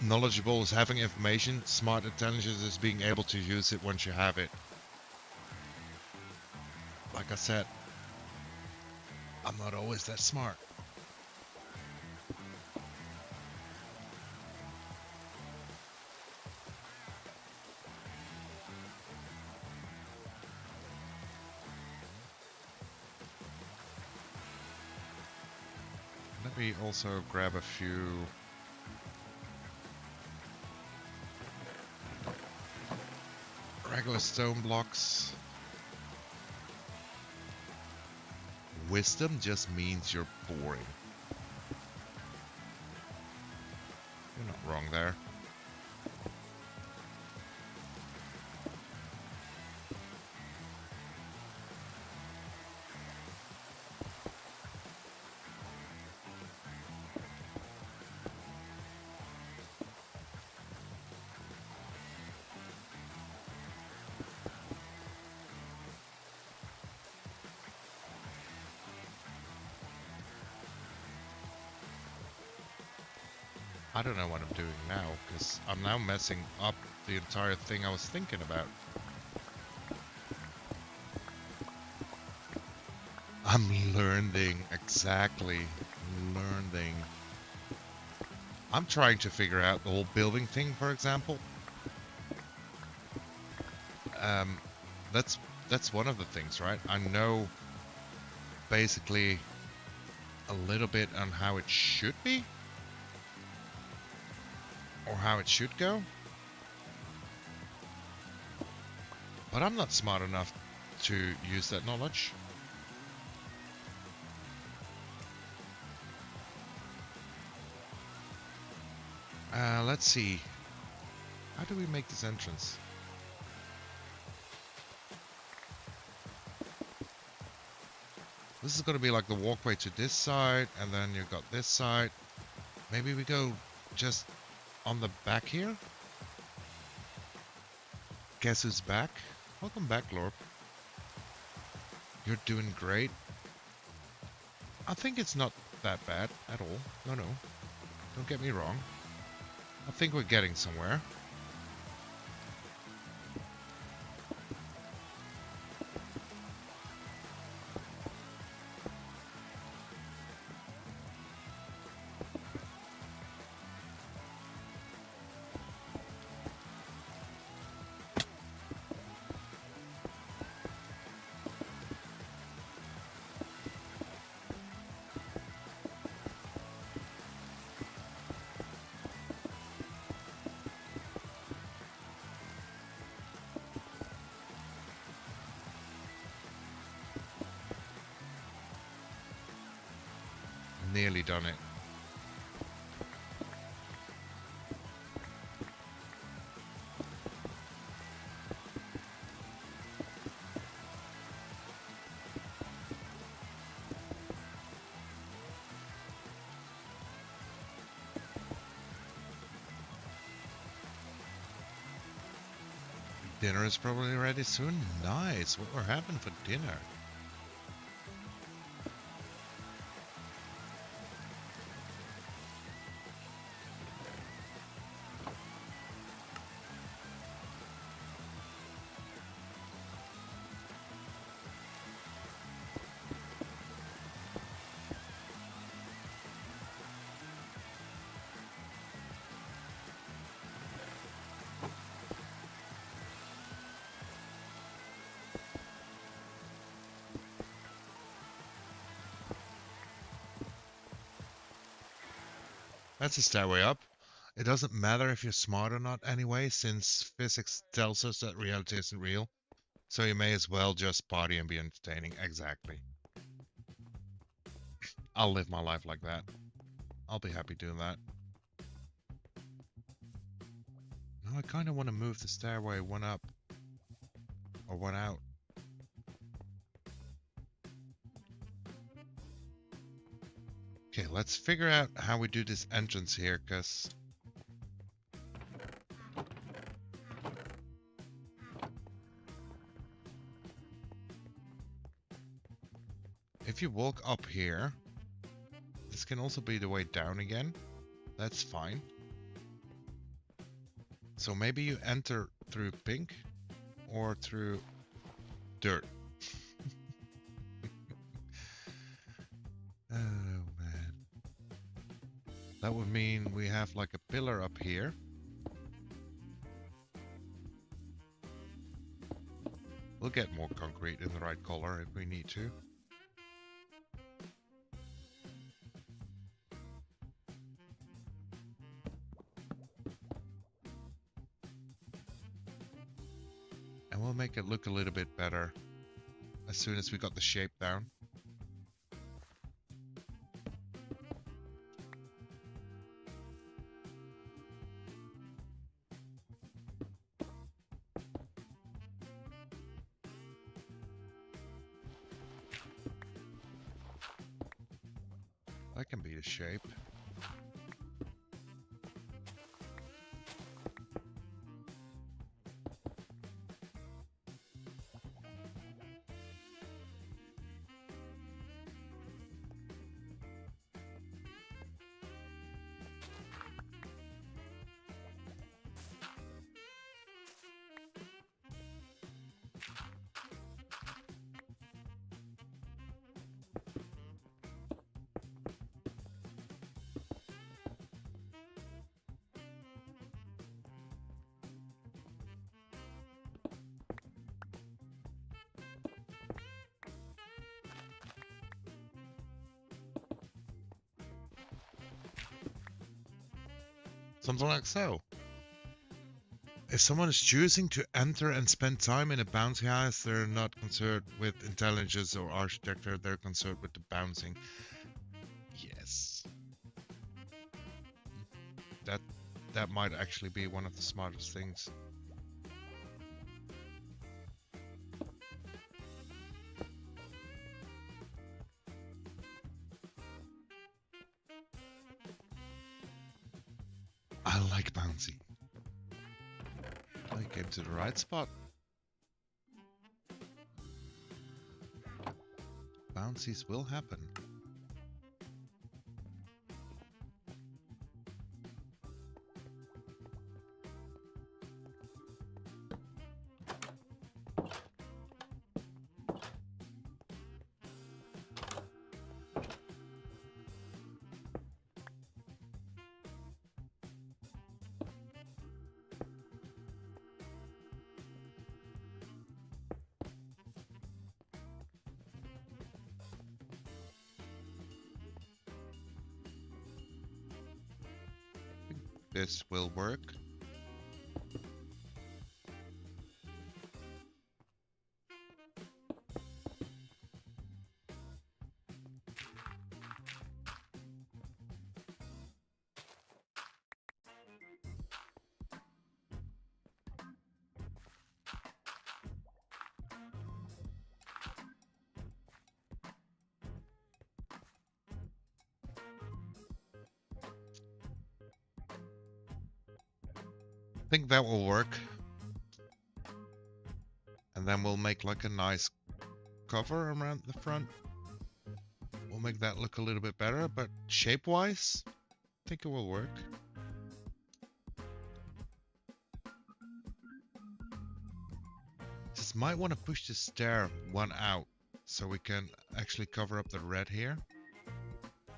Knowledgeable is having information, smart intelligence is being able to use it once you have it. Like I said, I'm not always that smart. Let me also grab a few regular stone blocks. Wisdom just means you're boring. You're not wrong there. I don't know what I'm doing now, because I'm now messing up the entire thing I was thinking about. I'm learning, exactly. Learning. I'm trying to figure out the whole building thing, for example. Um, that's one of the things, right? I know basically a little bit on how it should be, or how it should go, but I'm not smart enough to use that knowledge. Let's see. How do we make this entrance? This is going to be like the walkway to this side, and then you've got this side. Maybe we go just on the back here? Guess who's back? Welcome back, Lorp. You're doing great. I think it's not that bad at all. No, no. Don't get me wrong. I think we're getting somewhere. Nearly done it. Dinner is probably ready soon. Nice. What we're having for dinner? That's a stairway up. It doesn't matter if you're smart or not anyway, since physics tells us that reality isn't real. So you may as well just party and be entertaining. Exactly. I'll live my life like that. I'll be happy doing that. Now I kind of want to move the stairway one up. Or one out. Okay, let's figure out how we do this entrance here, because if you walk up here, this can also be the way down again. That's fine. So maybe you enter through pink or through dirt. Oh man. That would mean we have like a pillar up here. We'll get more concrete in the right color if we need to. And we'll make it look a little bit better as soon as we got the shape down. That can be the shape. Something like so. If someone is choosing to enter and spend time in a bouncy house, they're not concerned with intelligence or architecture, they're concerned with the bouncing. Yes. That might actually be one of the smartest things. I like bouncy. I came to the right spot. Bouncies will happen. This will work. I think that will work. And then we'll make like a nice cover around the front. We'll make that look a little bit better, but shape-wise, I think it will work. Just might want to push the stair one out so we can actually cover up the red here.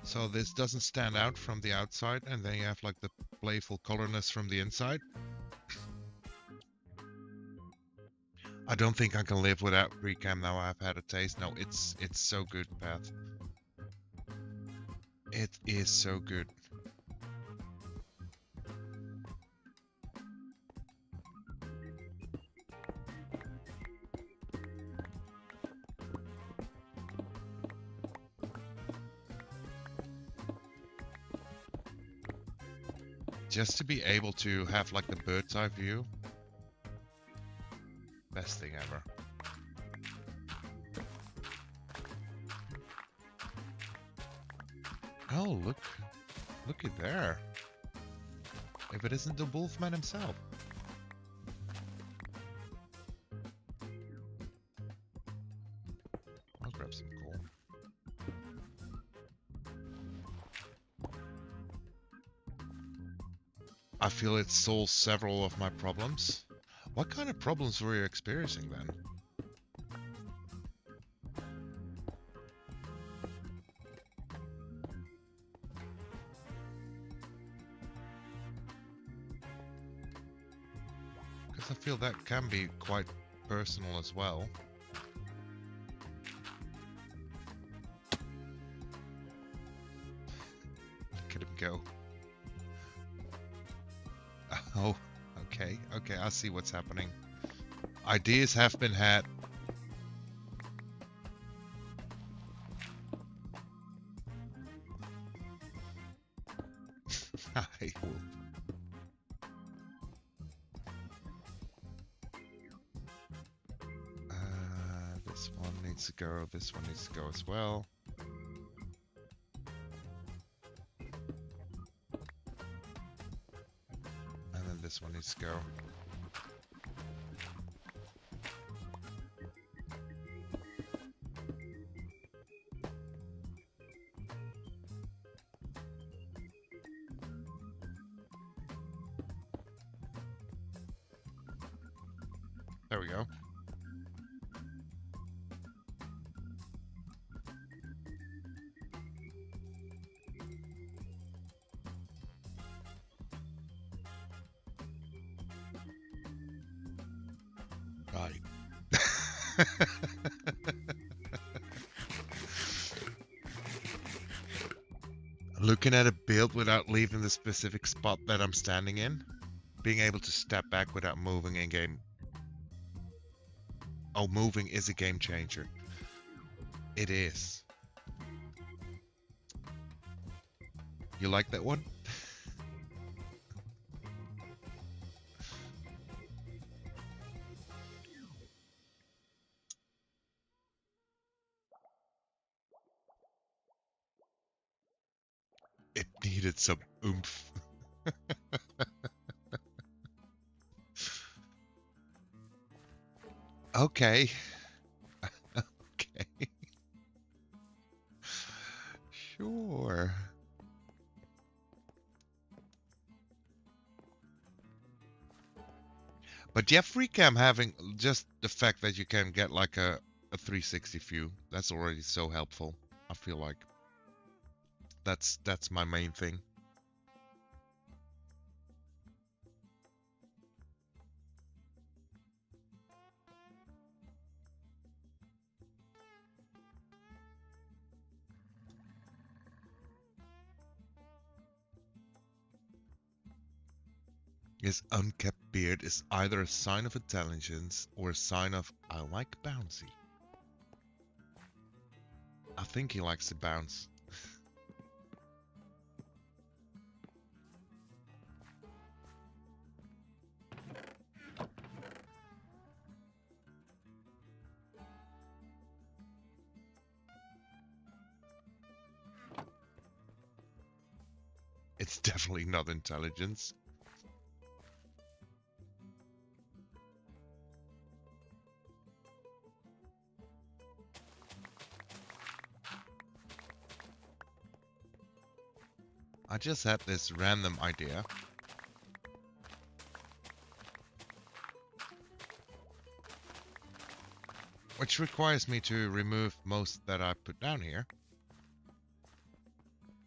So this doesn't stand out from the outside, and then you have like the playful colorness from the inside. I don't think I can live without pre-cam now I've had a taste. No, it's so good, Path. It is so good. Just to be able to have like the bird's eye view. Best thing ever. Oh, look at there. If it isn't the Wolfman himself. I'll grab some coal. I feel it solves several of my problems. What kind of problems were you experiencing then? Because I feel that can be quite personal as well. Look at him go. Oh. Okay, I see what's happening. Ideas have been had. This one needs to go, this one needs to go as well. And then this one needs to go. There we go. Right. Looking at a build without leaving the specific spot that I'm standing in. Being able to step back without moving in game. Oh, moving is a game changer. It is. You like that one? It needed some oomph. Okay. Okay. Sure. But yeah, FreeCam having just the fact that you can get like a 360 view, that's already so helpful. I feel like that's my main thing. His unkept beard is either a sign of intelligence or a sign of I like bouncy. I think he likes to bounce. It's definitely not intelligence. I just had this random idea. Which requires me to remove most that I put down here.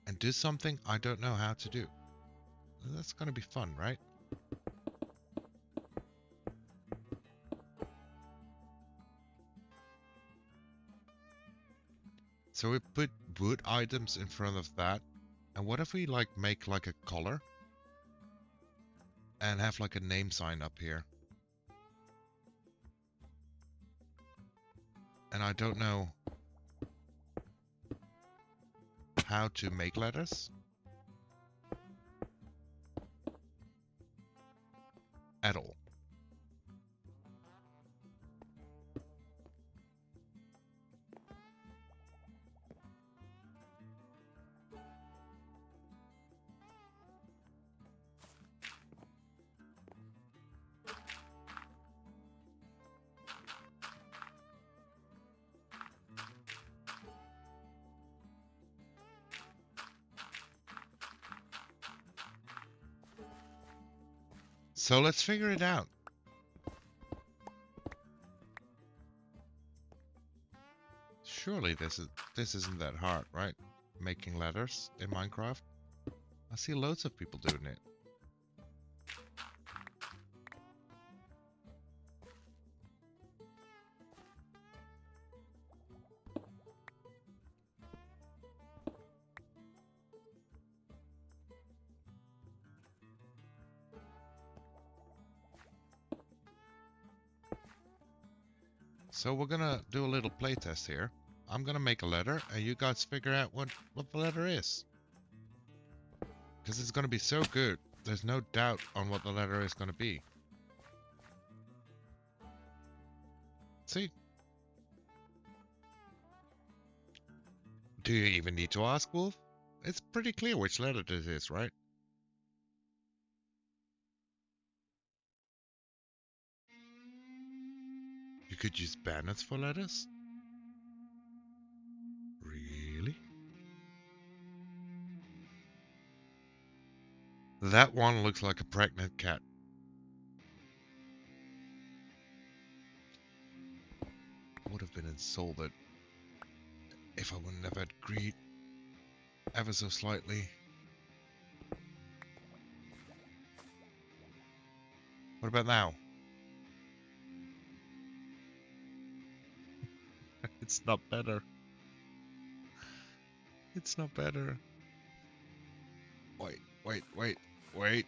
And do something I don't know how to do. That's gonna be fun, right? So we put wood items in front of that. And what if we like make like a color? And have like a name sign up here. And I don't know how to make letters at all. So let's figure it out. Surely this isn't that hard, right? Making letters in Minecraft. I see loads of people doing it. So we're gonna do a little playtest here. I'm gonna make a letter, and you guys figure out what the letter is. Because it's gonna be so good, there's no doubt on what the letter is gonna be. See? Do you even need to ask, Wolf? It's pretty clear which letter this is, right? You could use banners for letters? Really? That one looks like a pregnant cat. I would have been insulted if I wouldn't have had greed ever so slightly. What about now? It's not better. It's not better. Wait, wait, wait, wait,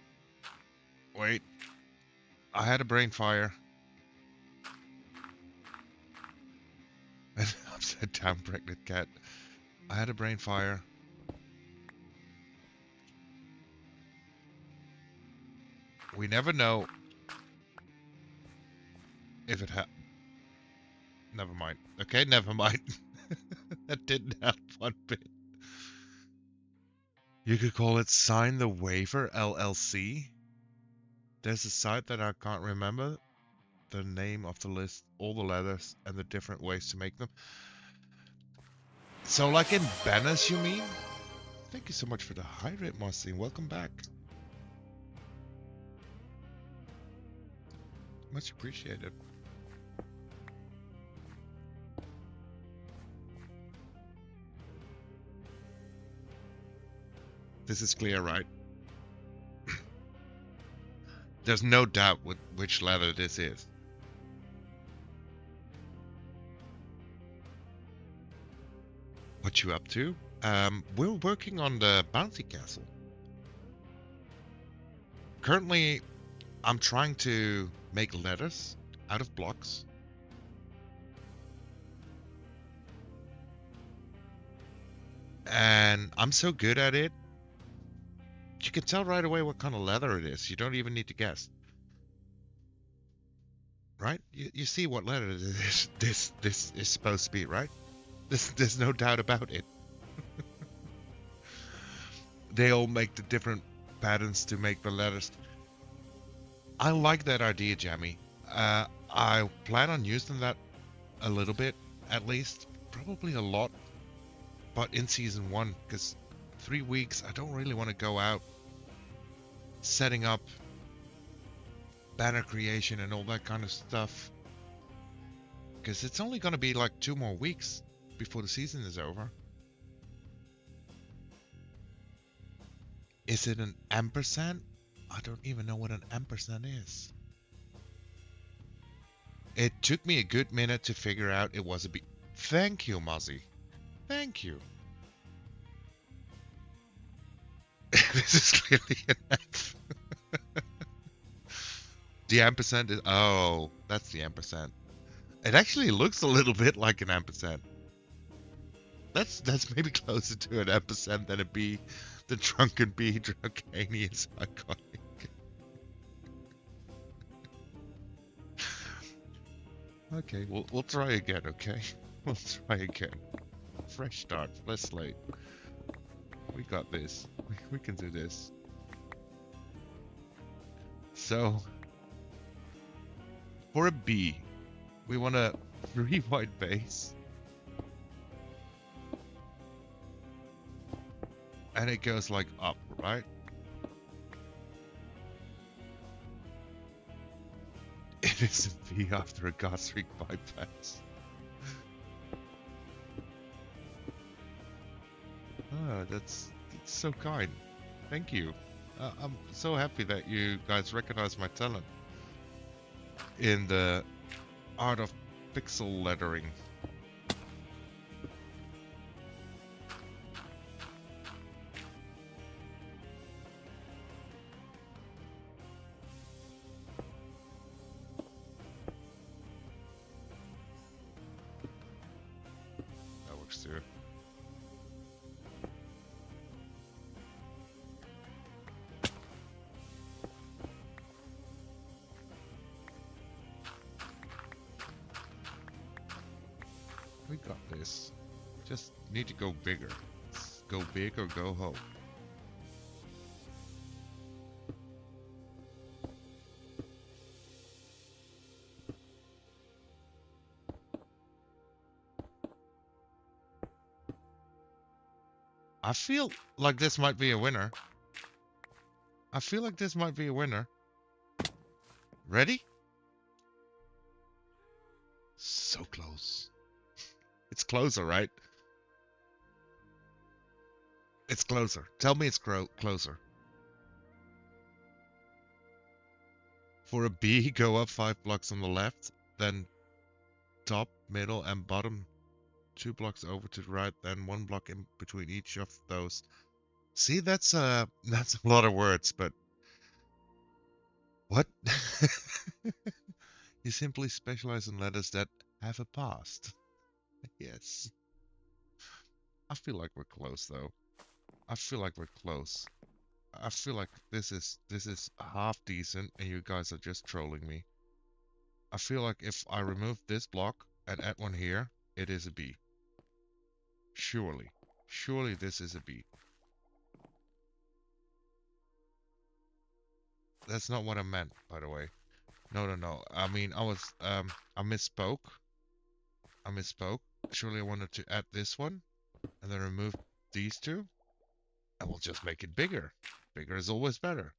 wait. I had a brain fire. An upside down pregnant cat. I had a brain fire. We never know if it never mind. Okay, never mind. That didn't help one bit. You could call it Sign the Waiver LLC. There's a site that I can't remember the name of the list, all the letters, and the different ways to make them. So like in banners, you mean? Thank you so much for the hydrate, Mossy. Welcome back. Much appreciated. This is clear, right? There's no doubt which letter this is. What you up to? We're working on the bouncy castle. Currently, I'm trying to make letters out of blocks. And I'm so good at it. You can tell right away what kind of leather it is. You don't even need to guess. Right? You see what letter this is supposed to be, right? There's no doubt about it. They all make the different patterns to make the letters. I like that idea, Jammy. I plan on using that a little bit, at least. Probably a lot. But in season 1, because 3 weeks, I don't really want to go out setting up banner creation and all that kind of stuff. Because it's only going to be like 2 more weeks before the season is over. Is it an ampersand? I don't even know what an ampersand is. It took me a good minute to figure out it was a B. Thank you, Mozzie. Thank you. This is clearly an F. The ampersand is... Oh, that's the ampersand. It actually looks a little bit like an ampersand. That's maybe closer to an ampersand than a B. The drunken bee, Drunkany is iconic. Okay, we'll try again, okay? We'll try again. Fresh start, less slate. We got this. We can do this. So, for a B, we want a 3 white base. And it goes like up, right? It is a B after a gastric bypass. Ah, that's so kind. Thank you. I'm so happy that you guys recognize my talent in the art of pixel lettering. That works too. We got this. Just need to go bigger. Let's go big or go home. I feel like this might be a winner. I feel like this might be a winner. Ready? So close. It's closer, right? It's closer. Tell me it's closer. For a B, go up 5 blocks on the left, then top, middle, and bottom 2 blocks over to the right, then 1 block in between each of those. See, that's a lot of words, but what? You simply specialize in letters that have a past. Yes. I feel like we're close though. I feel like we're close. I feel like this is half decent and you guys are just trolling me. I feel like if I remove this block and add one here, it is a B. Surely. Surely this is a B. That's not what I meant, by the way. No, no, no. I mean, I misspoke. I misspoke. Surely I wanted to add this one and then remove these two. And we'll just make it bigger. Bigger is always better.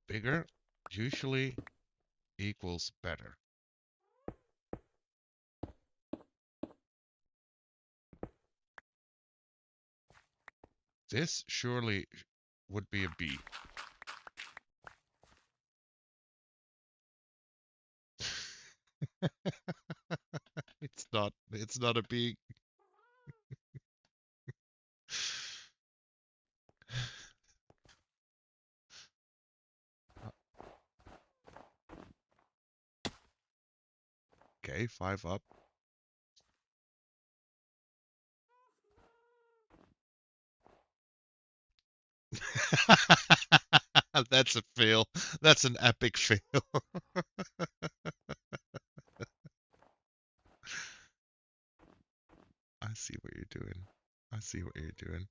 Bigger usually equals better. This surely would be a B. It's not a B. Okay, 5 up. That's a fail. That's an epic fail. I see what you're doing. I see what you're doing.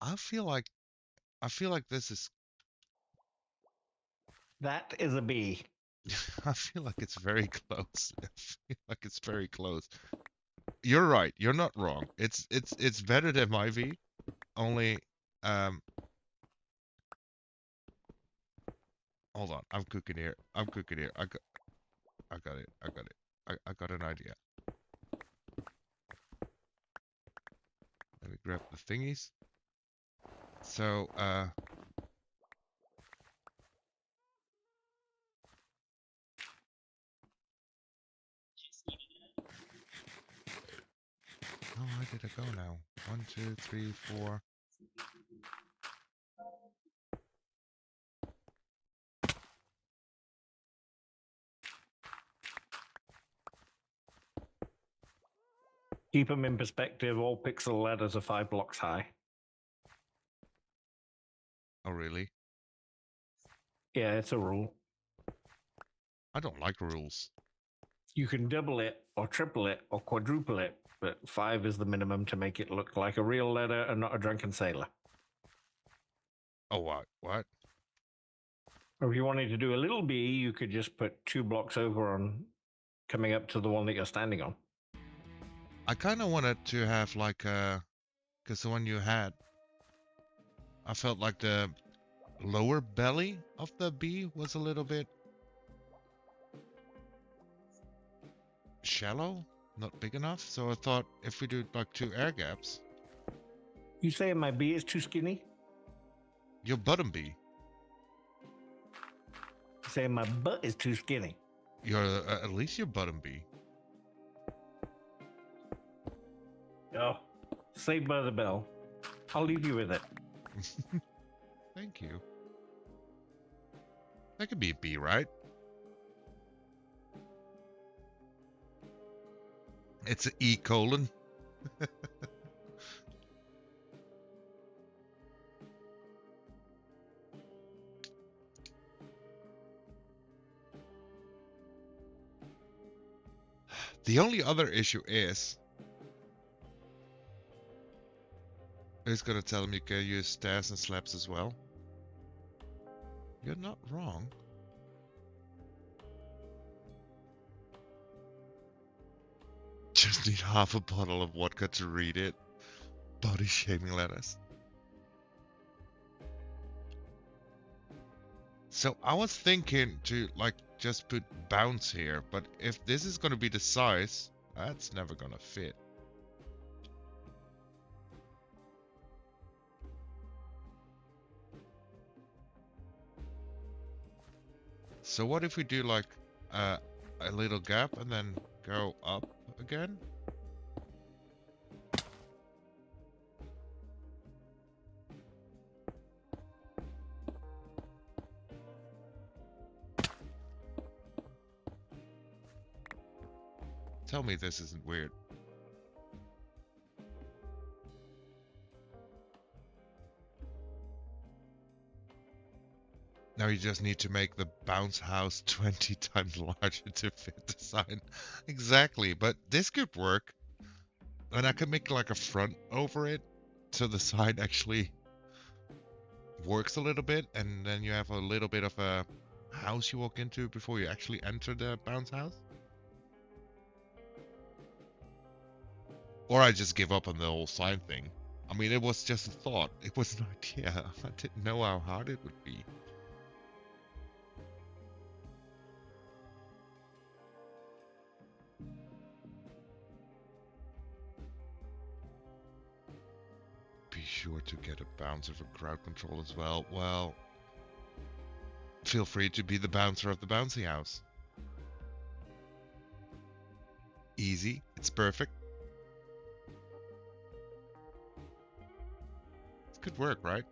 I feel like this is That is a B. I feel like it's very close. I feel like it's very close. You're right. You're not wrong. It's better than my V. Only hold on. I'm cooking here. I'm cooking here. I got it. I got it. I got an idea. Let me grab the thingies. So oh, where did it go now? 1, 2, 3, 4. Keep them in perspective. All pixel letters are 5 blocks high. Oh, really? Yeah, it's a rule. I don't like rules. You can double it or triple it or quadruple it, but 5 is the minimum to make it look like a real letter and not a drunken sailor. Oh, what? What? Or if you wanted to do a little B, you could just put 2 blocks over on coming up to the one that you're standing on. I kind of wanted to have like because the one you had, I felt like the lower belly of the B was a little bit shallow, not big enough. So I thought if we do like 2 air gaps, You saying my B is too skinny? your bottom B, You saying my butt is too skinny? your at least your bottom B. Oh, saved by the bell. I'll leave you with it. Thank you. That could be a B, right? It's an E colon. The only other issue is it's gonna tell him you can use stairs and slabs as well. You're not wrong. Just need half a bottle of vodka to read it. Body shaming letters. So I was thinking to like just put bounce here, but if this is gonna be the size, that's never gonna fit. So what if we do like a little gap and then go up again? Tell me this isn't weird. Now you just need to make the bounce house 20 times larger to fit the sign. Exactly, but this could work. And I could make like a front over it so the sign actually works a little bit, and then you have a little bit of a house you walk into before you actually enter the bounce house. Or I just give up on the whole sign thing. I mean, it was just a thought. It was an idea. I didn't know how hard it would be. Be sure to get a bouncer for crowd control as well. Well, feel free to be the bouncer of the bouncy house. Easy. It's perfect. It could work, right?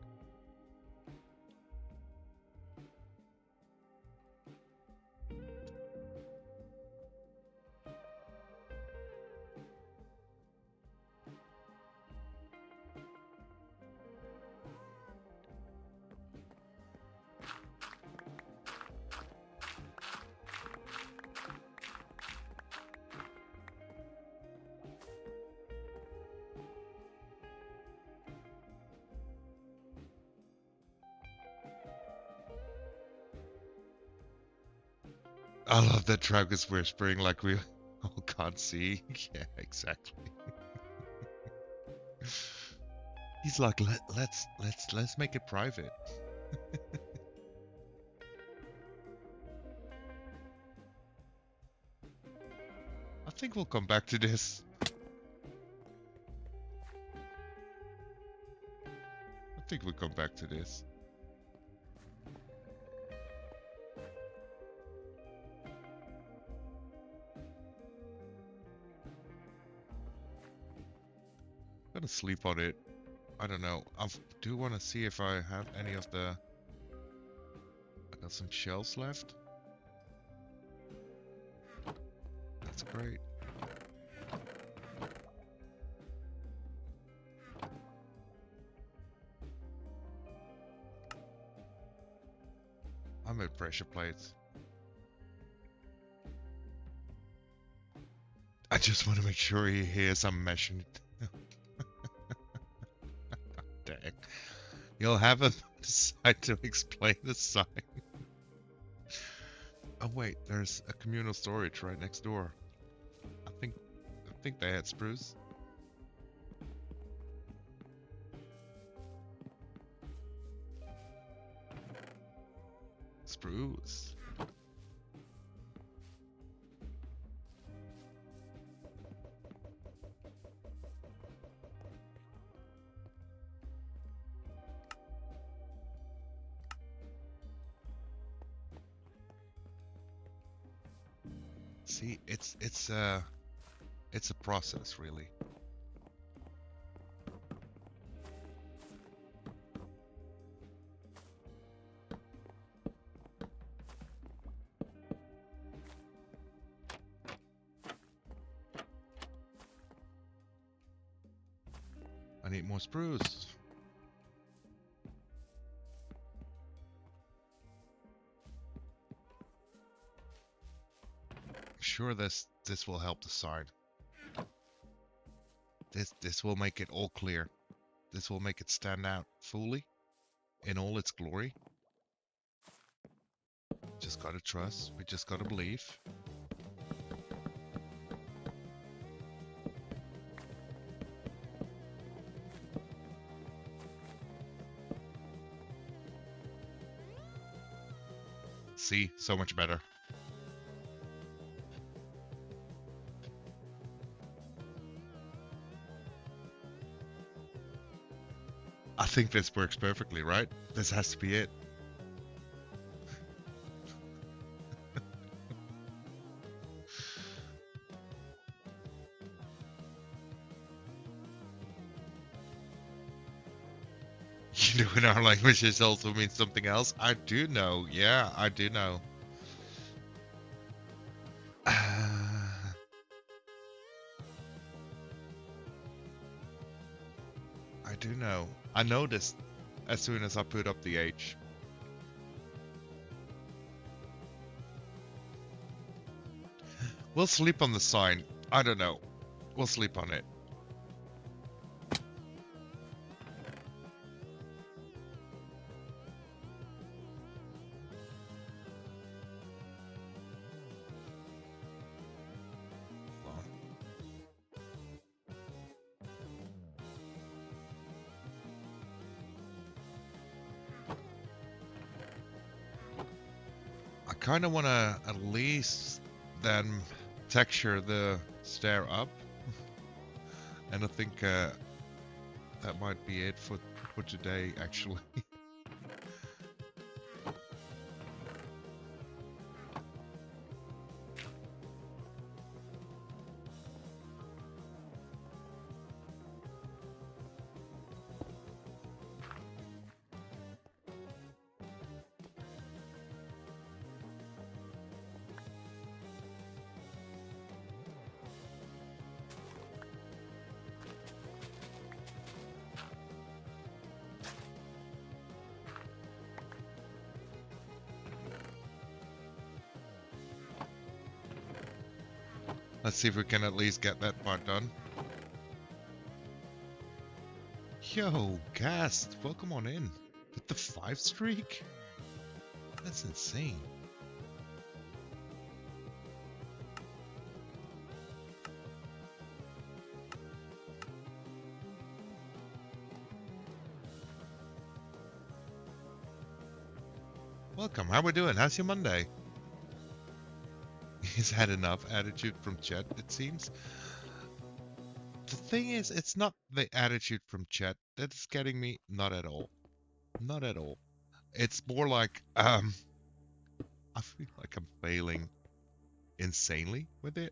I love that Trav is whispering like we all can't see. Yeah, exactly. He's like, let's make it private. I think we'll come back to this. I think we'll come back to this. I'm gonna sleep on it. I don't know. I do want to see if I have any of the... I got some shells left. That's great. I made pressure plates. I just want to make sure he hears I'm meshing it. Dang. You'll have a side to explain the sign. Oh wait, there's a communal storage right next door. I think they had spruce. Spruce. See, it's a process, really. I need more spruce. Sure, this will help the sign. This will make it all clear. This will make it stand out fully in all its glory. Just gotta trust. We just gotta believe. See, so much better. I think this works perfectly, right? This has to be it. in our languages also means something else. I do know. Yeah, I do know. I do know. I noticed as soon as I put up the H. We'll sleep on the sign. I don't know. We'll sleep on it. I kind of want to at least then texture the stair up. And I think that might be it for today, actually. Let's see if we can at least get that part done. Yo, Gast, welcome on in. With the 5 streak? That's insane. Welcome, how we doing? How's your Monday? He's had enough attitude from Chet, it seems. The thing is, it's not the attitude from Chet that's getting me. Not at all. Not at all. It's more like, I feel like I'm failing insanely with it.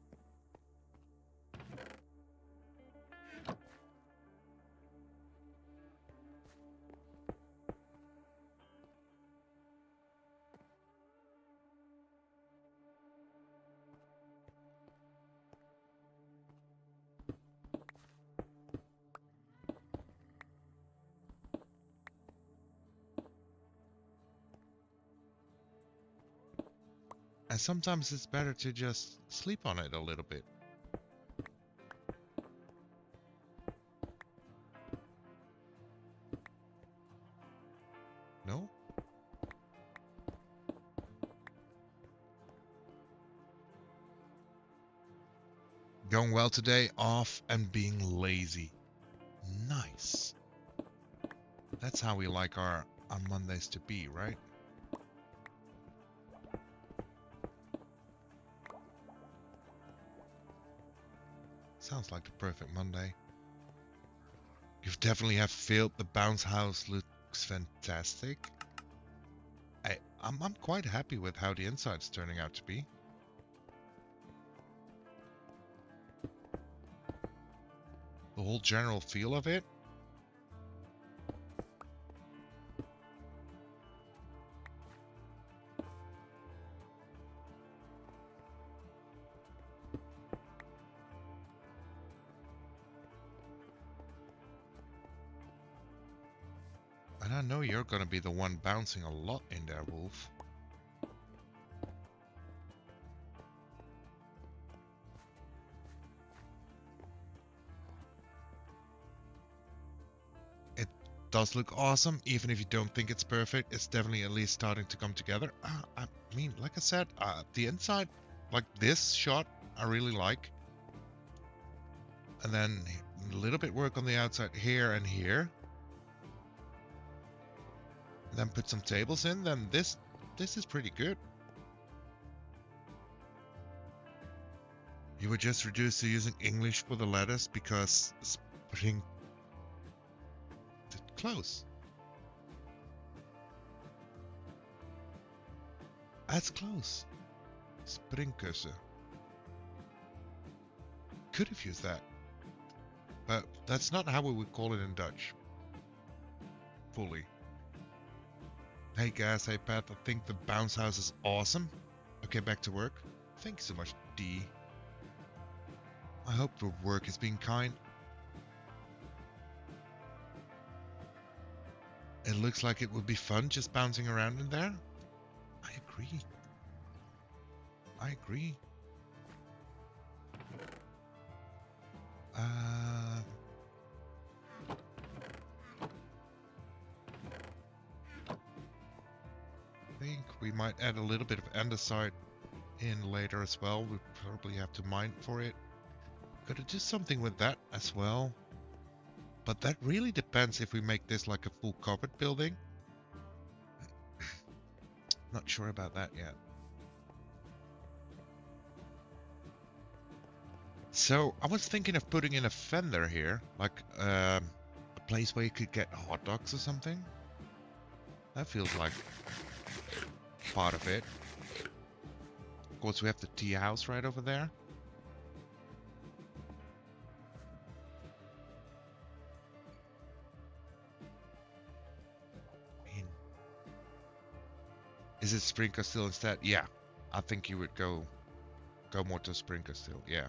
And sometimes it's better to just sleep on it a little bit. No? Going well today, off and being lazy. Nice. That's how we like our Mondays to be, right? Sounds like the perfect Monday. You've definitely have filled the bounce house. Looks fantastic. I'm quite happy with how the inside's turning out to be. The whole general feel of it. And I know you're gonna be the one bouncing a lot in there, Wolf. It does look awesome, even if you don't think it's perfect. It's definitely at least starting to come together. I mean, like I said, the inside, like this shot, I really like. And then a little bit work on the outside here and here. Then put some tables in, then this is pretty good. You would just reduce to using English for the letters because putting close. That's close. Springkussen. Could have used that. But that's not how we would call it in Dutch. Fully. Hey guys, hey Pat, I think the bounce house is awesome. Okay, back to work. Thank you so much, D. I hope the work has been kind. It looks like it would be fun just bouncing around in there. I agree. I agree. I think we might add a little bit of andesite in later as well. We probably have to mine for it. Gotta do something with that as well. But that really depends if we make this like a full covered building. Not sure about that yet. So I was thinking of putting in a fender here, like a place where you could get hot dogs or something. That feels like part of it. Of course, we have the tea house right over there. Is it sprinkler still instead? Yeah, I think you would go more to sprinkler still. Yeah.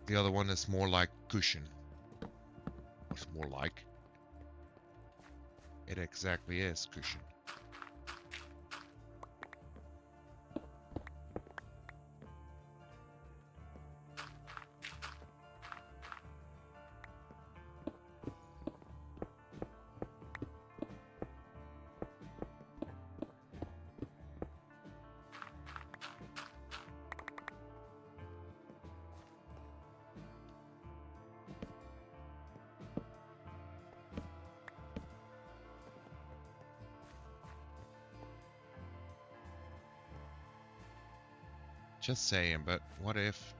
The other one is more like cushion. It's more like. It exactly is cushion. Just saying, but what if?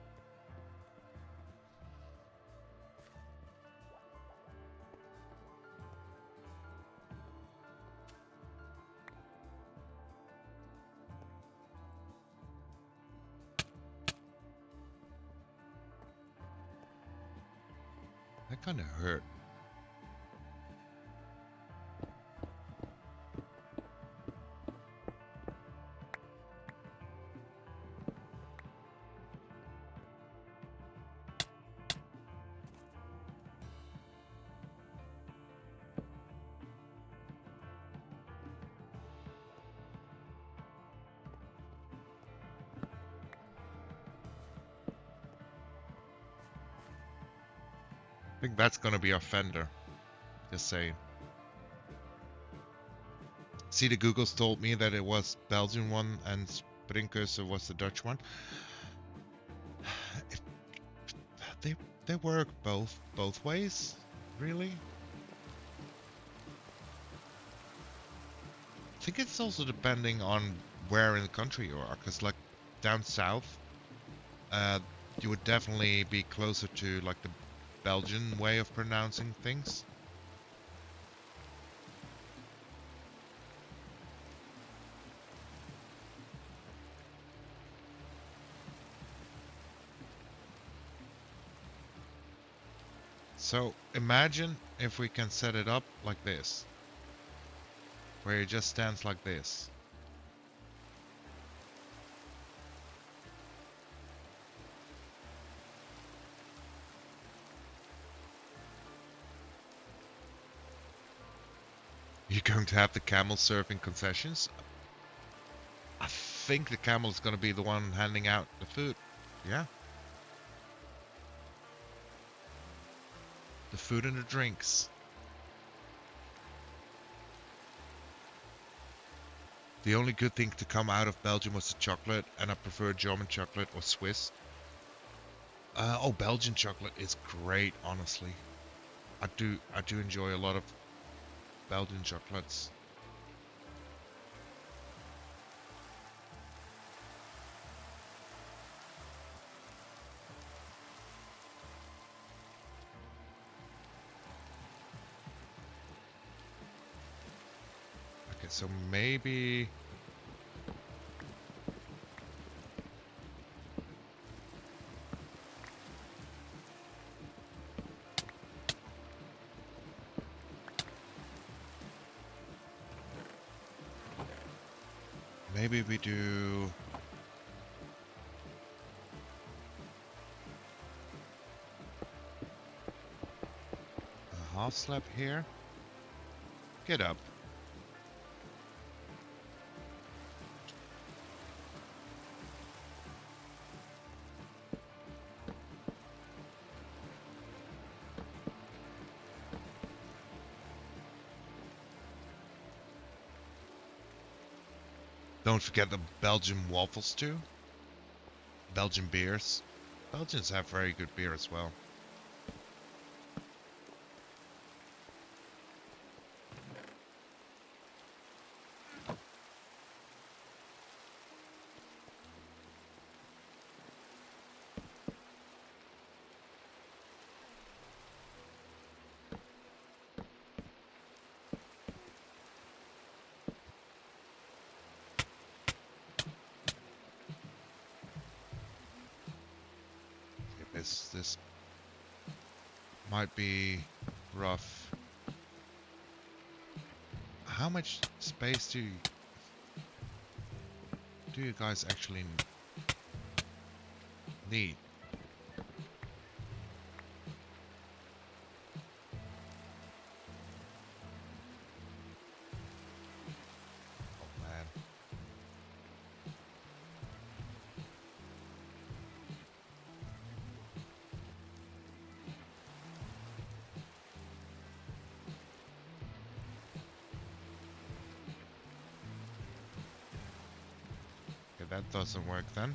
That kind of hurt. I think that's gonna be our fender. Just saying. See, the Googles told me that it was Belgian one and Sprinkers was the Dutch one. They work both ways, really. I think it's also depending on where in the country you are, because like down south, you would definitely be closer to like the Belgian way of pronouncing things. So imagine if we can set it up like this, where it just stands like this. You're going to have the camel serving concessions? I think the camel is going to be the one handing out the food. Yeah. The food and the drinks. The only good thing to come out of Belgium was the chocolate, and I prefer German chocolate or Swiss. Oh, Belgian chocolate is great, honestly. I do enjoy a lot of Belgian chocolates. Okay, so maybe Maybe we do a half slab here. Get up. Don't forget the Belgian waffles too. Belgian beers. Belgians have very good beer as well. This might be rough. How much space do you guys actually need? Oh man. That doesn't work then.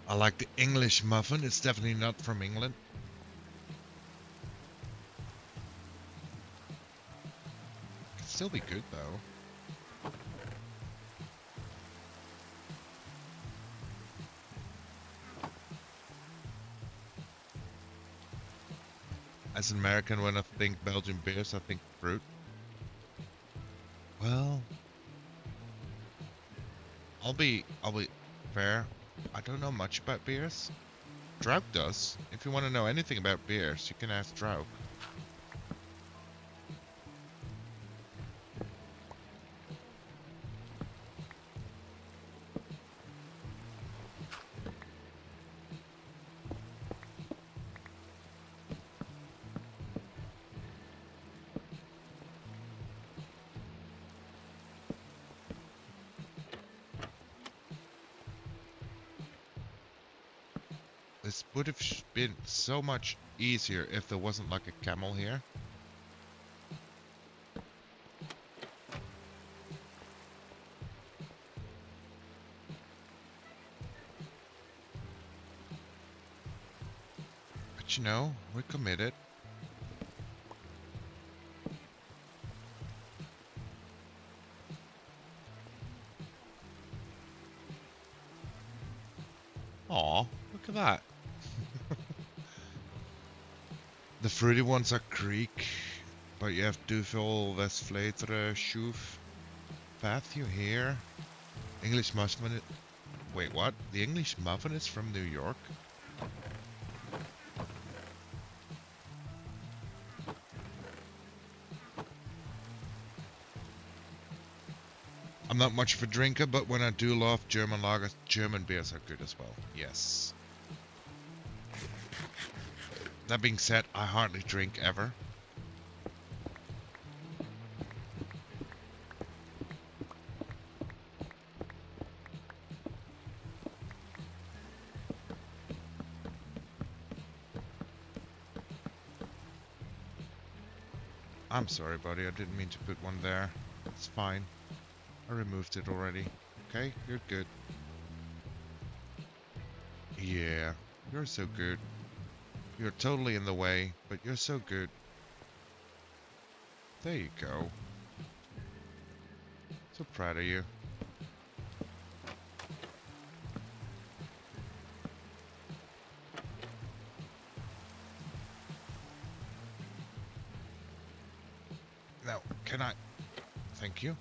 I like the English muffin. It's definitely not from England. Could still be good though. As an American, when I think Belgian beers, I think fruit. Well, I'll be fair. I don't know much about beers. Drouk does. If you want to know anything about beers, you can ask Drouk. This would have been so much easier if there wasn't like a camel here. But you know, we're committed. Aw, look at that. The fruity ones are Greek, but you have Duvel, Westvleteren, Schoof, Path, you here. English muffin. Wait, what? The English muffin is from New York? I'm not much of a drinker, but when I do love German lagers, German beers are good as well. Yes. That being said, I hardly drink ever. I'm sorry, buddy. I didn't mean to put one there. It's fine. I removed it already. Okay, you're good. Yeah, you're so good. You're totally in the way, but you're so good. There you go. So proud of you. Now, can I? Thank you.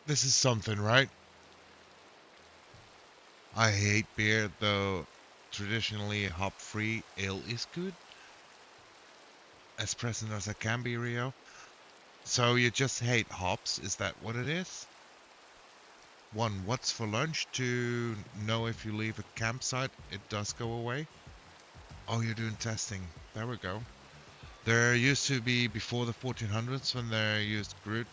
This is something, right? I hate beer, though traditionally hop-free ale is good. As present as I can be, Rio. So you just hate hops, is that what it is? 1, what's for lunch? 2, know if you leave a campsite, it does go away. Oh, you're doing testing. There we go. There used to be, before the 1400s, when they used Groot.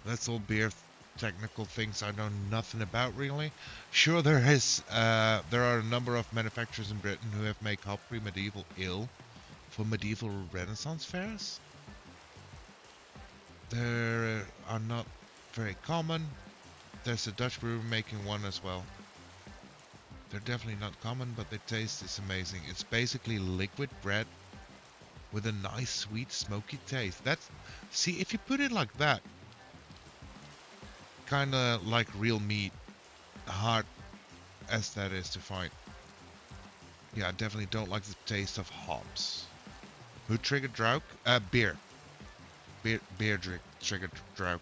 That's all beer technical things I know nothing about, really. Sure, there are a number of manufacturers in Britain who have made hop-free medieval ale for medieval Renaissance fairs. They are not very common. There's a Dutch brewer making one as well. They're definitely not common, but the taste is amazing. It's basically liquid bread with a nice, sweet, smoky taste. See, if you put it like that, kind of like real meat, hard as that is to find. Yeah, I definitely don't like the taste of hops. Who triggered Drauk? Beer. Beer triggered Drauk.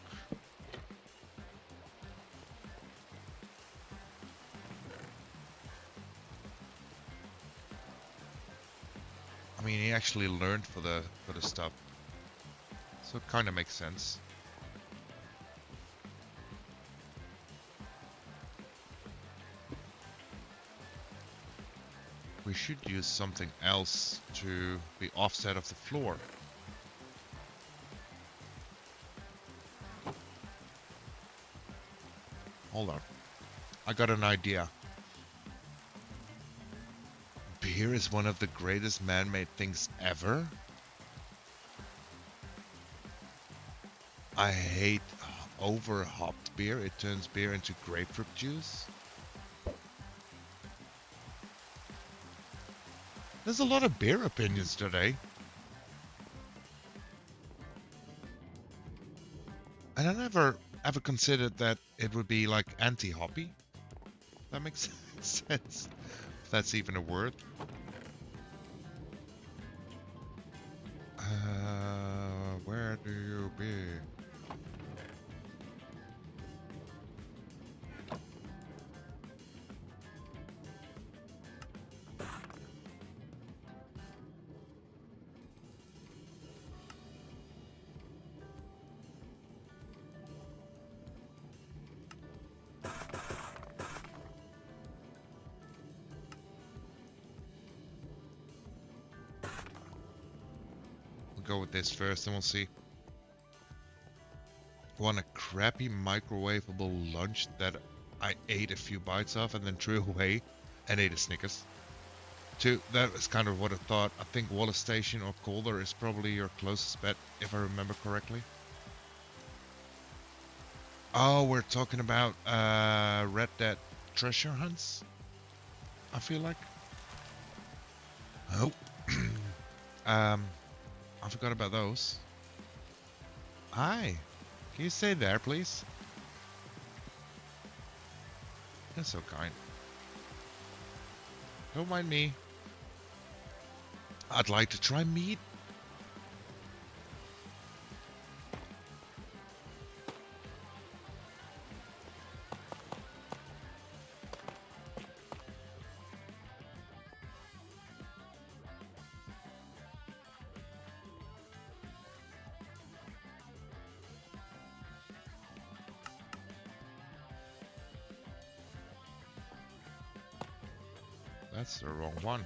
I mean, he actually learned for the stuff, so it kind of makes sense. We should use something else to be offset of the floor. Hold on. I got an idea. Beer is one of the greatest man-made things ever. I hate over-hopped beer. It turns beer into grapefruit juice. There's a lot of beer opinions today. And I never ever considered that it would be like anti-hoppy. That makes sense. If that's even a word. Where do you be? We'll go with this first and we'll see. Want a crappy microwavable lunch that I ate a few bites of and then threw away and ate a Snickers. 2, that was kind of what I thought. I think Wallace Station or Calder is probably your closest bet, if I remember correctly. Oh, we're talking about Red Dead treasure hunts, I feel like. Oh. I forgot about those. Hi. Can you stay there, please? You're so kind. Don't mind me. I'd like to try meat. That's the wrong one.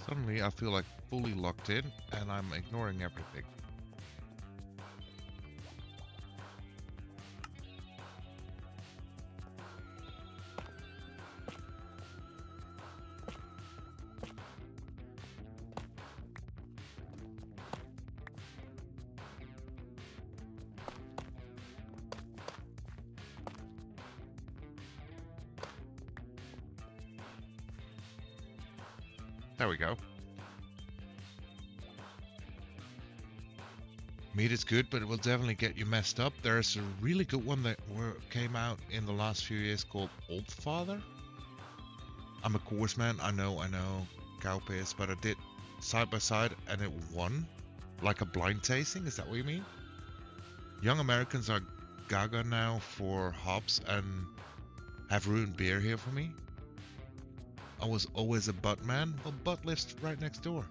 Suddenly I feel like fully locked in and I'm ignoring everything. There we go. Meat is good, but it will definitely get you messed up. There's a really good one that came out in the last few years called Old Father. I'm a course man, I know, cow piss, but I did side by side and it won. Like a blind tasting, is that what you mean? Young Americans are gaga now for hops and have ruined beer here for me. I was always a Butt man. Well, Butt lives right next door.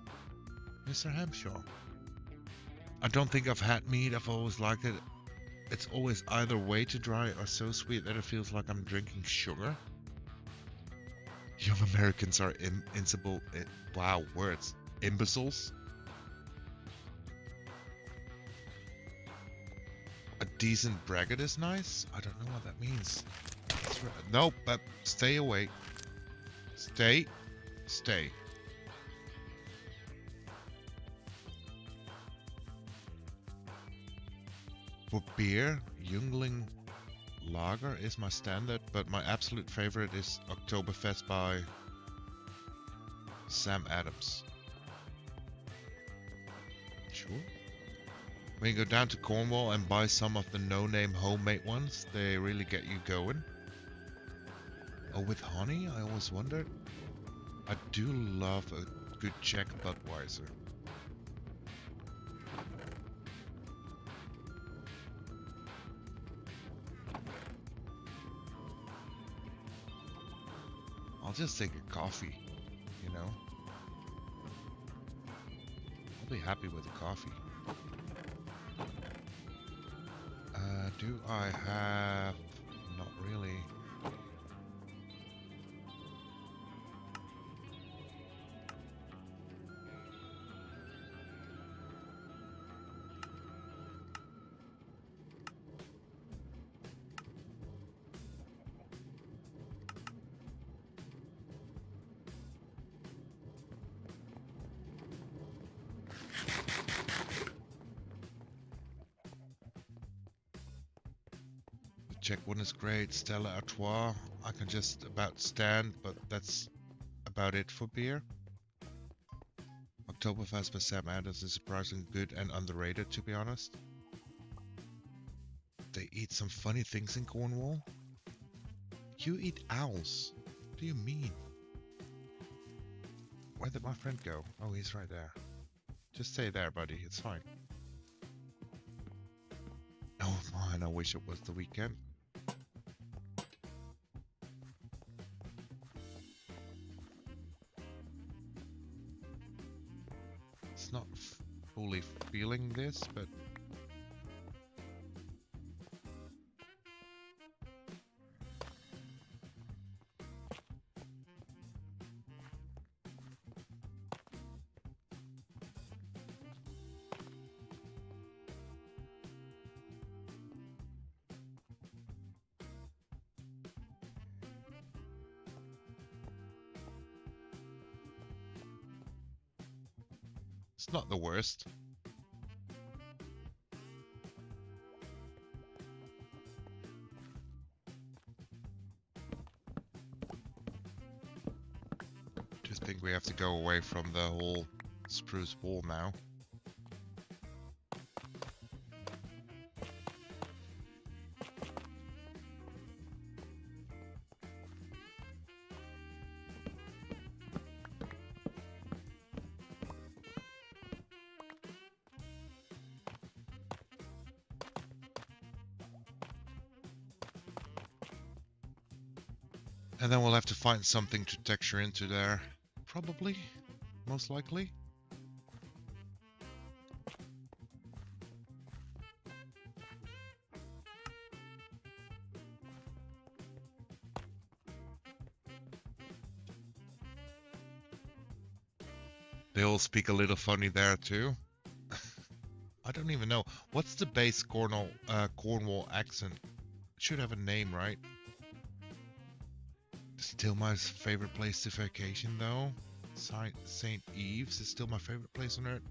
Mr. Hampshire. I don't think I've had meat. I've always liked it. It's always either way too dry or so sweet that it feels like I'm drinking sugar. Young Americans are wow, words. Imbeciles. A decent bracket is nice? I don't know what that means. Nope, but stay away. Stay. For beer, Jungling Lager is my standard, but my absolute favorite is Oktoberfest by Sam Adams. Sure. When you go down to Cornwall and buy some of the no-name homemade ones, they really get you going. Oh, with honey? I always wondered. I do love a good Czech Budweiser. I'll just take a coffee, you know? I'll be happy with a coffee. Do I have... Not really. Czech one is great. Stella Artois, I can just about stand, but that's about it for beer. Oktoberfest by Sam Adams is surprisingly good and underrated, to be honest. They eat some funny things in Cornwall. You eat owls? What do you mean? Where did my friend go? Oh, he's right there. Just stay there, buddy. It's fine. Oh man, I wish it was the weekend. It's not fully feeling this, but it's not the worst. Just think we have to go away from the whole spruce wall now. And then we'll have to find something to texture into there. Probably. Most likely. They all speak a little funny there too. I don't even know. What's the base Cornwall accent? It should have a name, right? Still my favorite place to vacation though. St. Eves is still my favorite place on earth.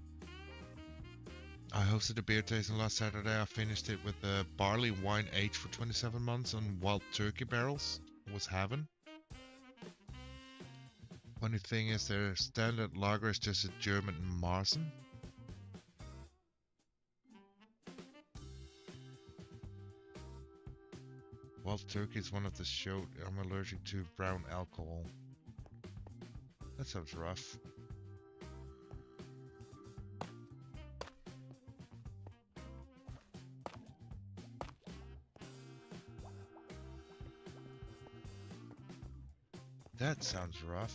I hosted a beer tasting last Saturday. I finished it with a barley wine aged for 27 months on wild turkey barrels. It was heaven. Funny thing is their standard lager is just a German Marzen. Wild turkey is one of the show. I'm allergic to brown alcohol. That sounds rough. That sounds rough.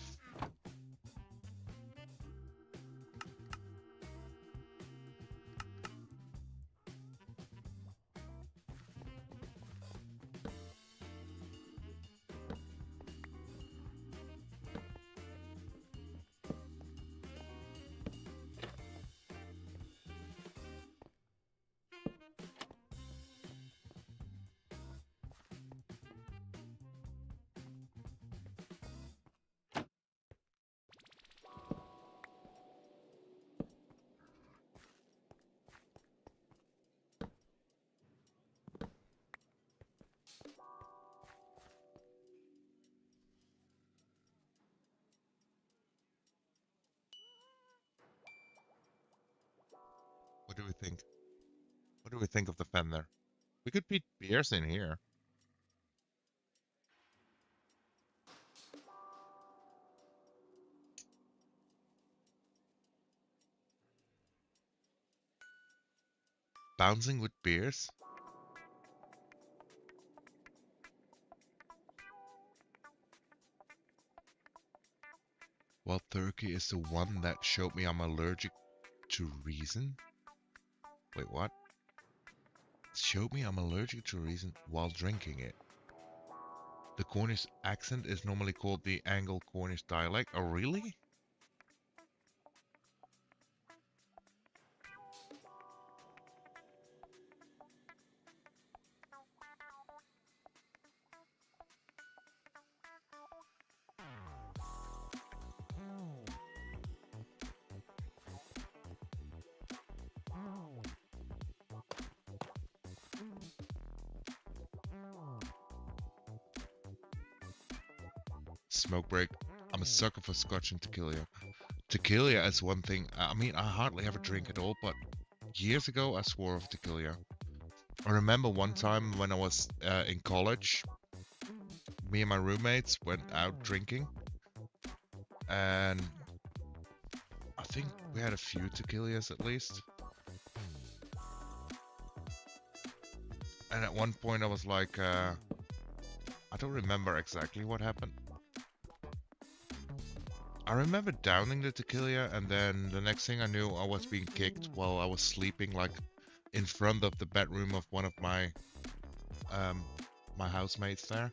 What do we think? What do we think of the fender? We could beat beers in here. Bouncing with beers? Wild turkey is the one that showed me I'm allergic to reason. Wait, what? Showed me I'm allergic to reason while drinking it. The Cornish accent is normally called the Anglo-Cornish dialect. Oh, really? Smoke break. I'm a sucker for scotch and tequila. Tequila is one thing. I mean, I hardly ever drink at all, but years ago I swore off tequila. I remember one time when I was in college, me and my roommates went out drinking, and I think we had a few tequilas at least. And at one point I was like, I don't remember exactly what happened. I remember downing the tequila, and then the next thing I knew, I was being kicked while I was sleeping, like in front of the bedroom of one of my my housemates there.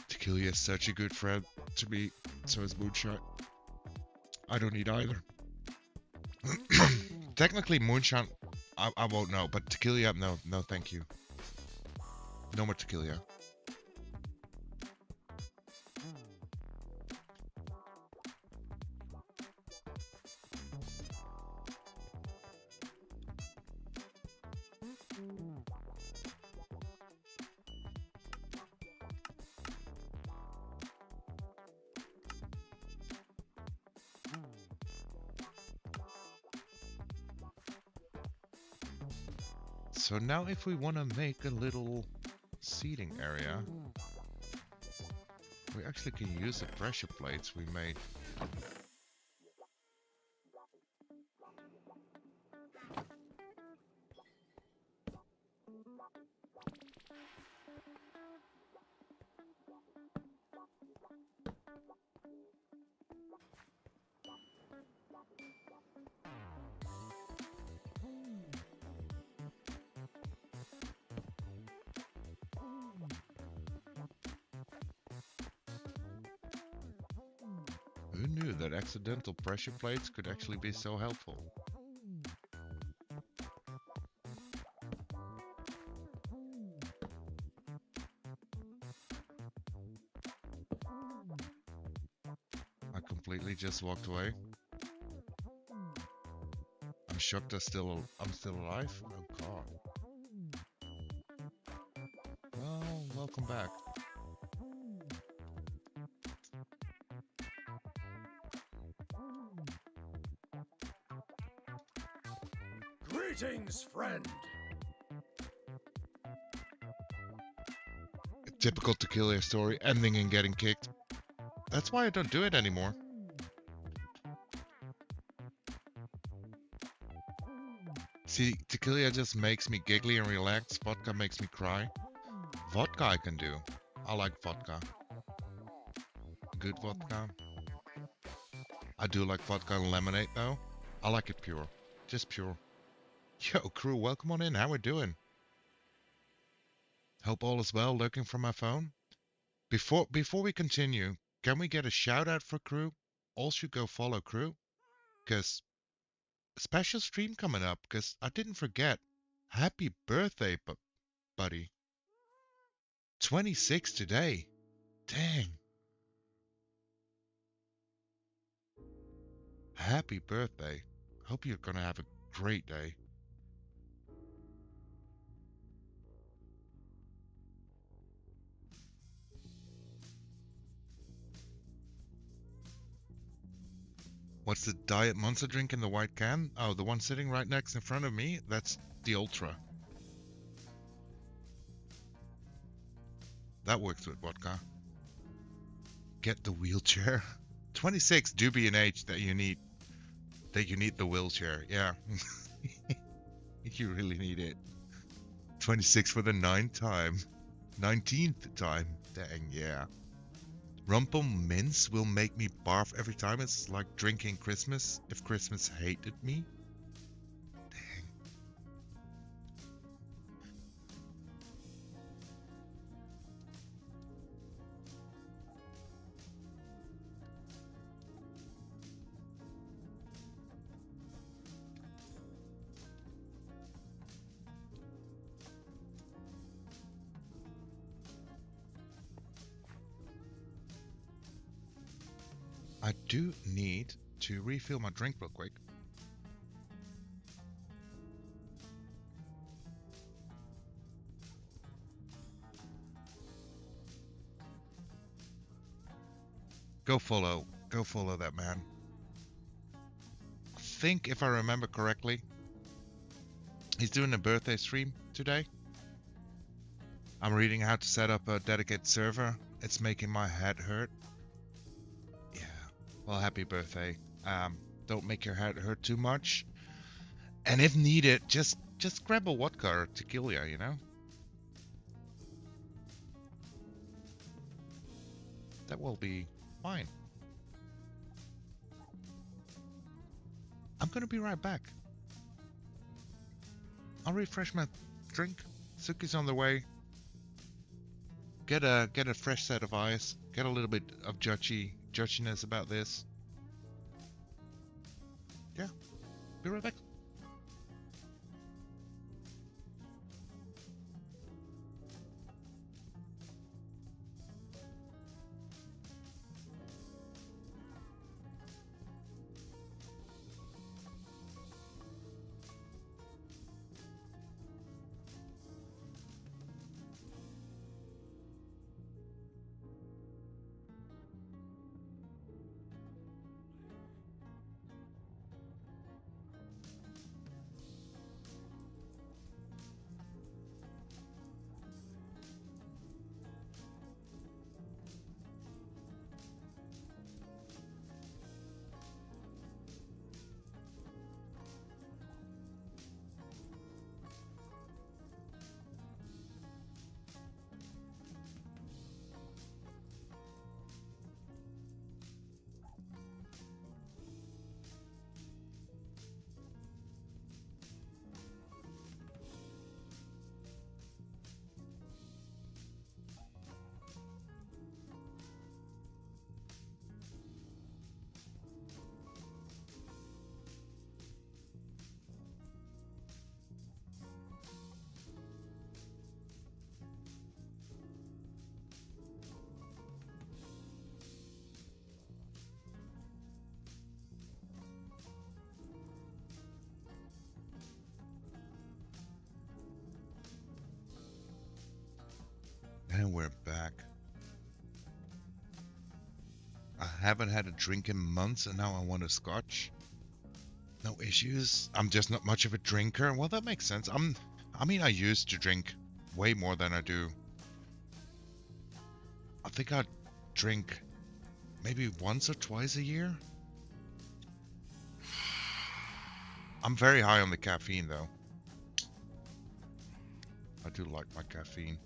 Tequila is such a good friend to me, so is moonshine. I don't need either. Technically, moonshine, I won't know, but tequila, no, thank you. No more tequila. So now if we want to make a little seating area, we actually can use the pressure plates we made. Who knew that accidental pressure plates could actually be so helpful? I completely just walked away. I'm shocked I'm still alive. Oh god. Well, welcome back. Greetings, friend. A typical Tequila story, ending in getting kicked. That's why I don't do it anymore. See, tequila just makes me giggly and relax. Vodka makes me cry. Vodka I can do. I like vodka. Good vodka. I do like vodka and lemonade though. I like it pure. Just pure. Yo, crew, welcome on in. How we doing? Hope all is well. Lurking from my phone. Before we continue, can we get a shout out for crew? All should go follow crew. Cause special stream coming up. Cause I didn't forget. Happy birthday, buddy. 26 today. Dang. Happy birthday. Hope you're gonna have a great day. What's the Diet Monster drink in the white can? Oh, the one sitting right next in front of me? That's the Ultra. That works with vodka. Get the wheelchair. 26 do be an age that you need the wheelchair. Yeah. You really need it. 26 for the 9th time. 19th time. Dang, yeah. Rumpel mince will make me barf every time. It's like drinking Christmas if Christmas hated me. Dang. I do need to refill my drink real quick. Go follow that man. I think if I remember correctly, he's doing a birthday stream today. I'm reading how to set up a dedicated server. It's making my head hurt. Yeah. Well, happy birthday. Don't make your head hurt too much. And if needed, just grab a vodka or tequila, you know? That will be fine. I'm gonna be right back. I'll refresh my drink. Suki's on the way. Get a fresh set of eyes. Get a little bit of judginess about this. Yeah, be right back. And we're back. I haven't had a drink in months and now I want a scotch. No issues. I'm just not much of a drinker. Well, that makes sense. I mean, I used to drink way more than I do. I think I drink maybe once or twice a year. I'm very high on the caffeine though. I do like my caffeine.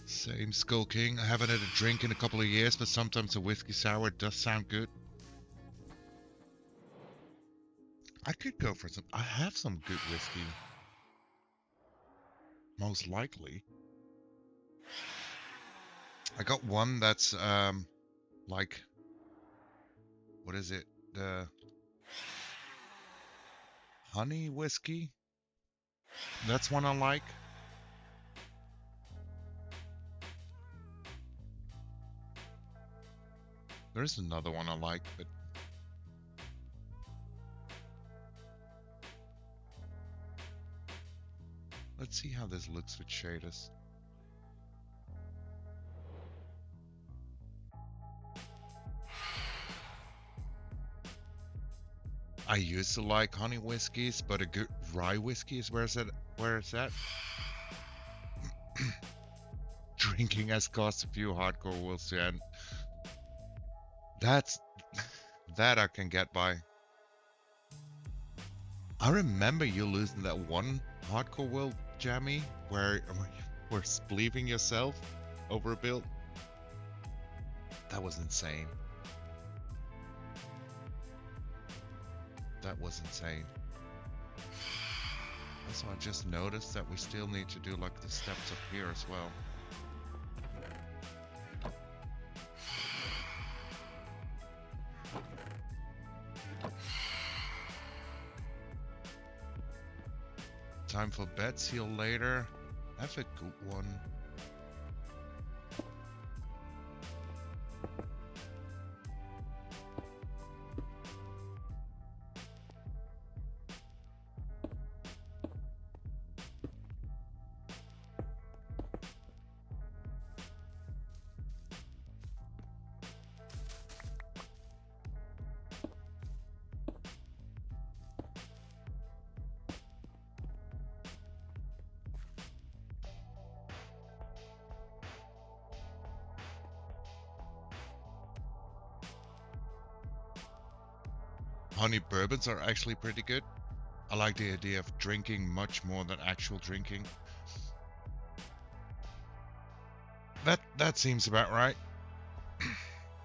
Same, Skull King. I haven't had a drink in a couple of years, but sometimes a whiskey sour does sound good. I could go for some. I have some good whiskey. Most likely. I got one that's like, what is it? The honey whiskey. That's one I like. There's another one I like, but let's see how this looks with shaders. I used to like honey whiskeys, but a good rye whiskey is where it's at. Drinking has cost a few hardcore wills to end. That I can get by. I remember you losing that one hardcore will, Jammy, where you were spleeving yourself over a build. That was insane. That was insane. Also, I just noticed that we still need to do like the steps up here as well. Time for bets, heal later. Have a good one. Honey bourbons are actually pretty good. I like the idea of drinking much more than actual drinking. That seems about right.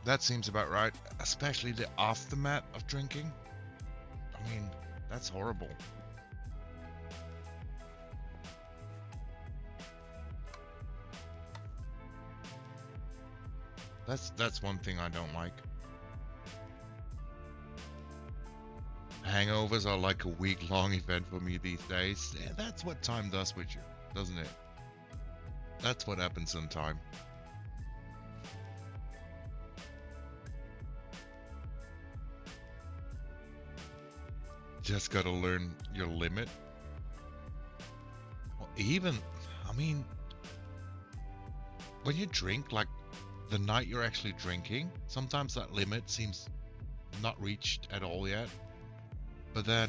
That seems about right. Especially the aftermath of drinking. I mean, that's horrible. That's one thing I don't like. Hangovers are like a week-long event for me these days. Yeah, that's what time does with you, doesn't it? That's what happens in time. Just gotta learn your limit. Well, even, I mean, when you drink, like the night you're actually drinking, sometimes that limit seems not reached at all yet. But then,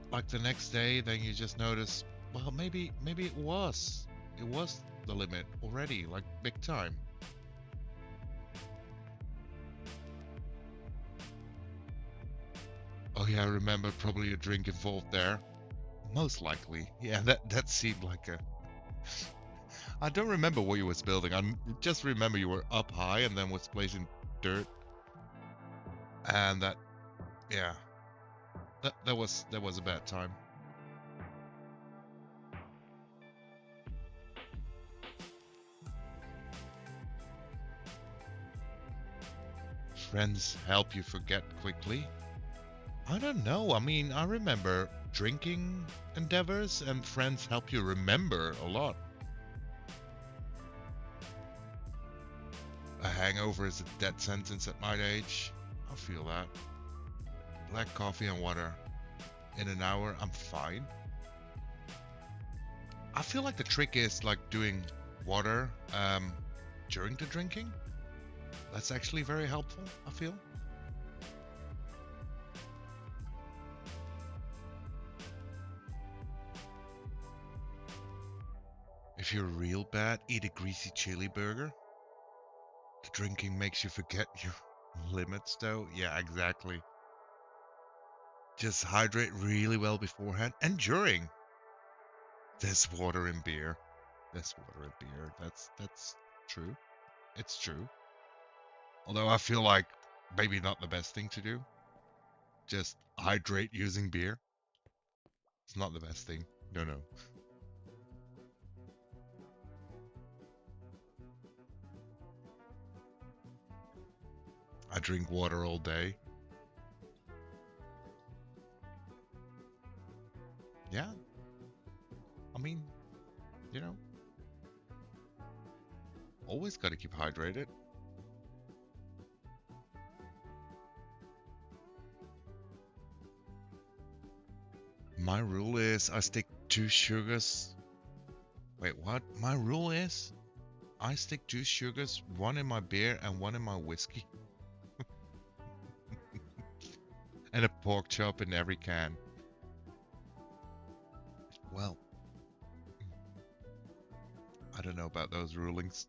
like the next day, then you just notice, well, maybe it was the limit already, like big time. Oh yeah, I remember probably a drink involved there. Most likely, yeah. That seemed like a. I don't remember what you was building. I just remember you were up high and then was placing dirt, and that, yeah. That was a bad time. Friends help you forget quickly? I don't know. I mean, I remember drinking endeavors and friends help you remember a lot. A hangover is a death sentence at my age. I feel that. Black coffee and water. in an hour, I'm fine. I feel like the trick is like doing water during the drinking. That's actually very helpful, I feel. If you're real bad, eat a greasy chili burger. The drinking makes you forget your limits though. Yeah, exactly. Just hydrate really well beforehand and during. There's water in beer. There's water in beer. That's true. It's true. Although I feel like maybe not the best thing to do. Just hydrate using beer. It's not the best thing. No, no. I drink water all day. Yeah. I mean, you know, always got to keep hydrated. My rule is I stick 2 sugars. Wait, what? My rule is I stick 2 sugars, 1 in my beer and 1 in my whiskey. And a pork chop in every can. Well, I don't know about those rulings.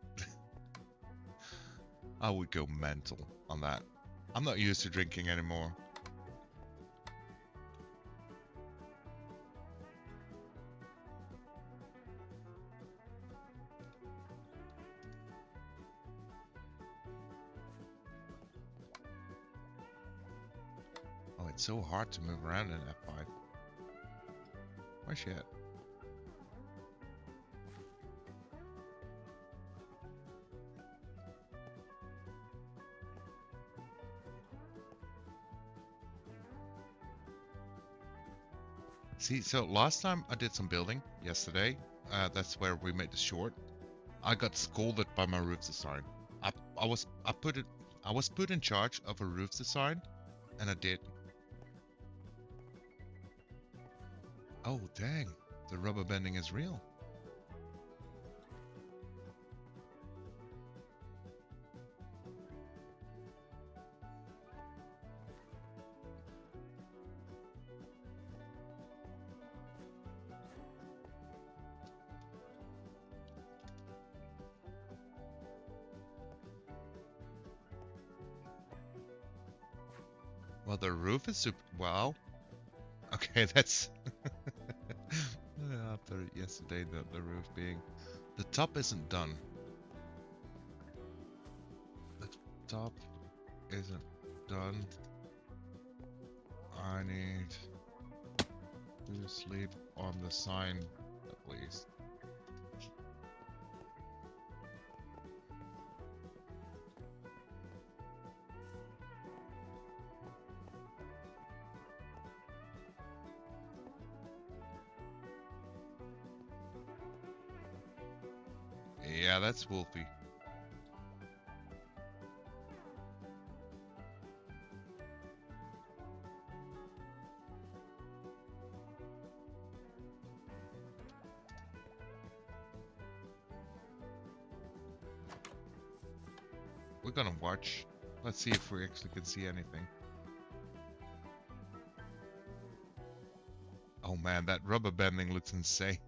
I would go mental on that. I'm not used to drinking anymore. Oh, it's so hard to move around in F5. Where's she at? See, so last time I did some building yesterday. That's where we made the short. I got scolded by my roof design. I was put in charge of a roof design, and I did. Oh dang, the rubber bending is real. Well, the roof is super. Wow. Okay, that's after yesterday. The roof being, the top isn't done. The top isn't done. I need to sleep on the sign at least. Yeah, that's Wolfie. We're gonna watch. Let's see if we actually can see anything. Oh man, that rubber bending looks insane.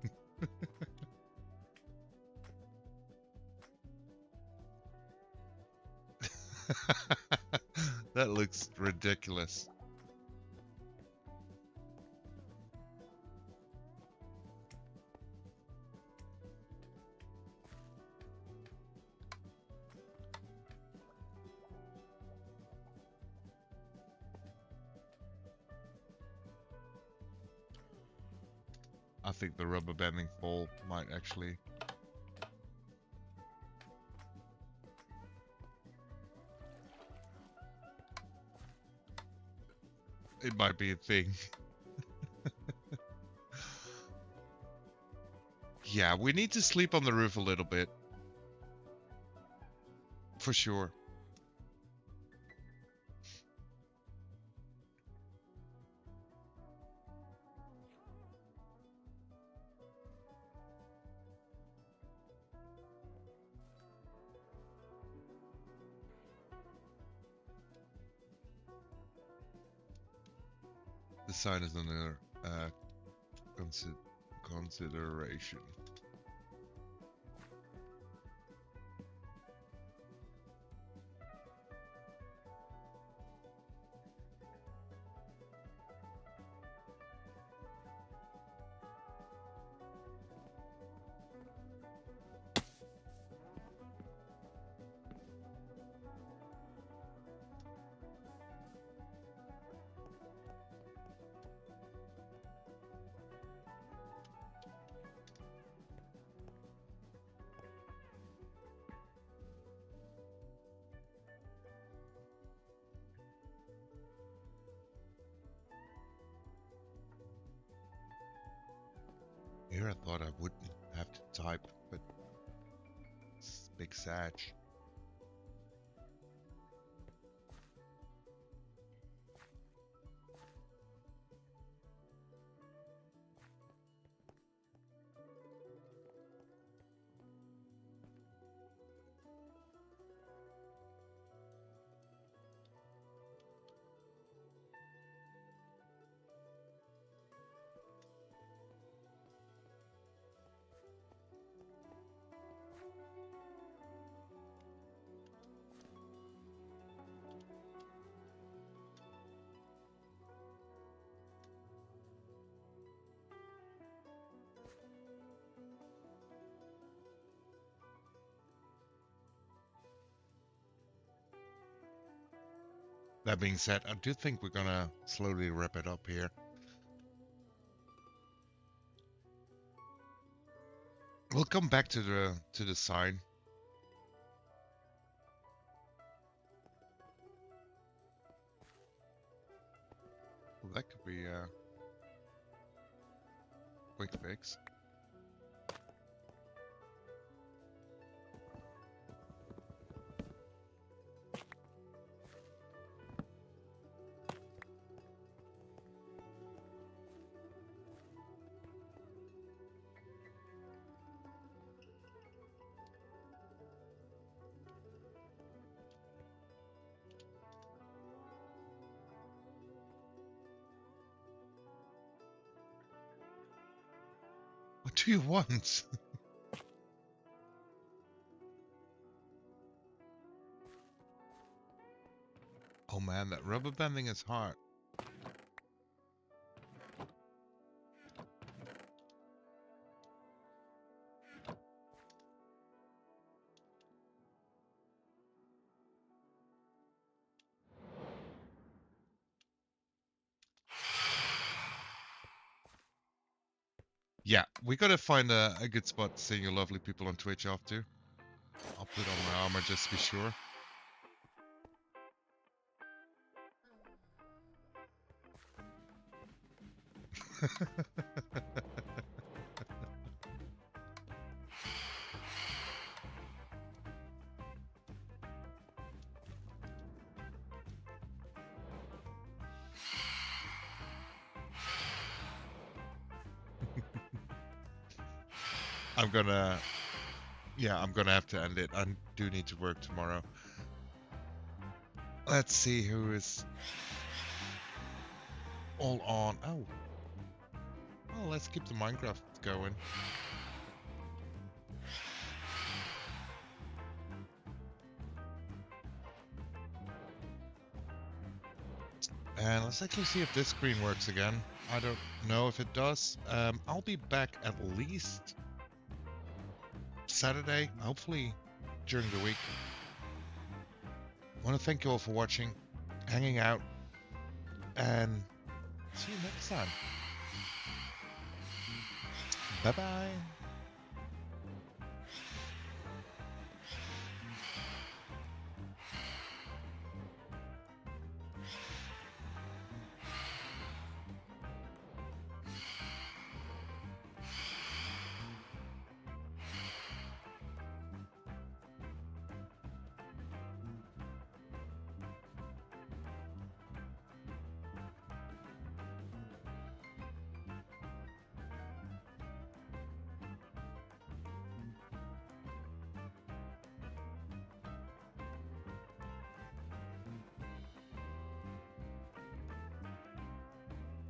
That looks ridiculous. I think the rubber bending fall might actually. It might be a thing. Yeah, we need to sleep on the roof a little bit. For sure. The sign is under consideration. Here I thought I wouldn't have to type, but it's big Sag. That being said, I do think we're gonna slowly wrap it up here. We'll come back to the sign. Well, that could be a quick fix. What do you want? Oh man, that rubber banding is hard. Yeah, we gotta find a good spot to send your lovely people on Twitch off to. I'll put on my armor just to be sure. I'm gonna have to end it. I do need to work tomorrow. Let's see who is all on. Oh, well, let's keep the Minecraft going. And let's actually see if this screen works again. I don't know if it does. I'll be back at least Saturday, hopefully during the week. I want to thank you all for watching, hanging out, and see you next time. Bye bye.